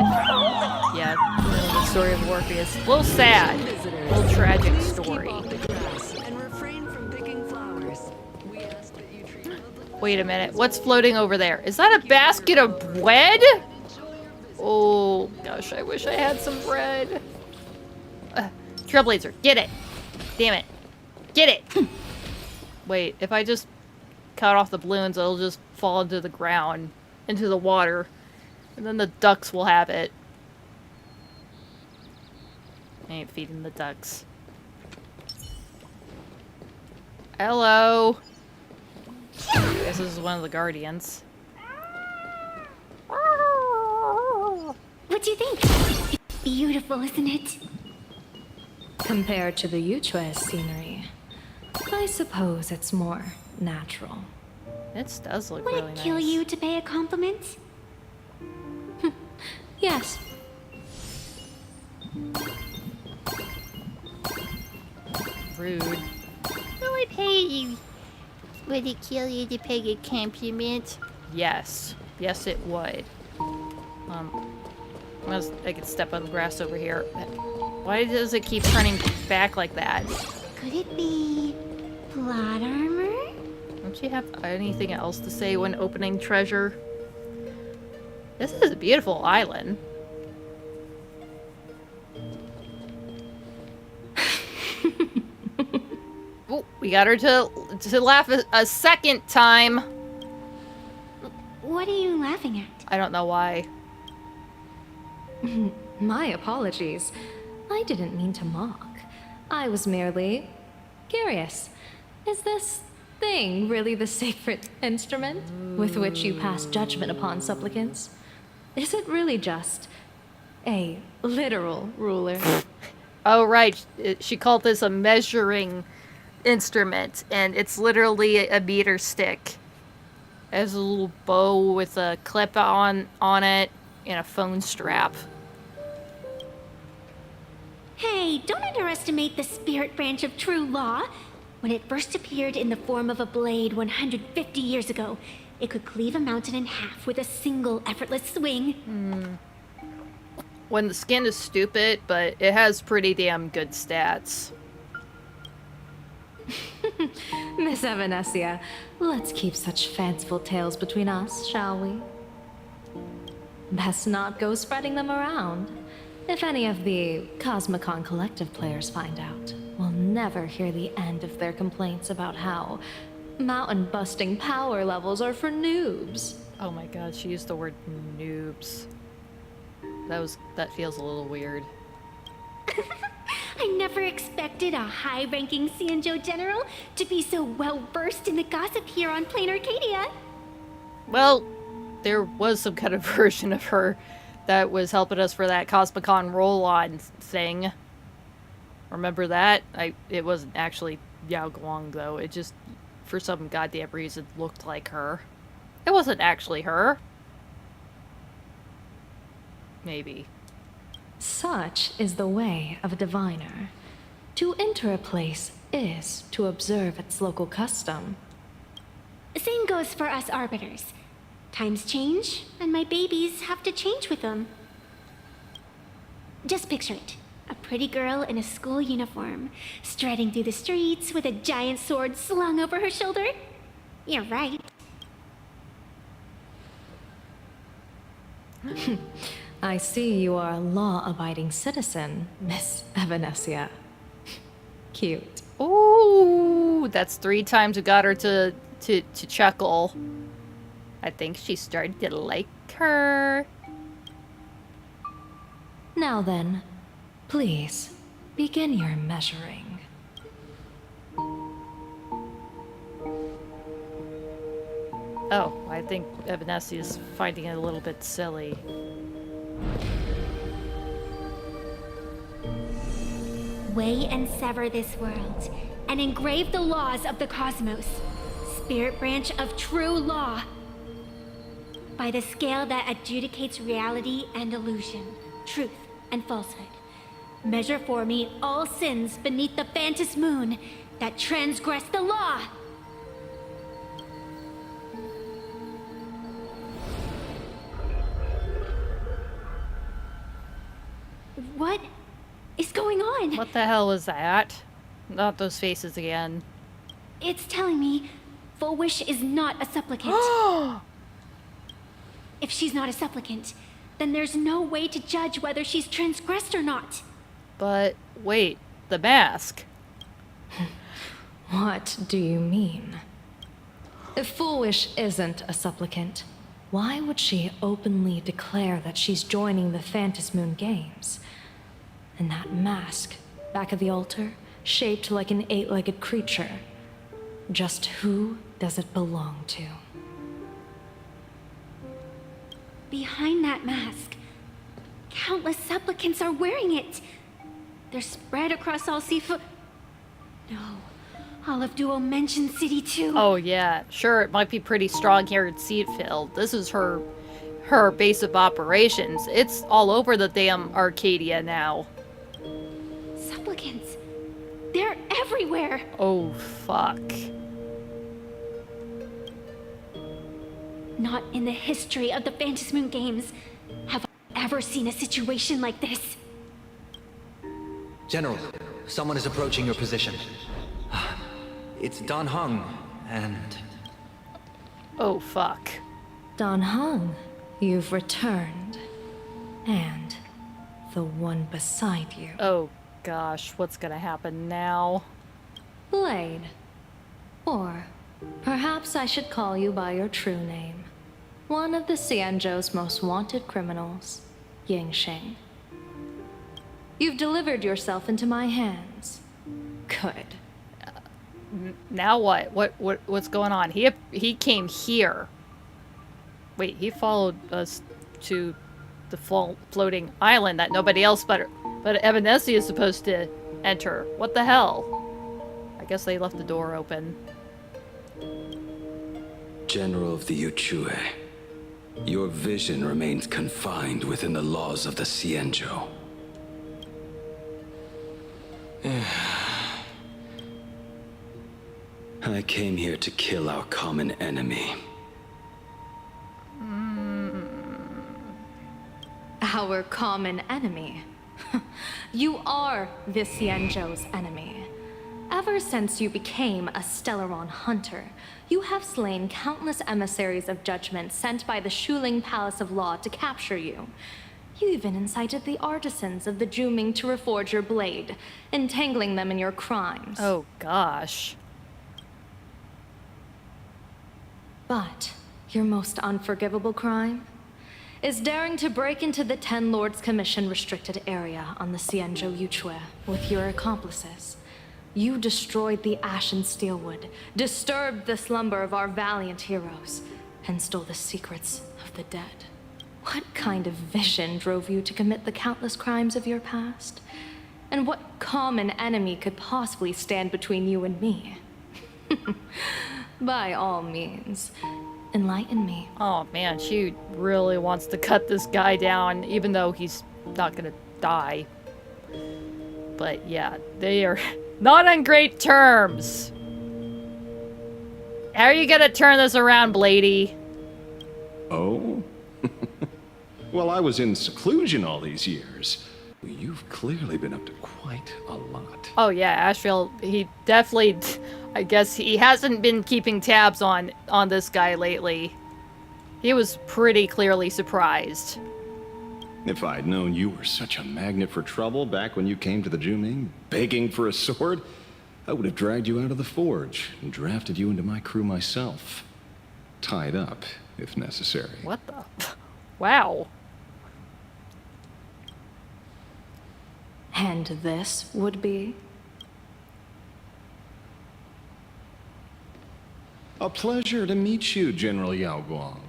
yeah, the story of Orpheus. A little sad. A little tragic story. Wait a minute. What's floating over there? Is that a basket of bread? Oh, gosh, I wish I had some bread. Trailblazer, get it. Damn it. Get it. Wait, if I just cut off the balloons, it'll just fall into the ground, into the water. And then the ducks will have it. I ain't feeding the ducks. Hello. I guess this is one of the guardians. What do you think? It's beautiful, isn't it? Compared to the Yuchue's scenery, I suppose it's more natural. This does look Would really it nice. kill you to pay a compliment? Yes. Rude. Who would pay you? Would it kill you to pay a compliment? Yes. Yes, it would. I could step on the grass over here. Why does it keep turning back like that? Could it be plot armor? Don't you have anything else to say when opening treasure? This is a beautiful island. Oh, we got her to laugh a second time. What are you laughing at? I don't know why. My apologies. I didn't mean to mock. I was merely curious. Is this thing really the sacred instrument with which you pass judgment upon supplicants? Is it really just a literal ruler? Oh, right. She called this a measuring instrument, and it's literally a meter stick. It has a little bow with a clip on it and a phone strap. Hey, don't underestimate the spirit branch of true law. When it first appeared in the form of a blade 150 years ago, it could cleave a mountain in half with a single effortless swing. When the skin is stupid, but it has pretty damn good stats. Miss Evanesia, let's keep such fanciful tales between us, shall we? Best not go spreading them around. If any of the Cosmicon Collective players find out, we'll never hear the end of their complaints about how mountain-busting power levels are for noobs. Oh my god, she used the word noobs. That feels a little weird. I never expected a high-ranking Sanjo general to be so well-versed in the gossip here on Planarcadia. Well, there was some kind of version of her that was helping us for that Cosmicon roll-on thing. Remember that? It wasn't actually Yao Guang, though. It just, for some goddamn reason, looked like her. It wasn't actually her. Maybe. Such is the way of a diviner. To enter a place is to observe its local custom. Same goes for us arbiters. Times change, and my babies have to change with them. Just picture it. A pretty girl in a school uniform, striding through the streets with a giant sword slung over her shoulder. You're right. I see you are a law-abiding citizen, Miss Evanesia. Cute. Ooh, that's 3 times we got her to chuckle. I think she started to like her. Now then, please, begin your measuring. Oh, I think Evanesia is finding it a little bit silly. Weigh and sever this world, and engrave the laws of the cosmos, spirit branch of true law. By the scale that adjudicates reality and illusion, truth and falsehood, measure for me all sins beneath the Phantasmoon that transgress the law. What is going on? What the hell was that? Not those faces again. It's telling me Full Wish is not a supplicant. If she's not a supplicant, then there's no way to judge whether she's transgressed or not. But wait, the mask. What do you mean? If Full Wish isn't a supplicant, why would she openly declare that she's joining the Phantasmoon Games? And that mask, back of the altar, shaped like an 8-legged creature. Just who does it belong to? Behind that mask, countless supplicants are wearing it. They're spread across all Seafeld. No, all of Duo mentioned City too. Oh yeah, sure, it might be pretty strong here in Seafeld. This is her base of operations. It's all over the damn Arcadia now. Supplicants. They're everywhere. Oh, fuck. Not in the history of the Phantasmoon Games have I ever seen a situation like this. General, someone is approaching your position. It's Dan Heng, and... Oh, fuck. Dan Heng, you've returned. And the one beside you. Oh, gosh, what's gonna happen now? Blade. Or perhaps I should call you by your true name. One of the Xianzhou's most wanted criminals, Yingxing. You've delivered yourself into my hands. Good. Now what? What's going on? He came here. Wait, he followed us to the floating island that nobody else but Evanesia is supposed to enter. What the hell? I guess they left the door open. General of the Yuchue, your vision remains confined within the laws of the Xianzhou. I came here to kill our common enemy. Our common enemy? You are the Xianzhou's enemy. Ever since you became a Stellaron hunter, you have slain countless emissaries of judgment sent by the Shuling Palace of Law to capture you. You even incited the artisans of the Juming to reforge your blade, entangling them in your crimes. Oh, gosh. But Your most unforgivable crime is daring to break into the Ten Lords Commission restricted area on the Xianzhou Yuchue with your accomplices. You destroyed the Ashen Steelwood, disturbed the slumber of our valiant heroes, and stole the secrets of the dead. What kind of vision drove you to commit the countless crimes of your past? And what common enemy could possibly stand between you and me? By all means, enlighten me. Oh man, she really wants to cut this guy down, even though he's not gonna die. But yeah, they are not on great terms. How are you gonna turn this around, Blady? Oh? Well, I was in seclusion all these years. You've clearly been up to quite a lot. Oh yeah, Asheville, he definitely, I guess he hasn't been keeping tabs on this guy lately. He was pretty clearly surprised. If I'd known you were such a magnet for trouble back when you came to the Juming, begging for a sword, I would have dragged you out of the forge and drafted you into my crew myself. Tied up, if necessary. What the? Wow. And this would be? A pleasure to meet you, General Yao Guang.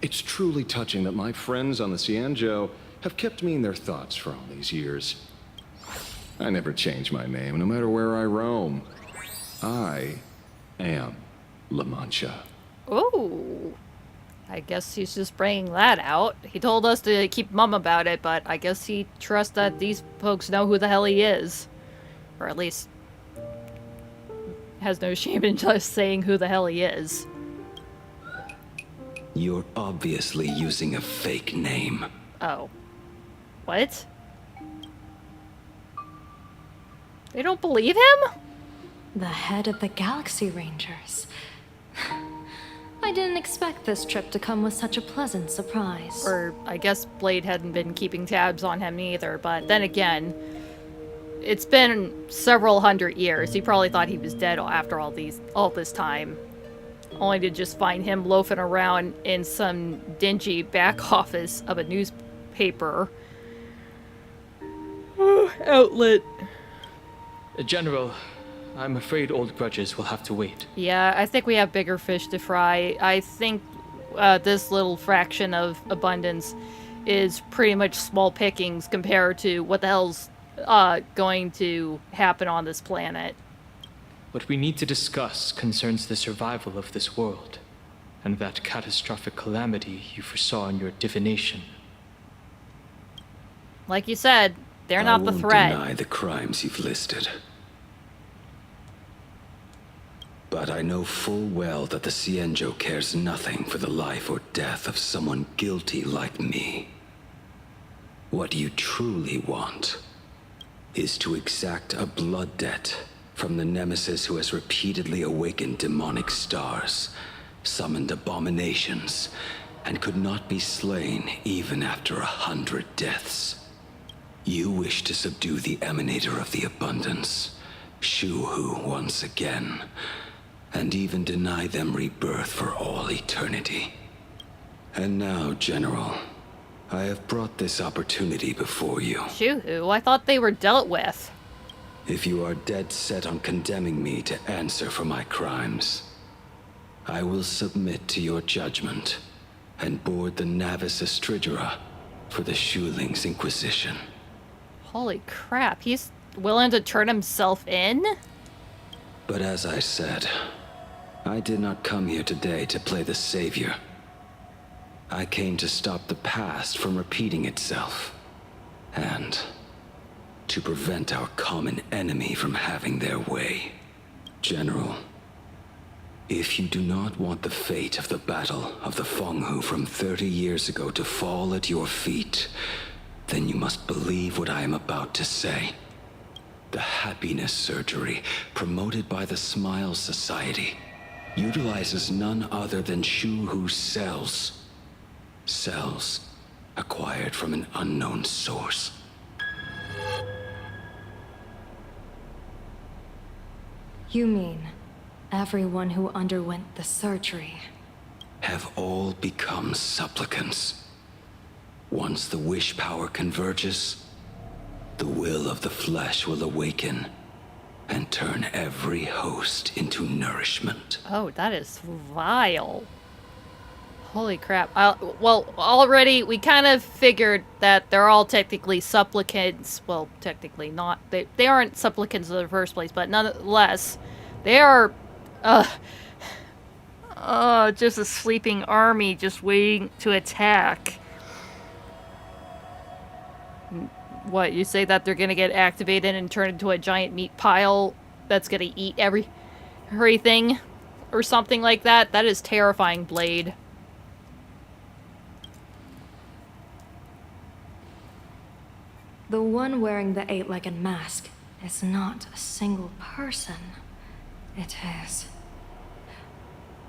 It's truly touching that my friends on the Xianzhou have kept me in their thoughts for all these years. I never change my name, no matter where I roam. I am La Mancha. Ooh. I guess he's just bringing that out. He told us to keep mum about it, but I guess he trusts that these folks know who the hell he is. Or at least has no shame in just saying who the hell he is. You're obviously using a fake name. Oh. What? They don't believe him? The head of the Galaxy Rangers. I didn't expect this trip to come with such a pleasant surprise. Or I guess Blade hadn't been keeping tabs on him either, but then again, it's been several hundred years. He probably thought he was dead after all this time. Only to just find him loafing around in some dingy back office of a newspaper outlet. General, I'm afraid old grudges will have to wait. Yeah, I think we have bigger fish to fry. I think this little fraction of abundance is pretty much small pickings compared to what the hell's going to happen on this planet. What we need to discuss concerns the survival of this world, and that catastrophic calamity you foresaw in your divination. Like you said, they're not the threat. I won't deny the crimes you've listed. But I know full well that the Xianzhou cares nothing for the life or death of someone guilty like me. What you truly want is to exact a blood debt from the nemesis who has repeatedly awakened demonic stars, summoned abominations, and could not be slain even after 100 deaths. You wish to subdue the emanator of the abundance, Shu-Hu, once again, and even deny them rebirth for all eternity. And now, General, I have brought this opportunity before you. Shu-Hu? I thought they were dealt with. If you are dead set on condemning me to answer for my crimes, I will submit to your judgment and board the Navis Astridura for the Shuling's Inquisition. Holy crap, he's willing to turn himself in? But as I said, I did not come here today to play the savior. I came to stop the past from repeating itself, and to prevent our common enemy from having their way. General, if you do not want the fate of the Battle of the Fenghu from 30 years ago to fall at your feet, then you must believe what I am about to say. The happiness surgery, promoted by the Smile Society, utilizes none other than Shu-Hu's cells. Cells acquired from an unknown source. You mean everyone who underwent the surgery have all become supplicants. Once the wish power converges, the will of the flesh will awaken and turn every host into nourishment. Oh, that is vile. Holy crap. Well, already we kind of figured that they're all technically supplicants. Well, technically not. They aren't supplicants in the first place, but nonetheless, they are just a sleeping army just waiting to attack. What, you say that they're gonna get activated and turn into a giant meat pile that's gonna eat everything or something like that? That is terrifying, Blade. The one wearing the eight-legged mask is not a single person. It is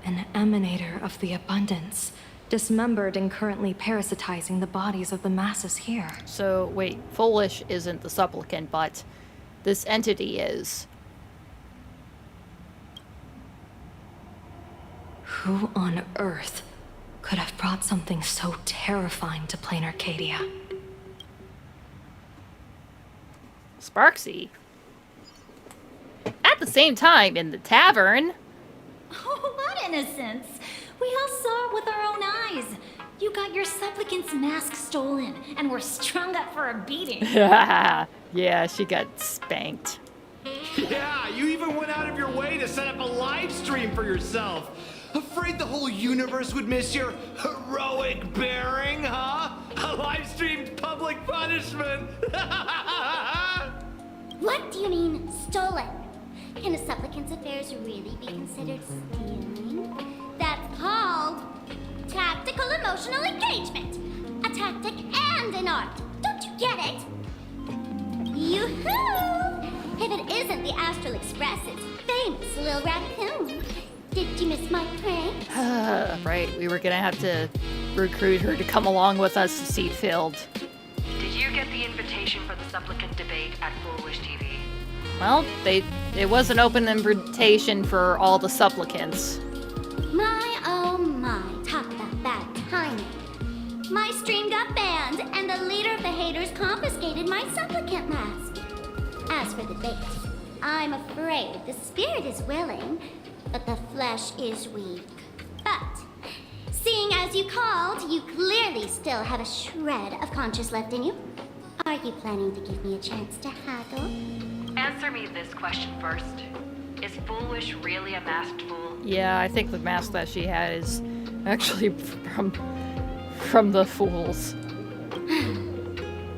an emanator of the abundance, dismembered and currently parasitizing the bodies of the masses here. So, wait, Foolish isn't the supplicant, but this entity is. Who on earth could have brought something so terrifying to Planarcadia? Sparksy. At the same time, in the tavern. Oh, what innocence! We all saw it with our own eyes. You got your supplicant's mask stolen, and were strung up for a beating. Yeah, she got spanked. Yeah, you even went out of your way to set up a live stream for yourself. Afraid the whole universe would miss your heroic bearing, huh? A live-streamed public punishment. What do you mean, stolen? Can a supplicant's affairs really be considered stealing? That's called tactical emotional engagement. A tactic and an art. Don't you get it? Yoo-hoo! If it isn't the Astral Express's famous little raccoon. Did you miss my prank? Right, we were gonna have to recruit her to come along with us to Seafeld. Did you get the invitation for the supplicant debate at Foolish TV? Well, it was an open invitation for all the supplicants. My, oh my, talk about bad timing. My stream got banned, and the leader of the haters confiscated my supplicant mask. As for the debate, I'm afraid the spirit is willing, but the flesh is weak. But, seeing as you called, you clearly still have a shred of conscience left in you. Are you planning to give me a chance to haggle? Answer me this question first. Is Foolish really a masked fool? Yeah, I think the mask that she had is actually from the Fools.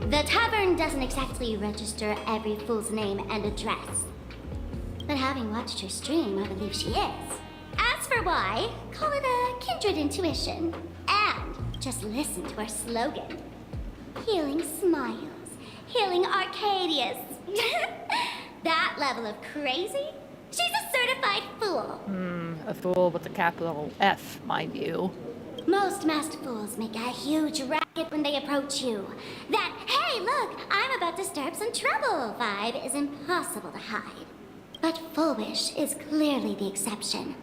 The Tavern doesn't exactly register every fool's name and address. But having watched her stream, I believe she is. As for why, call it a kindred intuition. And just listen to our slogan. Healing smiles. Healing Arcadius. That level of crazy? She's a certified fool. A fool with a capital F, mind you. Most masked fools make a huge racket when they approach you. That, hey, look, I'm about to stir up some trouble vibe is impossible to hide. But Foolish is clearly the exception.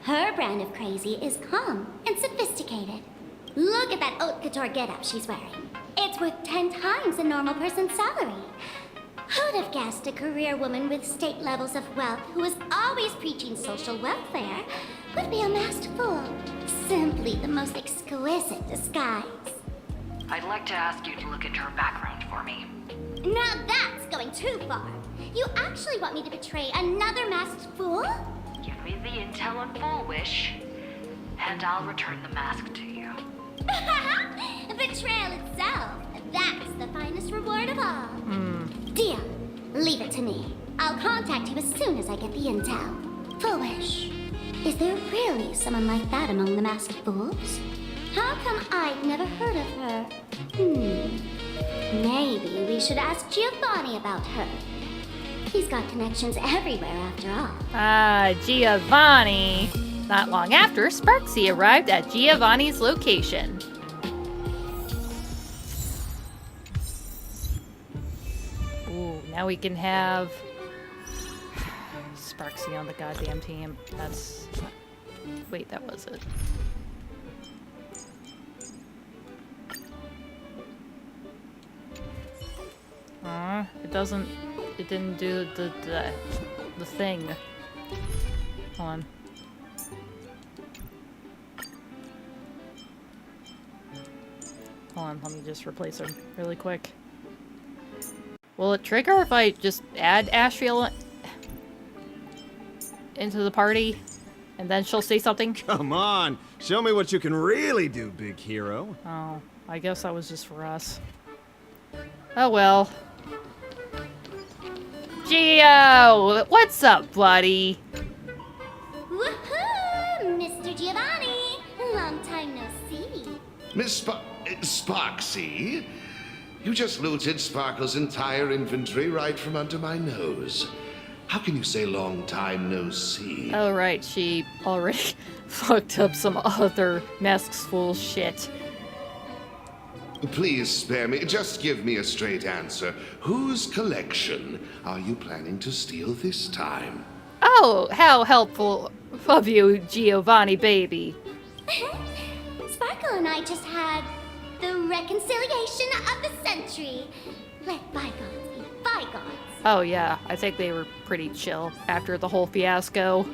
Her brand of crazy is calm and sophisticated. Look at that haute couture getup she's wearing. It's worth 10 times a normal person's salary. Who'd have guessed a career woman with state levels of wealth who was always preaching social welfare would be a masked fool? Simply the most exquisite disguise. I'd like to ask you to look into her background for me. Now that's going too far. You actually want me to betray another masked fool? Give me the intel on Foolish, and I'll return the mask to you. Betrayal itself. That's the finest reward of all. Deal. Leave it to me. I'll contact you as soon as I get the intel. Foolish. Is there really someone like that among the masked fools? How come I've never heard of her? Maybe we should ask Giovanni about her. He's got connections everywhere after all. Giovanni. Not long after, Sparksy arrived at Giovanni's location. Ooh, now we can have Sparksy on the goddamn team. Wait, that was it. doesn't... It didn't do the thing. Hold on. Hold on, let me just replace them really quick. Will it trigger if I just add Astral into the party? And then she'll say something? Come on! Show me what you can really do, big hero. Oh, I guess that was just for us. Oh well. Gio! What's up, buddy? Woohoo! Mr. Giovanni! Long time no see. Miss Sparksy? You just looted Sparkle's entire inventory right from under my nose. How can you say long time no see? Oh right, she already fucked up some other Masks Full shit. Please spare me. Just give me a straight answer. Whose collection are you planning to steal this time? Oh, how helpful of you, Giovanni baby. Sparkle and I just had the reconciliation of the century. Let bygones be bygones. Oh yeah, I think they were pretty chill after the whole fiasco.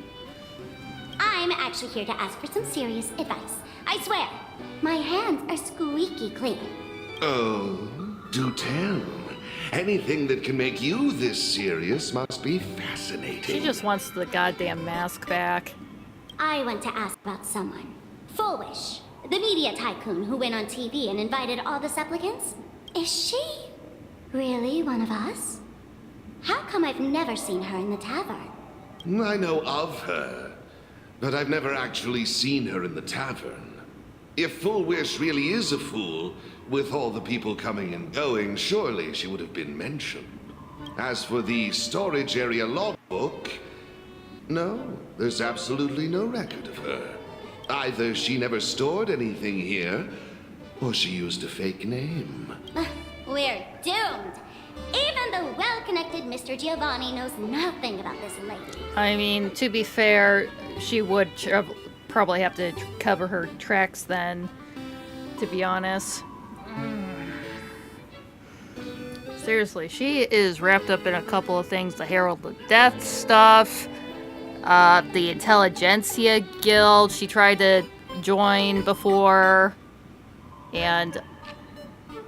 I'm actually here to ask for some serious advice. I swear, my hands are squeaky clean. Oh, do tell. Anything that can make you this serious must be fascinating. She just wants the goddamn mask back. I want to ask about someone. Fullwish, the media tycoon who went on TV and invited all the supplicants. Is she really one of us? How come I've never seen her in the tavern? I know of her, but I've never actually seen her in the tavern. If Fullwish really is a fool, with all the people coming and going, surely she would have been mentioned. As for the storage area logbook, no, there's absolutely no record of her. Either she never stored anything here, or she used a fake name. We're doomed. Even the well-connected Mr. Giovanni knows nothing about this lady. I mean, to be fair, she would probably have to cover her tracks then, to be honest. Seriously, she is wrapped up in a couple of things. The Herald of Death stuff, the Intelligentsia Guild she tried to join before, and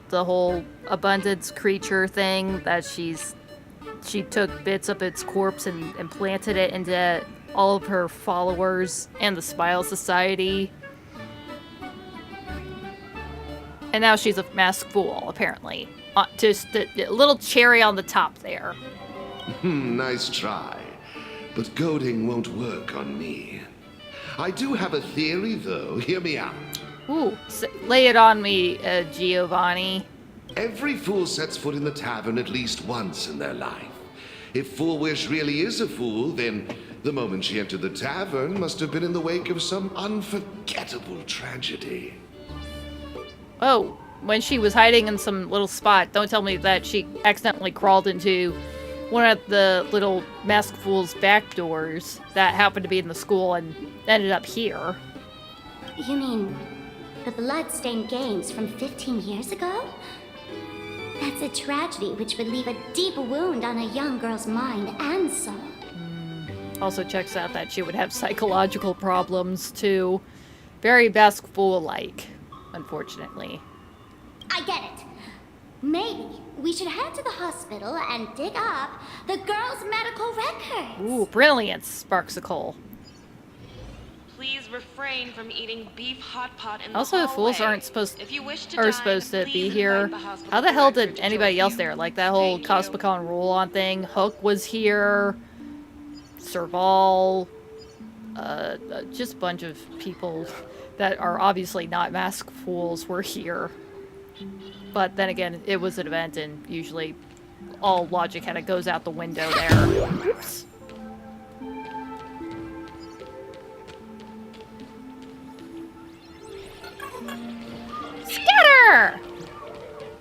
the whole abundance creature thing that she took bits of its corpse and implanted it into all of her followers and the Smile Society. And now she's a masked fool, apparently. Just a little cherry on the top there. Nice try. But goading won't work on me. I do have a theory, though. Hear me out. Ooh, lay it on me, Giovanni. Every fool sets foot in the tavern at least once in their life. If Fullwish really is a fool, then the moment she entered the tavern must have been in the wake of some unforgettable tragedy. Oh, when she was hiding in some little spot, don't tell me that she accidentally crawled into one of the little masked fool's back doors that happened to be in the school and ended up here. You mean the blood-stained games from 15 years ago? That's a tragedy which would leave a deep wound on a young girl's mind and soul. Also checks out that she would have psychological problems too. Very masked fool-like, unfortunately. I get it. Maybe we should head to the hospital and dig up the girl's medical records. Ooh, brilliant, Sparksicle. Please refrain from eating beef hot pot in the Also, hallway. fools aren't supposed If you wish to are dine, supposed to be please here. invite the hospital How the hell director did to anybody join else you. there? Like that whole Cosmicon roll-on thing. Hook was here. Serval. Just a bunch of people that are obviously not masked fools were here. But then again, it was an event, and usually all logic kind of goes out the window there. Oops. Scatter!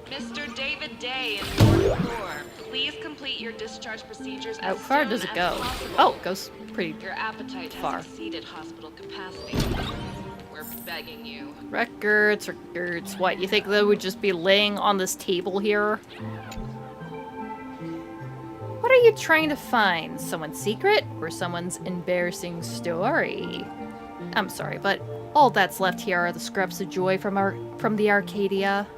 Mr. David Day in fourth floor, please complete your discharge procedures How as far soon does it as go? possible. Oh, it goes pretty Your appetite far. has exceeded hospital capacity. We're begging you. Records. What, you think they would just be laying on this table here? What are you trying to find? Someone's secret or someone's embarrassing story? I'm sorry, but all that's left here are the scraps of joy from the Arcadia.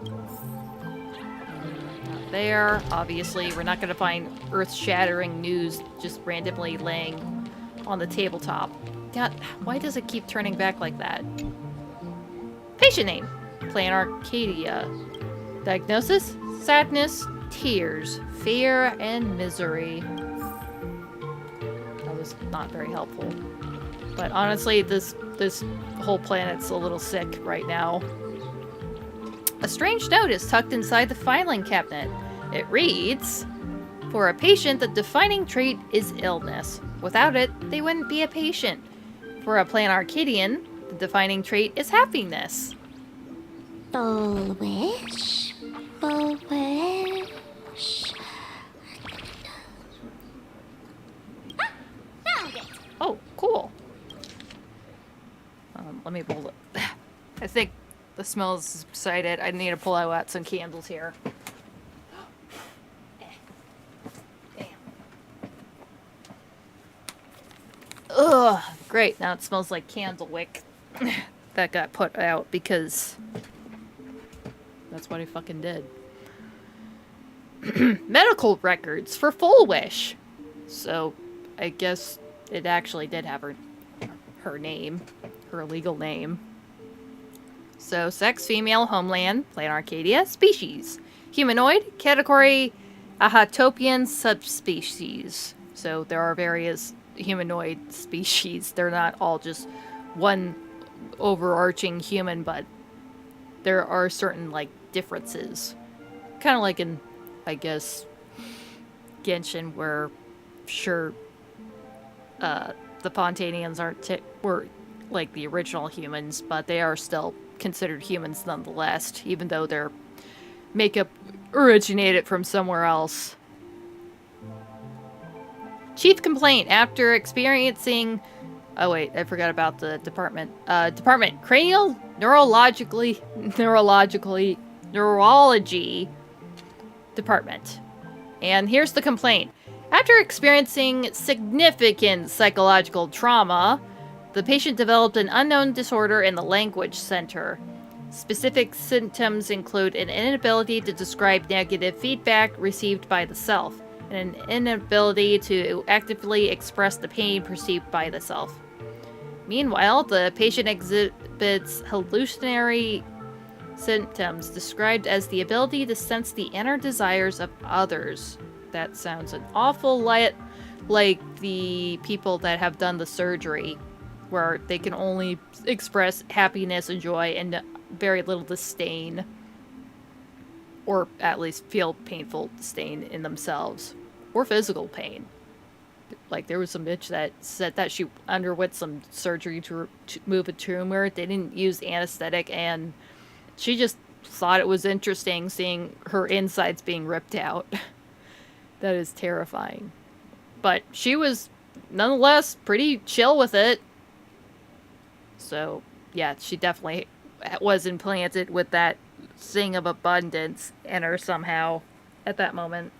Not there. Obviously, we're not going to find earth-shattering news just randomly laying on the tabletop. God, why does it keep turning back like that? Patient name. Planarcadia. Diagnosis? Sadness, tears, fear, and misery. That was not very helpful. But honestly, this whole planet's a little sick right now. A strange note is tucked inside the filing cabinet. It reads, "For a patient, the defining trait is illness. Without it, they wouldn't be a patient. For a Planarcadian, the defining trait is happiness." Full wish? Full wish? Found it! Oh, cool. Let me pull it. I think the smell is subsided. I need to pull out some candles here. Ugh, great. Now it smells like candle wick that got put out because that's what I fucking did. Medical records for Full Wish. So I guess it actually did have her name, her legal name. So sex, female, homeland, Planarcadia, species, humanoid, category, Ahatopian subspecies. So there are various humanoid species. They're not all just one overarching human, but there are certain like differences. Kind of like in, I guess, Genshin, where sure the Fontanians were like the original humans, but they are still considered humans nonetheless, even though their makeup originated from somewhere else. Chief complaint after experiencing... Oh wait, I forgot about the department. Cranial neurology department. And here's the complaint. After experiencing significant psychological trauma, the patient developed an unknown disorder in the language center. Specific symptoms include an inability to describe negative feedback received by the self, and an inability to actively express the pain perceived by the self. Meanwhile, the patient exhibits hallucinatory symptoms described as the ability to sense the inner desires of others. That sounds an awful lot like the people that have done the surgery, where they can only express happiness and joy and very little disdain, or at least feel painful disdain in themselves, or physical pain. Like, there was some bitch that said that she underwent some surgery to move a tumor. They didn't use anesthetic, and she just thought it was interesting seeing her insides being ripped out. That is terrifying. But she was, nonetheless, pretty chill with it. So, yeah, she definitely was implanted with that thing of abundance in her somehow at that moment.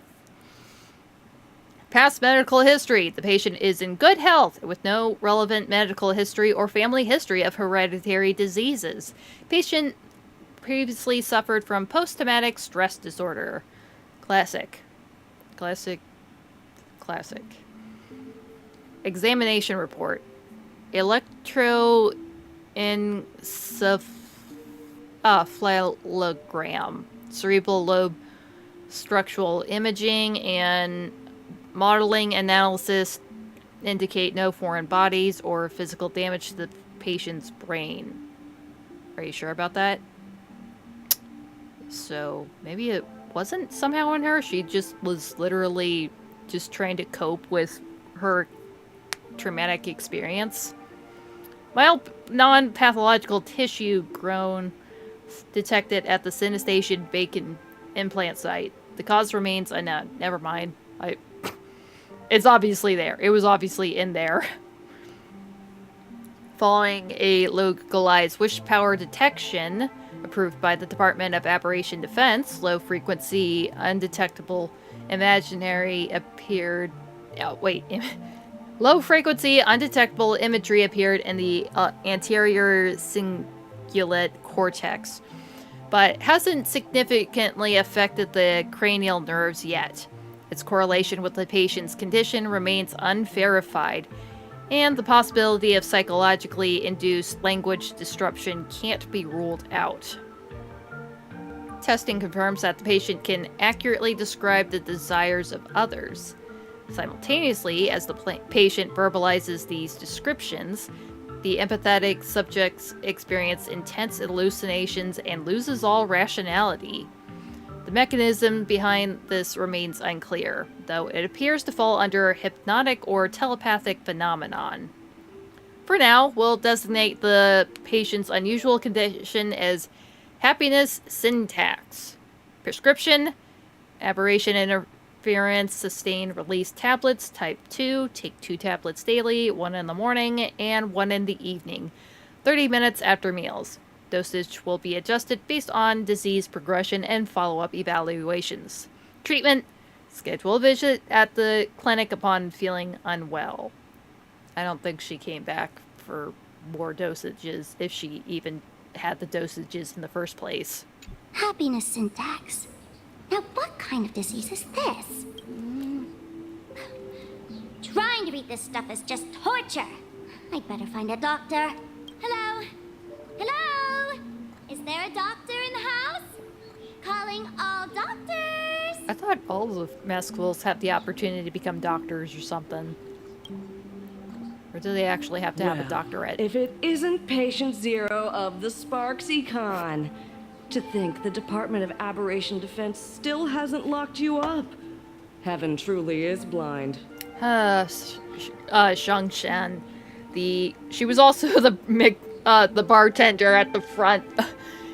Past medical history. The patient is in good health with no relevant medical history or family history of hereditary diseases. Patient previously suffered from post-traumatic stress disorder. Classic. Examination report. Electroencephalogram. Cerebral lobe structural imaging and modeling analysis indicate no foreign bodies or physical damage to the patient's brain. Are you sure about that? So maybe it wasn't somehow in her. She just was literally just trying to cope with her traumatic experience. Mild non-pathological tissue grown detected at the Synestation Bacon implant site. The cause remains unknown. Never mind. It's obviously there. It was obviously in there. Following a localized wish power detection approved by the Department of Aberration Defense, low frequency, undetectable imaginary appeared. Oh, wait. Low frequency, undetectable imagery appeared in the anterior cingulate cortex, but hasn't significantly affected the cranial nerves yet. Its correlation with the patient's condition remains unverified, and the possibility of psychologically induced language disruption can't be ruled out. Testing confirms that the patient can accurately describe the desires of others. Simultaneously, as the patient verbalizes these descriptions, the empathetic subjects experience intense hallucinations and loses all rationality. The mechanism behind this remains unclear, though it appears to fall under hypnotic or telepathic phenomenon. For now, we'll designate the patient's unusual condition as happiness syntax. Prescription, aberration interference, sustained release tablets, type 2, take 2 tablets daily, 1 in the morning and 1 in the evening, 30 minutes after meals. Dosage will be adjusted based on disease progression and follow-up evaluations. Treatment, schedule a visit at the clinic upon feeling unwell. I don't think she came back for more dosages, if she even had the dosages in the first place. Happiness syntax. Now what kind of disease is this? Trying to read this stuff is just torture. I'd better find a doctor. Hello? Hello? Is there a doctor in the house? Calling all doctors! I thought all the mask schools have the opportunity to become doctors or something. Or do they actually have to have a doctorate? If it isn't Patient Zero of the Sparksy Con. To think the Department of Aberration Defense still hasn't locked you up. Heaven truly is blind. Shangshan. She was also the bartender at the front,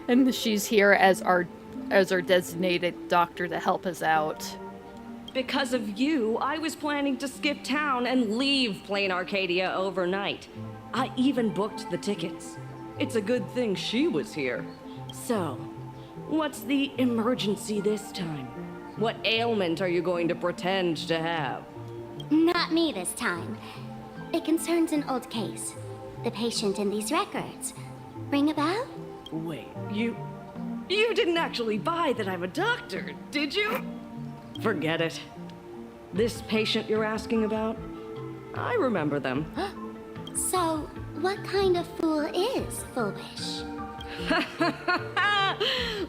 and she's here as our designated doctor to help us out. Because of you, I was planning to skip town and leave Planarcadia overnight. I even booked the tickets. It's a good thing she was here. So, what's the emergency this time? What ailment are you going to pretend to have? Not me this time. It concerns an old case. The patient in these records. Ring a bell? Wait, you didn't actually buy that I'm a doctor, did you? Forget it. This patient you're asking about? I remember them. So, what kind of fool is Foolish?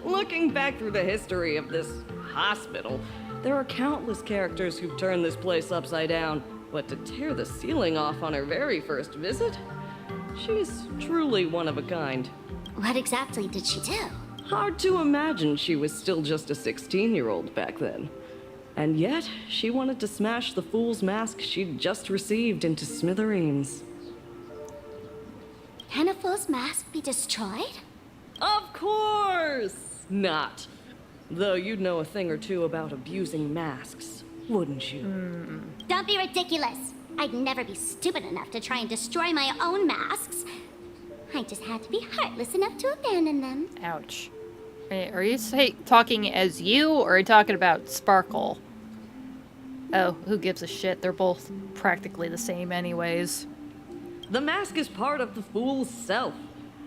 Looking back through the history of this hospital, there are countless characters who've turned this place upside down, but to tear the ceiling off on her very first visit? She's truly one of a kind. What exactly did she do? Hard to imagine she was still just a 16-year-old back then. And yet, she wanted to smash the fool's mask she'd just received into smithereens. Can a fool's mask be destroyed? Of course not. Though you'd know a thing or two about abusing masks, wouldn't you? Don't be ridiculous. I'd never be stupid enough to try and destroy my own masks. I just had to be heartless enough to abandon them. Ouch. Are you talking as you, or are you talking about Sparkle? Oh, who gives a shit? They're both practically the same anyways. The mask is part of the fool's self.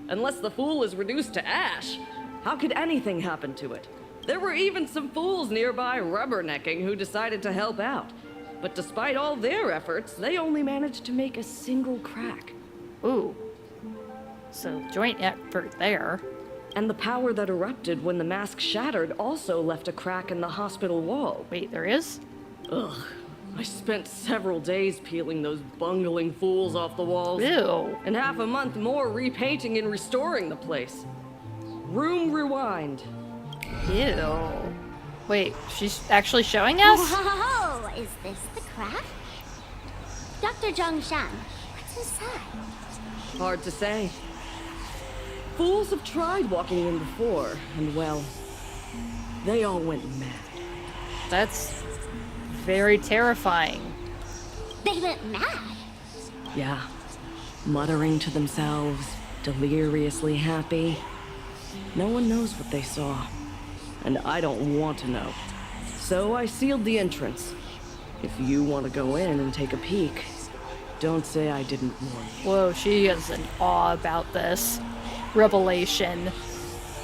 Unless the fool is reduced to ash, how could anything happen to it? There were even some fools nearby rubbernecking who decided to help out. But despite all their efforts, they only managed to make a single crack. Ooh. So, joint effort there. And the power that erupted when the mask shattered also left a crack in the hospital wall. Wait, there is? Ugh. I spent several days peeling those bungling fools off the walls. Ew. And half a month more repainting and restoring the place. Room rewind. Ew. Wait, she's actually showing us? Whoa, is this the crack? Dr. Zhongshan, what's inside? Hard to say. Fools have tried walking in before, and well, they all went mad. That's very terrifying. They went mad? Yeah. Muttering to themselves, deliriously happy. No one knows what they saw. And I don't want to know. So I sealed the entrance. If you want to go in and take a peek, don't say I didn't warn you. Whoa, she is in awe about this revelation.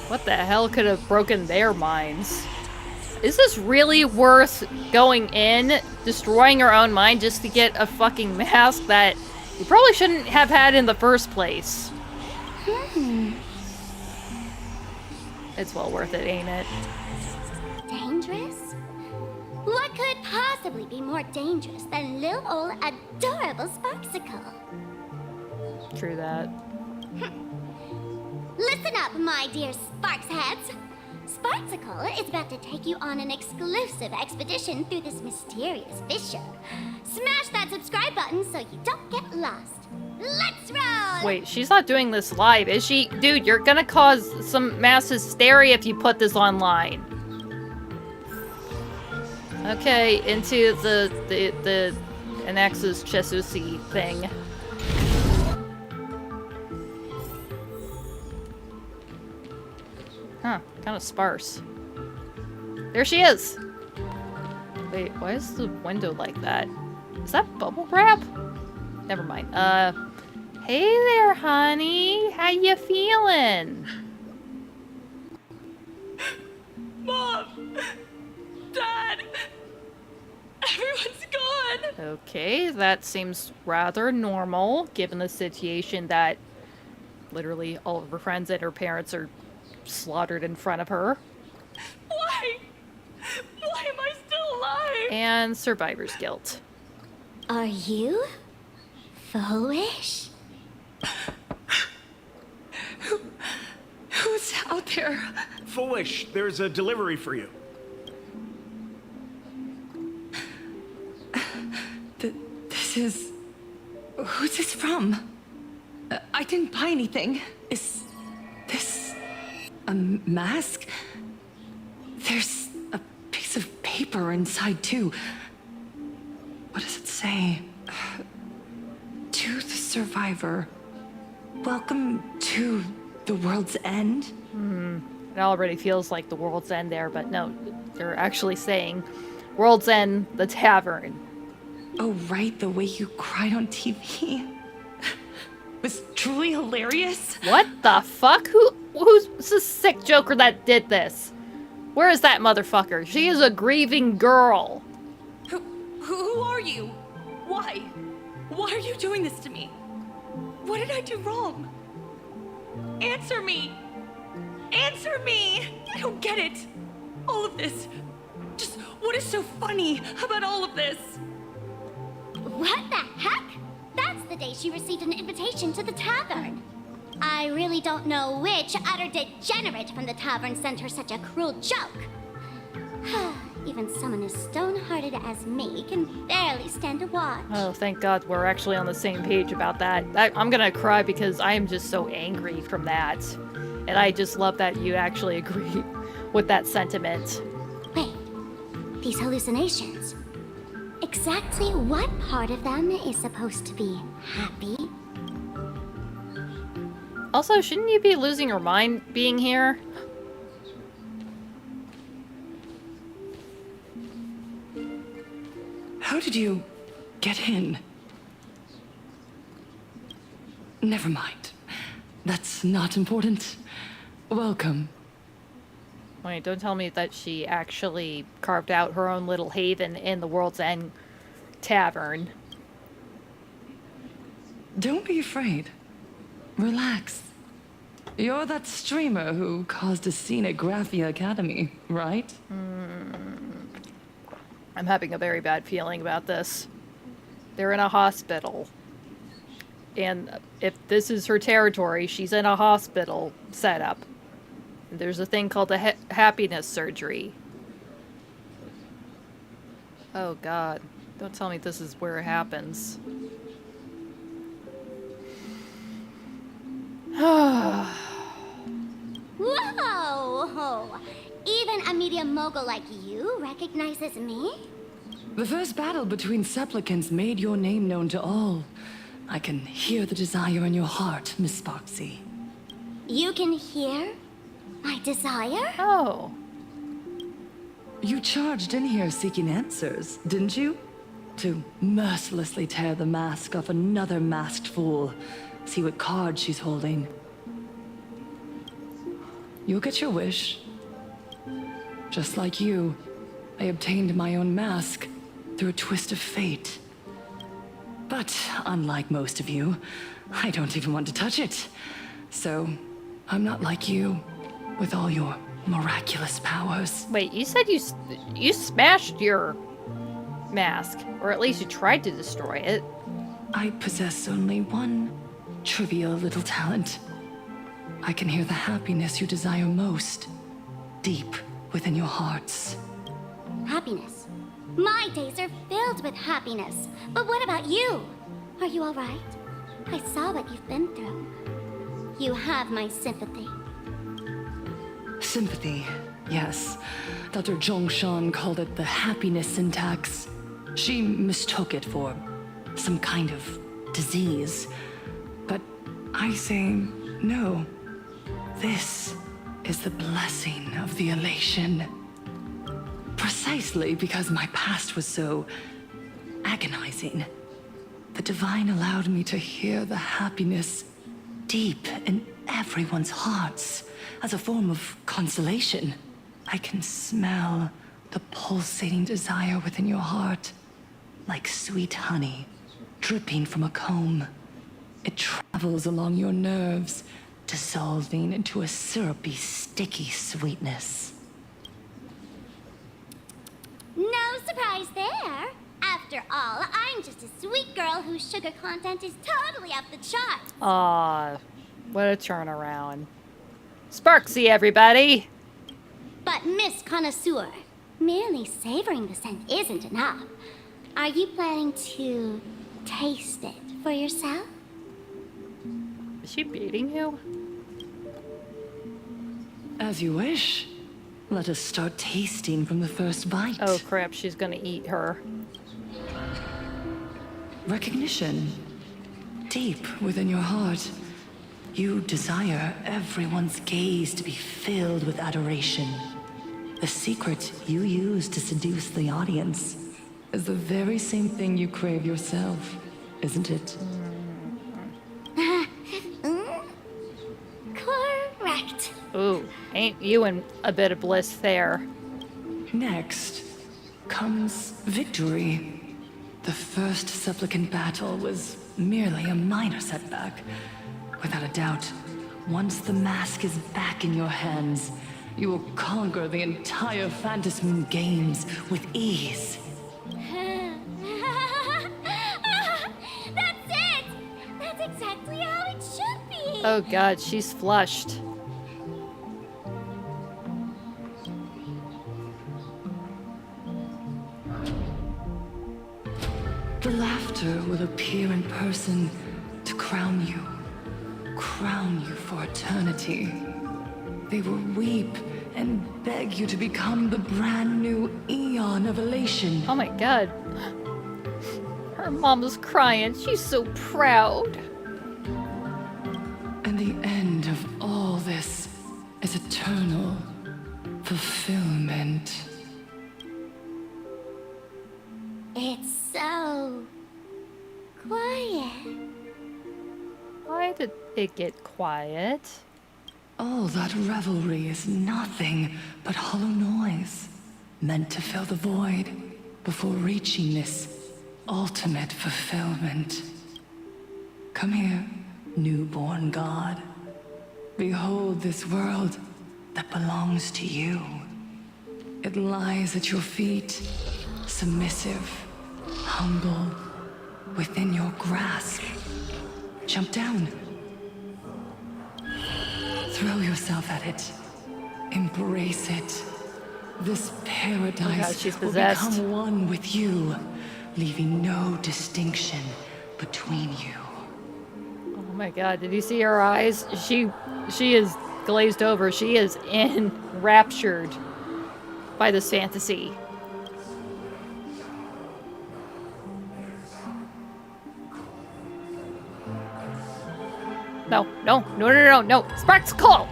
What the hell could have broken their minds? Is this really worth going in, destroying your own mind just to get a fucking mask that you probably shouldn't have had in the first place? It's well worth it, ain't it? Dangerous? What could possibly be more dangerous than little old adorable Sparksicle? True that. Listen up, my dear Sparks heads. Sparksicle is about to take you on an exclusive expedition through this mysterious fissure. Smash that subscribe button so you don't get lost. Let's roll! Wait, she's not doing this live, is she? Dude, you're gonna cause some mass hysteria if you put this online. Okay, into the Anax's Chesusi thing. Huh, kind of sparse. There she is! Wait, why is the window like that? Is that bubble wrap? Never mind. Hey there, honey! How you feeling? Mom! Dad! Everyone's gone! Okay, that seems rather normal, given the situation that literally all of her friends and her parents are slaughtered in front of her. Why? Why am I still alive? And survivor's guilt. Are you foolish? Who's out there? Foolish, there's a delivery for you. This is... Who's this from? I didn't buy anything. Is this a mask? There's a piece of paper inside, too. What does it say? To the survivor. Welcome to the world's end? It already feels like the world's end there, but no, they're actually saying World's End, the Tavern. Oh, right, the way you cried on TV. Was truly hilarious. What the fuck? Who's this sick joker that did this? Where is that motherfucker? She is a grieving girl. Who are you? Why? Why are you doing this to me? What did I do wrong? Answer me! Answer me! I don't get it. All of this. Just what is so funny about all of this? What the heck? That's the day she received an invitation to the tavern. I really don't know which utter degenerate from the tavern sent her such a cruel joke. Even someone as stone-hearted as me can barely stand to watch. Oh, thank God we're actually on the same page about that. I'm gonna cry because I am just so angry from that. And I just love that you actually agree with that sentiment. Wait, these hallucinations. Exactly what part of them is supposed to be happy? Also, shouldn't you be losing your mind being here? How did you get in? Never mind. That's not important. Welcome. Wait, don't tell me that she actually carved out her own little haven in the World's End Tavern. Don't be afraid. Relax. You're that streamer who caused a scene at Graphia Academy, right? I'm having a very bad feeling about this. They're in a hospital. And if this is her territory, she's in a hospital setup. There's a thing called a happiness surgery. Oh God. Don't tell me this is where it happens. Whoa! Even a media mogul like you recognizes me? The first battle between supplicants made your name known to all. I can hear the desire in your heart, Miss Sparksy. You can hear my desire? Oh. You charged in here seeking answers, didn't you? To mercilessly tear the mask off another masked fool. See what card she's holding. You'll get your wish. Just like you, I obtained my own mask through a twist of fate. But unlike most of you, I don't even want to touch it. So, I'm not like you, with all your miraculous powers. Wait, you said you smashed your mask, or at least you tried to destroy it. I possess only one trivial little talent. I can hear the happiness you desire most, deep within your hearts. Happiness. My days are filled with happiness. But what about you? Are you all right? I saw what you've been through. You have my sympathy. Sympathy, yes. Dr. Zhongshan called it the happiness syntax. She mistook it for some kind of disease. But I say no. This is the blessing of the elation. Precisely because my past was so agonizing. The divine allowed me to hear the happiness deep in everyone's hearts as a form of consolation. I can smell the pulsating desire within your heart, like sweet honey dripping from a comb. It travels along your nerves, dissolving into a syrupy, sticky sweetness. No surprise there. After all, I'm just a sweet girl whose sugar content is totally off the charts. Aw, what a turnaround. Sparksy, everybody! But Miss Connoisseur, merely savoring the scent isn't enough. Are you planning to taste it for yourself? Is she beating you? As you wish. Let us start tasting from the first bite. Oh crap, she's gonna eat her. Recognition. Deep within your heart, you desire everyone's gaze to be filled with adoration. The secret you use to seduce the audience is the very same thing you crave yourself, isn't it? Correct. Ooh, ain't you in a bit of bliss there. Next comes victory. The first supplicant battle was merely a minor setback. Without a doubt, once the mask is back in your hands, you will conquer the entire Phantasmoon Games with ease. That's it! That's exactly how it should be! Oh god, she's flushed. The laughter will appear in person to crown you for eternity. They will weep and beg you to become the brand new Eon of Elation. Oh my god. Her mama's crying. She's so proud. And the end of all this is eternal fulfillment. It's so quiet. Why did it get quiet? All that revelry is nothing but hollow noise, meant to fill the void before reaching this ultimate fulfillment. Come here, newborn god. Behold this world that belongs to you. It lies at your feet, submissive, humble, within your grasp. Jump down. Throw yourself at it. Embrace it. This paradise she's will possessed. become one with you, leaving no distinction between you. Oh my god, did you see her eyes? She is glazed over. She is enraptured by this fantasy. No. Sparks, call!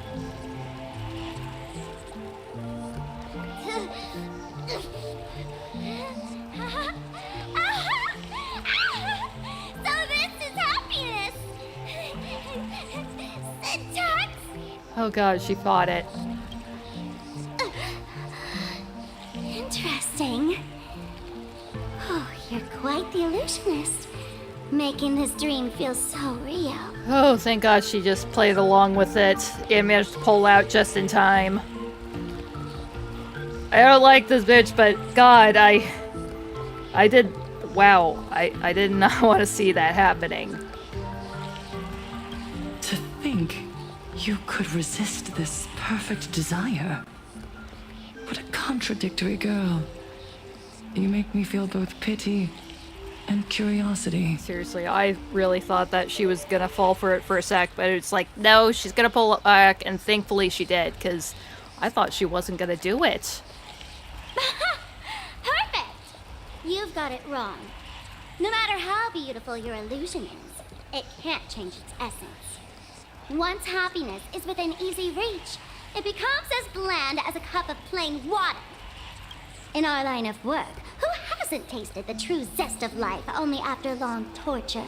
Oh god, she fought it. Interesting. Oh, you're quite the illusionist. Making this dream feel so real. Oh, thank god she just played along with it and managed to pull out just in time. I don't like this bitch, but god, I did... Wow, I did not want to see that happening. To think you could resist this perfect desire. What a contradictory girl. You make me feel both pity and curiosity. Seriously, I really thought that she was gonna fall for it for a sec, but it's like, no, she's gonna pull it back, and thankfully she did, because I thought she wasn't gonna do it. Perfect! You've got it wrong. No matter how beautiful your illusion is, it can't change its essence. Once happiness is within easy reach, it becomes as bland as a cup of plain water. In our line of work, who hasn't tasted the true zest of life only after long torture?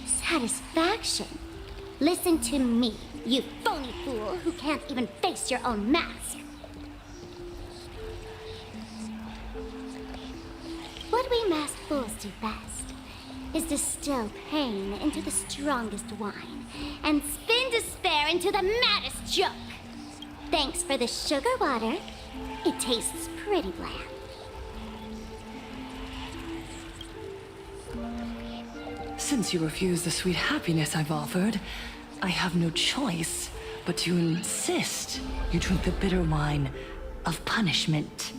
Satisfaction. Listen to me, you phony fool who can't even face your own mask. What we masked fools do best is distill pain into the strongest wine and spin despair into the maddest joke. Thanks for the sugar water. It tastes pretty bland. Since you refuse the sweet happiness I've offered, I have no choice but to insist you drink the bitter wine of punishment.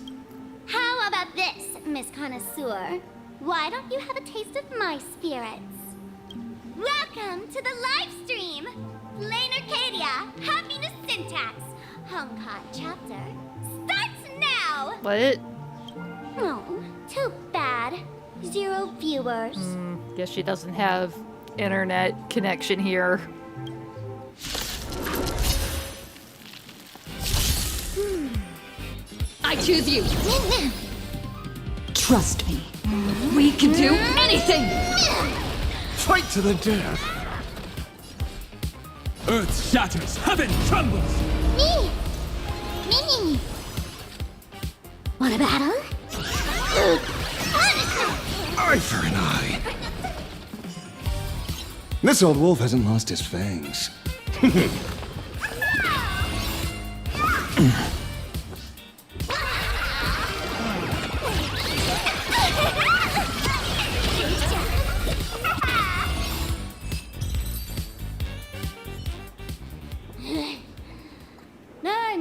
How about this, Miss Connoisseur? Why don't you have a taste of my spirits? Welcome to the live stream! Planarcadia, Happiness Syntax, Honkai Chapter, starts now! What? Oh, too bad. 0 viewers. Guess she doesn't have internet connection here. I choose you. Trust me. We can do anything! Fight to the death! Earth shatters, heaven trembles! Me! Want a battle? Eye for an eye. This old wolf hasn't lost his fangs.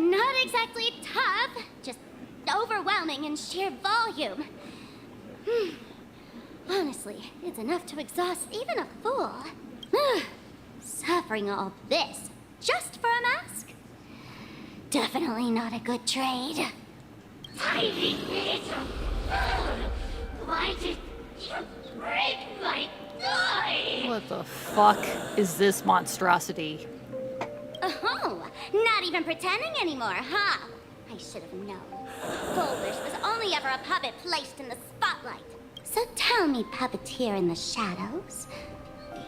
Not exactly tough, just overwhelming in sheer volume. Honestly, it's enough to exhaust even a fool. Suffering all this just for a mask? Definitely not a good trade. Tiny little fool! Why did you break my toy? What the fuck is this monstrosity? Oh, not even pretending anymore, huh? I should have known. Goldfish was only ever a puppet placed in the spotlight. So tell me, puppeteer in the shadows,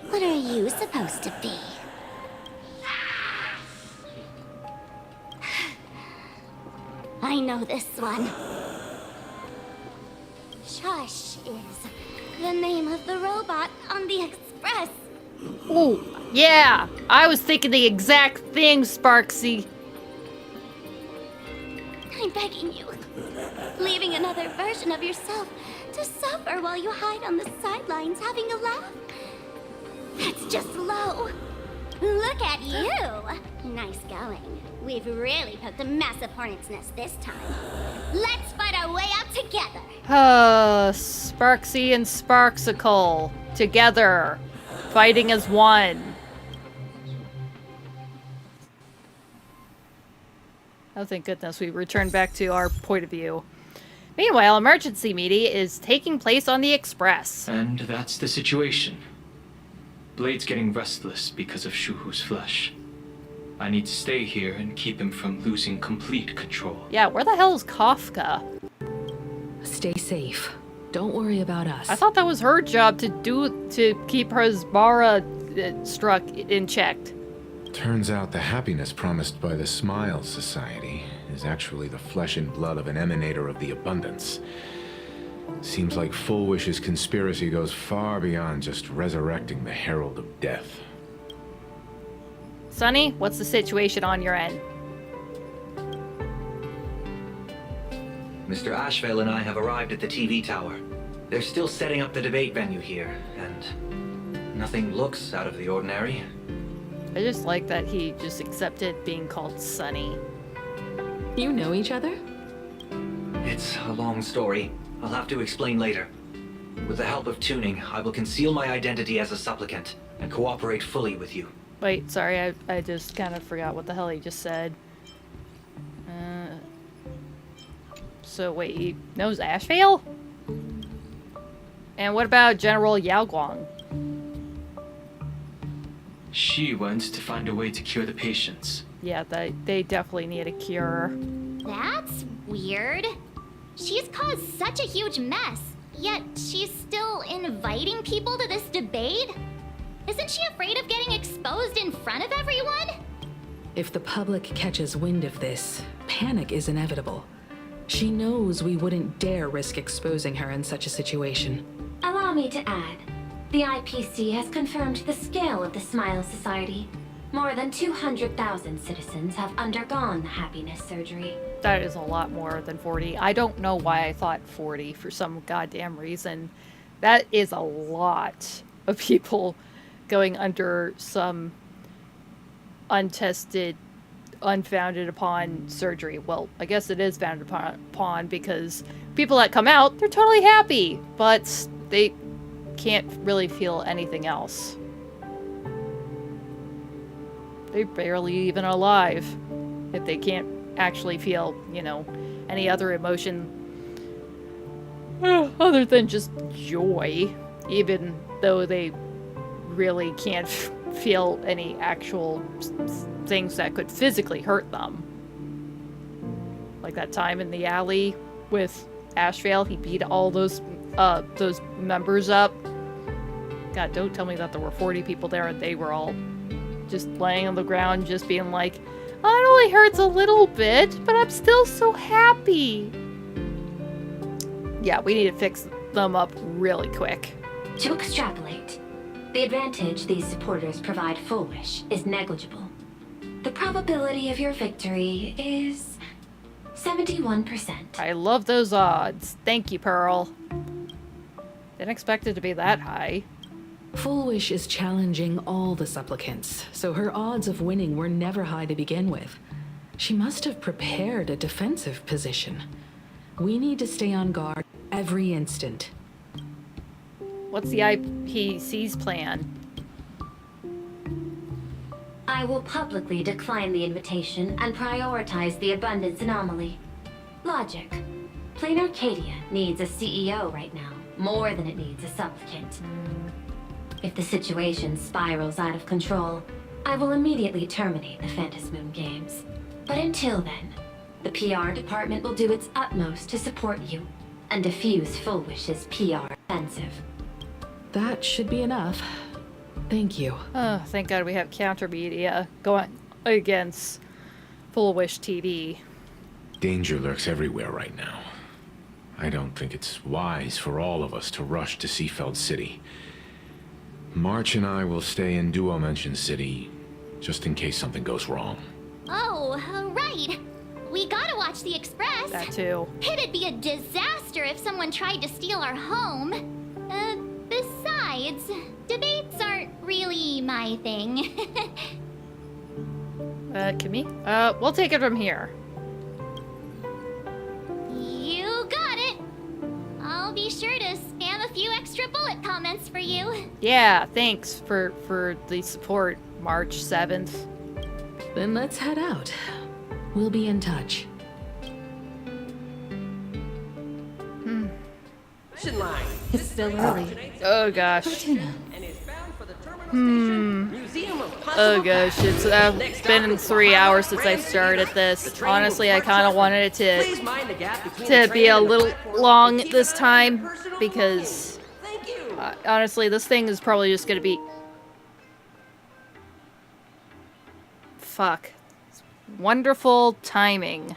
what are you supposed to be? I know this one. Shush is the name of the robot on the Express. Ooh, yeah! I was thinking the exact thing, Sparksy. I'm begging you. Leaving another version of yourself to suffer while you hide on the sidelines having a laugh. That's just low. Look at you. Nice going. We've really poked a massive hornet's nest this time. Let's fight our way out together. Sparksy and Sparksicle. Together. Fighting as one. Oh, thank goodness we returned back to our point of view. Meanwhile, emergency meeting is taking place on the Express. And that's the situation. Blade's getting restless because of Shuhu's flesh. I need to stay here and keep him from losing complete control. Yeah, where the hell is Kafka? Stay safe. Don't worry about us. I thought that was her job to keep her Zbara struck in check. Turns out the happiness promised by the Smile Society is actually the flesh and blood of an emanator of the abundance. Seems like Full Wish's conspiracy goes far beyond just resurrecting the Herald of Death. Sonny, what's the situation on your end? Mr. Ashvale and I have arrived at the TV tower. They're still setting up the debate venue here, and nothing looks out of the ordinary. I just like that he just accepted being called Sonny. You know each other? It's a long story. I'll have to explain later. With the help of tuning, I will conceal my identity as a supplicant and cooperate fully with you. Wait, sorry, I just kind of forgot what the hell he just said. So wait, he knows Ashvale? And what about General Yao Guang? She wants to find a way to cure the patients. Yeah, they definitely need a cure. That's weird. She's caused such a huge mess, yet she's still inviting people to this debate? Isn't she afraid of getting exposed in front of everyone? If the public catches wind of this, panic is inevitable. She knows we wouldn't dare risk exposing her in such a situation. Allow me to add, the IPC has confirmed the scale of the Smile Society. More than 200,000 citizens have undergone the happiness surgery. That is a lot more than 40. I don't know why I thought 40 for some goddamn reason. That is a lot of people going under some untested, unfounded upon surgery. Well, I guess it is founded upon because people that come out, they're totally happy, but they can't really feel anything else. They're barely even alive if they can't actually feel, you know, any other emotion other than just joy, even though they really can't feel any actual things that could physically hurt them. Like that time in the alley with Ashvale, he beat all those members up. God, don't tell me that there were 40 people there and they were all just laying on the ground, just being like, oh, it only hurts a little bit, but I'm still so happy. Yeah, we need to fix them up really quick. To extrapolate, the advantage these supporters provide Full Wish is negligible. The probability of your victory is 71%. I love those odds. Thank you, Pearl. Didn't expect it to be that high. Full Wish is challenging all the supplicants, so her odds of winning were never high to begin with. She must have prepared a defensive position. We need to stay on guard every instant. What's the IPC's plan? I will publicly decline the invitation and prioritize the abundance anomaly. Logic. Planarcadia needs a CEO right now, more than it needs a supplicant. If the situation spirals out of control, I will immediately terminate the Phantasmoon Games. But until then, the PR department will do its utmost to support you and diffuse Full Wish's PR offensive. That should be enough. Thank you. Oh, thank God we have counter media going against Full Wish TV. Danger lurks everywhere right now. I don't think it's wise for all of us to rush to Seafeld City. March and I will stay in Duo Mention City, just in case something goes wrong. Oh, right. We gotta watch the Express. That too. It'd be a disaster if someone tried to steal our home. Besides, debates aren't really my thing. Kimmy? We'll take it from here. You got it. I'll be sure to spam a few extra bullet comments for you. Yeah, thanks for the support, March 7th. Then let's head out. We'll be in touch. Line. It's still early. Oh gosh. Oh gosh, it's been 3 hours since I started this. Honestly, I kind of wanted it to be a little long this time because honestly, this thing is probably just going to be fuck. It's wonderful timing.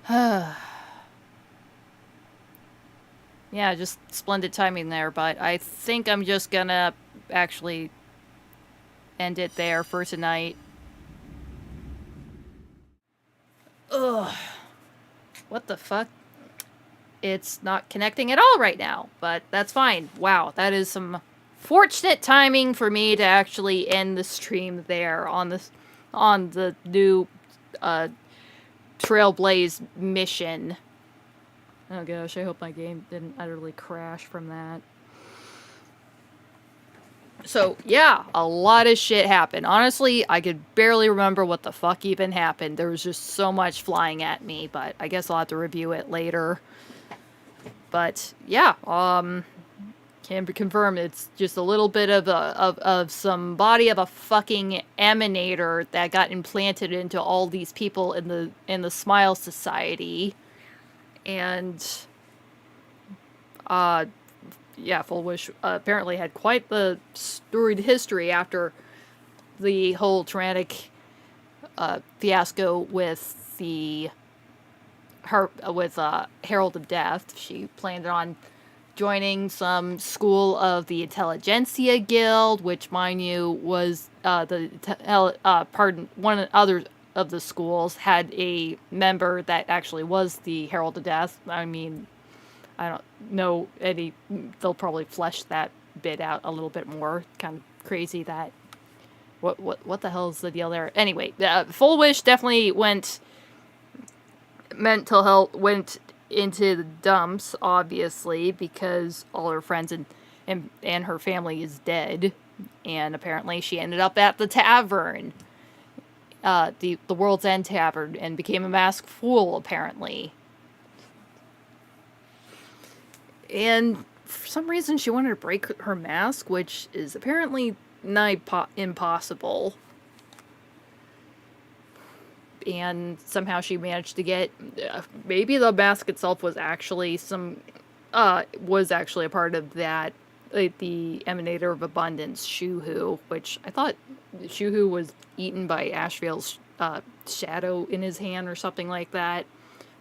Yeah, just splendid timing there, but I think I'm just gonna actually end it there for tonight. Ugh. What the fuck? It's not connecting at all right now, but that's fine. Wow, that is some fortunate timing for me to actually end the stream there on the new Trailblaze mission. Oh gosh, I hope my game didn't utterly crash from that. So, yeah, a lot of shit happened. Honestly, I could barely remember what the fuck even happened. There was just so much flying at me, but I guess I'll have to review it later. But, yeah, can be confirmed it's just a little bit of some body of a fucking emanator that got implanted into all these people in the Smile Society. And, yeah, Full Wish apparently had quite the storied history after the whole Tyrannic fiasco with Herald of Death. She planned on joining some school of the Intelligentsia Guild, which, mind you, was one other of the schools had a member that actually was the Herald of Death. I mean, I don't know any. They'll probably flesh that bit out a little bit more. Kind of crazy that. What the hell is the deal there? Anyway, Full Wish definitely mental health went into the dumps, obviously, because all her friends and her family is dead, and apparently she ended up at the tavern, the World's End Tavern, and became a masked fool, apparently. And for some reason she wanted to break her mask, which is apparently nigh impossible. And somehow she managed to get... maybe the mask itself was actually a part of that, the Emanator of Abundance, Shuhu, which I thought Shuhu was eaten by Ashvale's shadow in his hand or something like that.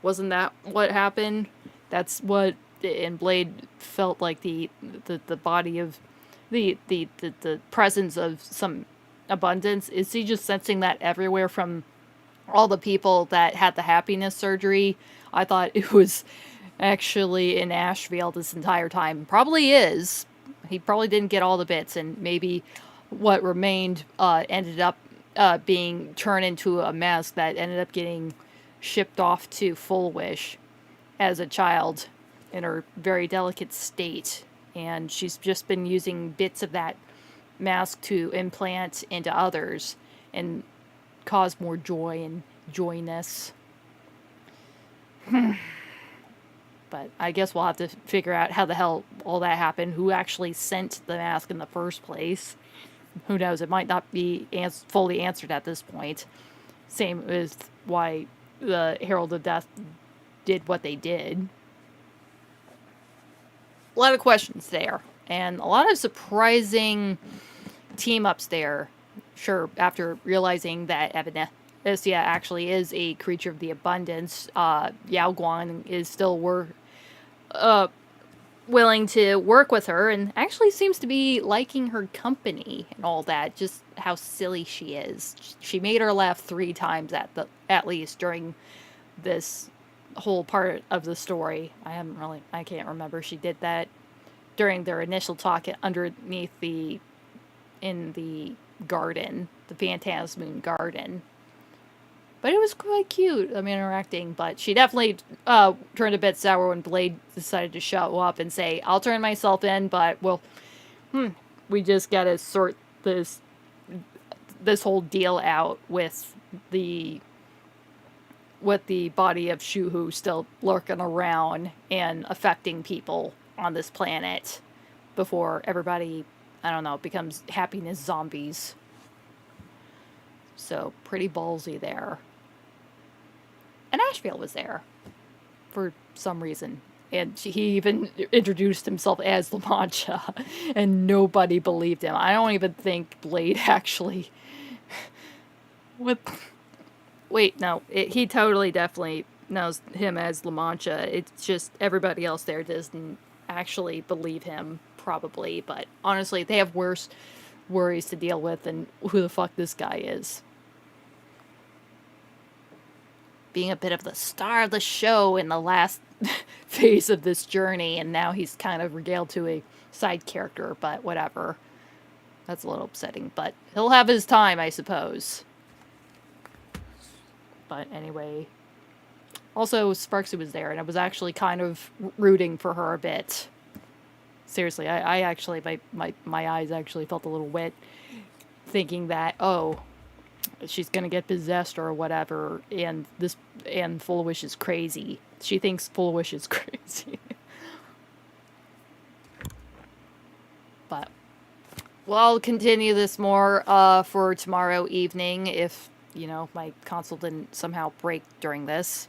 Wasn't that what happened? That's what... and Blade felt like the body of the presence of some abundance. Is he just sensing that everywhere from all the people that had the happiness surgery? I thought it was actually in Ashvale this entire time. Probably is. He probably didn't get all the bits, and maybe what remained ended up being turned into a mask that ended up getting shipped off to Full Wish as a child in her very delicate state, and she's just been using bits of that mask to implant into others and cause more joy and joyness. But I guess we'll have to figure out how the hell all that happened, who actually sent the mask in the first place. Who knows, it might not be fully answered at this point. Same as why the Herald of Death did what they did. A lot of questions there, and a lot of surprising team-ups there. Sure, after realizing that Evanesia actually is a creature of the abundance, Yao Guan is still willing to work with her, and actually seems to be liking her company and all that, just how silly she is. She made her laugh 3 times at least during this whole part of the story. I can't remember. She did that during their initial talk underneath in the garden, the Phantasmoon garden. But it was quite cute, interacting, but she definitely turned a bit sour when Blade decided to show up and say, I'll turn myself in, but we just gotta sort this whole deal out with the body of Shuhu still lurking around and affecting people on this planet before everybody, I don't know, becomes happiness zombies. So, pretty ballsy there. And Ashvale was there for some reason. And he even introduced himself as La Mancha, and nobody believed him. I don't even think Blade actually... Wait, no. He totally, definitely knows him as La Mancha. It's just everybody else there doesn't actually believe him, probably. But honestly, they have worse worries to deal with than who the fuck this guy is. Being a bit of the star of the show in the last phase of this journey, and now he's kind of regaled to a side character, but whatever. That's a little upsetting, but he'll have his time, I suppose. But anyway. Also, Sparksy was there, and I was actually kind of rooting for her a bit. Seriously, I actually, my eyes actually felt a little wet, thinking that, oh, she's gonna get possessed or whatever, and Full Wish is crazy. She thinks Full Wish is crazy. But, well, I'll continue this more for tomorrow evening if, you know, my console didn't somehow break during this.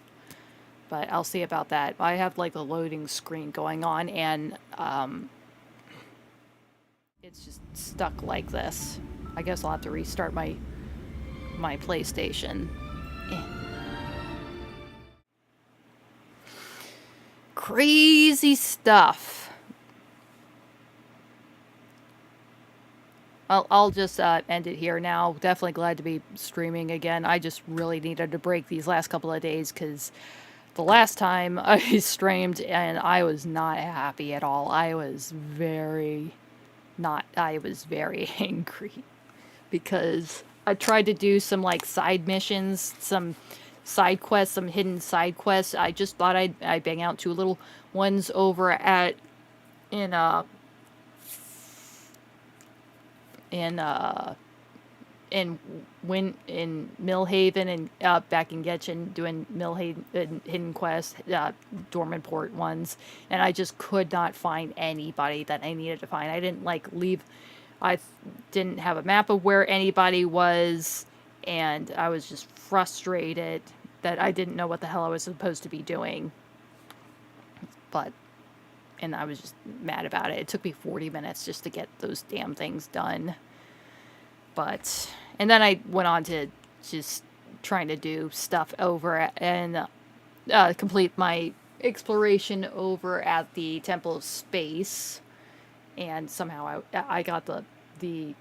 But I'll see about that. I have, like, a loading screen going on, and it's just stuck like this. I guess I'll have to restart my PlayStation. Crazy stuff. I'll just end it here now. Definitely glad to be streaming again. I just really needed to break these last couple of days because the last time I streamed and I was not happy at all. I was very angry because I tried to do some like side missions, some side quests, some hidden side quests. I just thought I'd bang out 2 little ones over in Millhaven and back in Getchin doing Millhaven hidden quests, dormant port ones, and I just could not find anybody that I needed to find. I didn't have a map of where anybody was, and I was just frustrated that I didn't know what the hell I was supposed to be doing. And I was just mad about it. It took me 40 minutes just to get those damn things done. And then I went on to just trying to do stuff over and complete my exploration over at the Temple of Space. And somehow I got the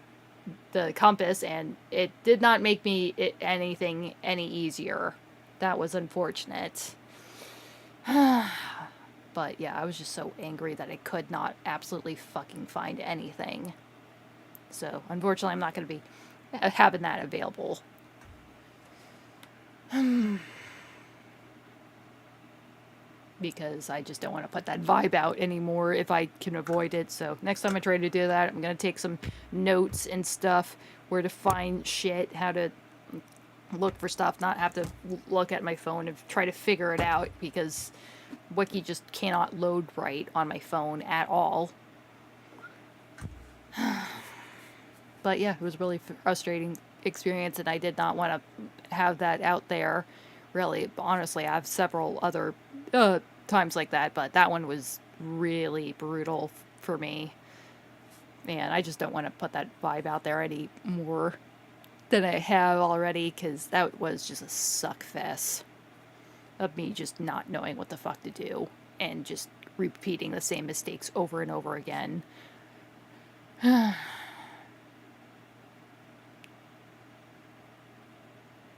compass, and it did not make me anything any easier. That was unfortunate. But yeah, I was just so angry that I could not absolutely fucking find anything. So, unfortunately, I'm not going to be having that available. Because I just don't want to put that vibe out anymore if I can avoid it. So, next time I try to do that, I'm going to take some notes and stuff, where to find shit, how to look for stuff, not have to look at my phone and try to figure it out, because Wiki just cannot load right on my phone at all. But yeah, it was a really frustrating experience, and I did not want to have that out there. Really, honestly, I have several other times like that, but that one was really brutal for me. And I just don't want to put that vibe out there any more than I have already, because that was just a suck fest of me just not knowing what the fuck to do and just repeating the same mistakes over and over again.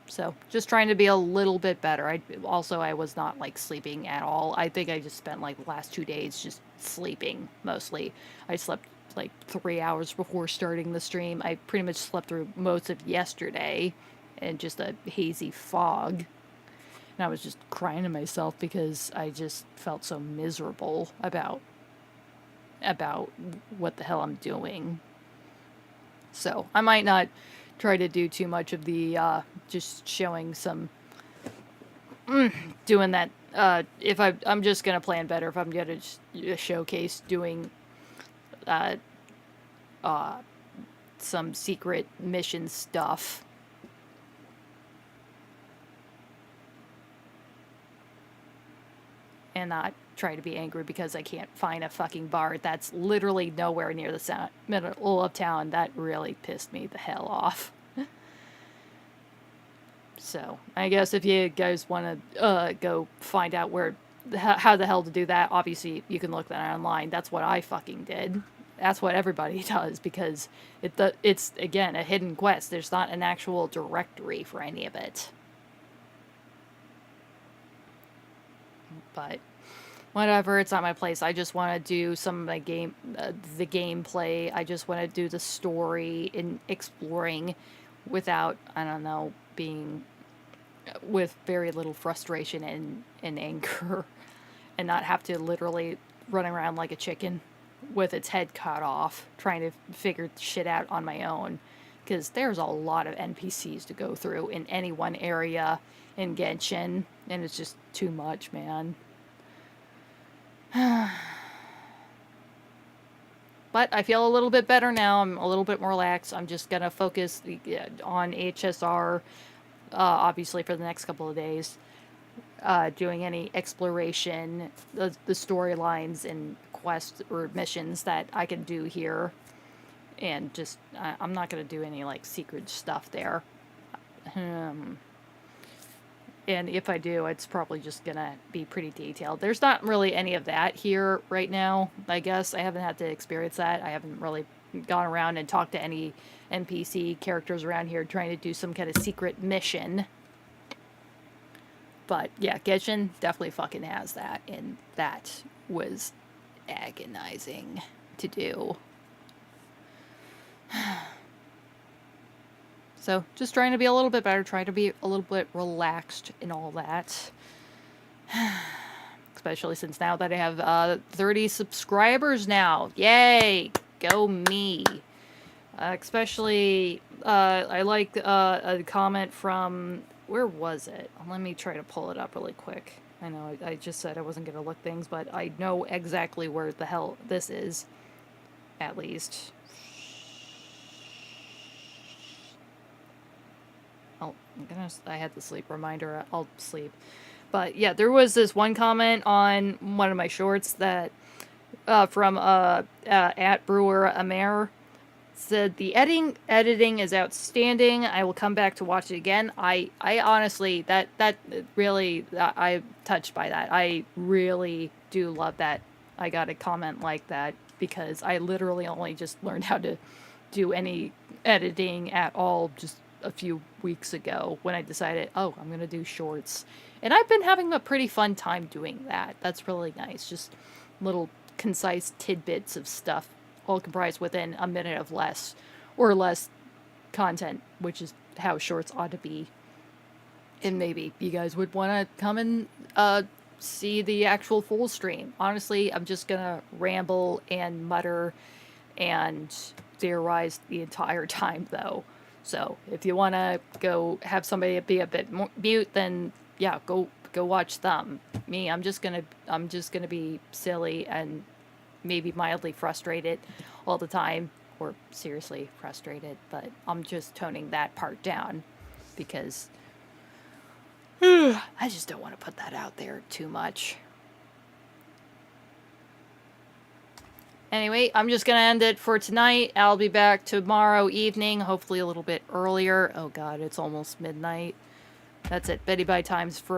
So, just trying to be a little bit better. I was not, like, sleeping at all. I think I just spent, like, the last 2 days just sleeping, mostly. I slept, like, 3 hours before starting the stream. I pretty much slept through most of yesterday in just a hazy fog. And I was just crying to myself because I just felt so miserable about what the hell I'm doing. So, I might not try to do too much of the just showing some doing that. If I'm just gonna plan better if I'm gonna showcase doing some secret mission stuff. and not try to be angry because I can't find a fucking bar that's literally nowhere near the middle of town. That really pissed me the hell off. So, I guess if you guys want to go find out how the hell to do that, obviously you can look that online. That's what I fucking did. That's what everybody does, because it's, again, a hidden quest. There's not an actual directory for any of it. But whatever, it's not my place. I just want to do some of my the gameplay. I just want to do the story and exploring without, I don't know, being with very little frustration and anger, and not have to literally run around like a chicken with its head cut off trying to figure shit out on my own, because there's a lot of NPCs to go through in any one area in Genshin, and it's just too much, man. But I feel a little bit better now. I'm a little bit more relaxed. I'm just gonna focus on HSR, obviously, for the next couple of days. Doing any exploration, the storylines and quests or missions that I can do here. And just, I'm not gonna do any, like, secret stuff there. And if I do, it's probably just gonna be pretty detailed. There's not really any of that here right now, I guess. I haven't had to experience that. I haven't really gone around and talked to any NPC characters around here trying to do some kind of secret mission. But yeah, Genshin definitely fucking has that, and that was agonizing to do. So, just trying to be a little bit better, trying to be a little bit relaxed and all that. Especially since now that I have 30 subscribers now. Yay! Go me! Especially, I like a comment from... Where was it? Let me try to pull it up really quick. I know I just said I wasn't going to look things, but I know exactly where the hell this is. At least. Oh, I had the sleep reminder. I'll sleep. But yeah, there was this one comment on one of my shorts that from at Brewer Amer said the editing is outstanding. I will come back to watch it again. I honestly that really I'm touched by that. I really do love that I got a comment like that, because I literally only just learned how to do any editing at all just a few weeks ago when I decided, oh, I'm gonna do shorts, and I've been having a pretty fun time doing that. That's really nice. Just little concise tidbits of stuff, all comprised within a minute of less content, which is how shorts ought to be. And maybe you guys would want to come and see the actual full stream. Honestly, I'm just gonna ramble and mutter and theorize the entire time, though. So if you want to go have somebody be a bit mute, then yeah, go watch them. Me, I'm just gonna be silly and maybe mildly frustrated all the time, or seriously frustrated, but I'm just toning that part down because I just don't want to put that out there too much. Anyway, I'm just gonna end it for tonight. I'll be back tomorrow evening, hopefully a little bit earlier. Oh god, it's almost midnight. That's it. Betty Bye times for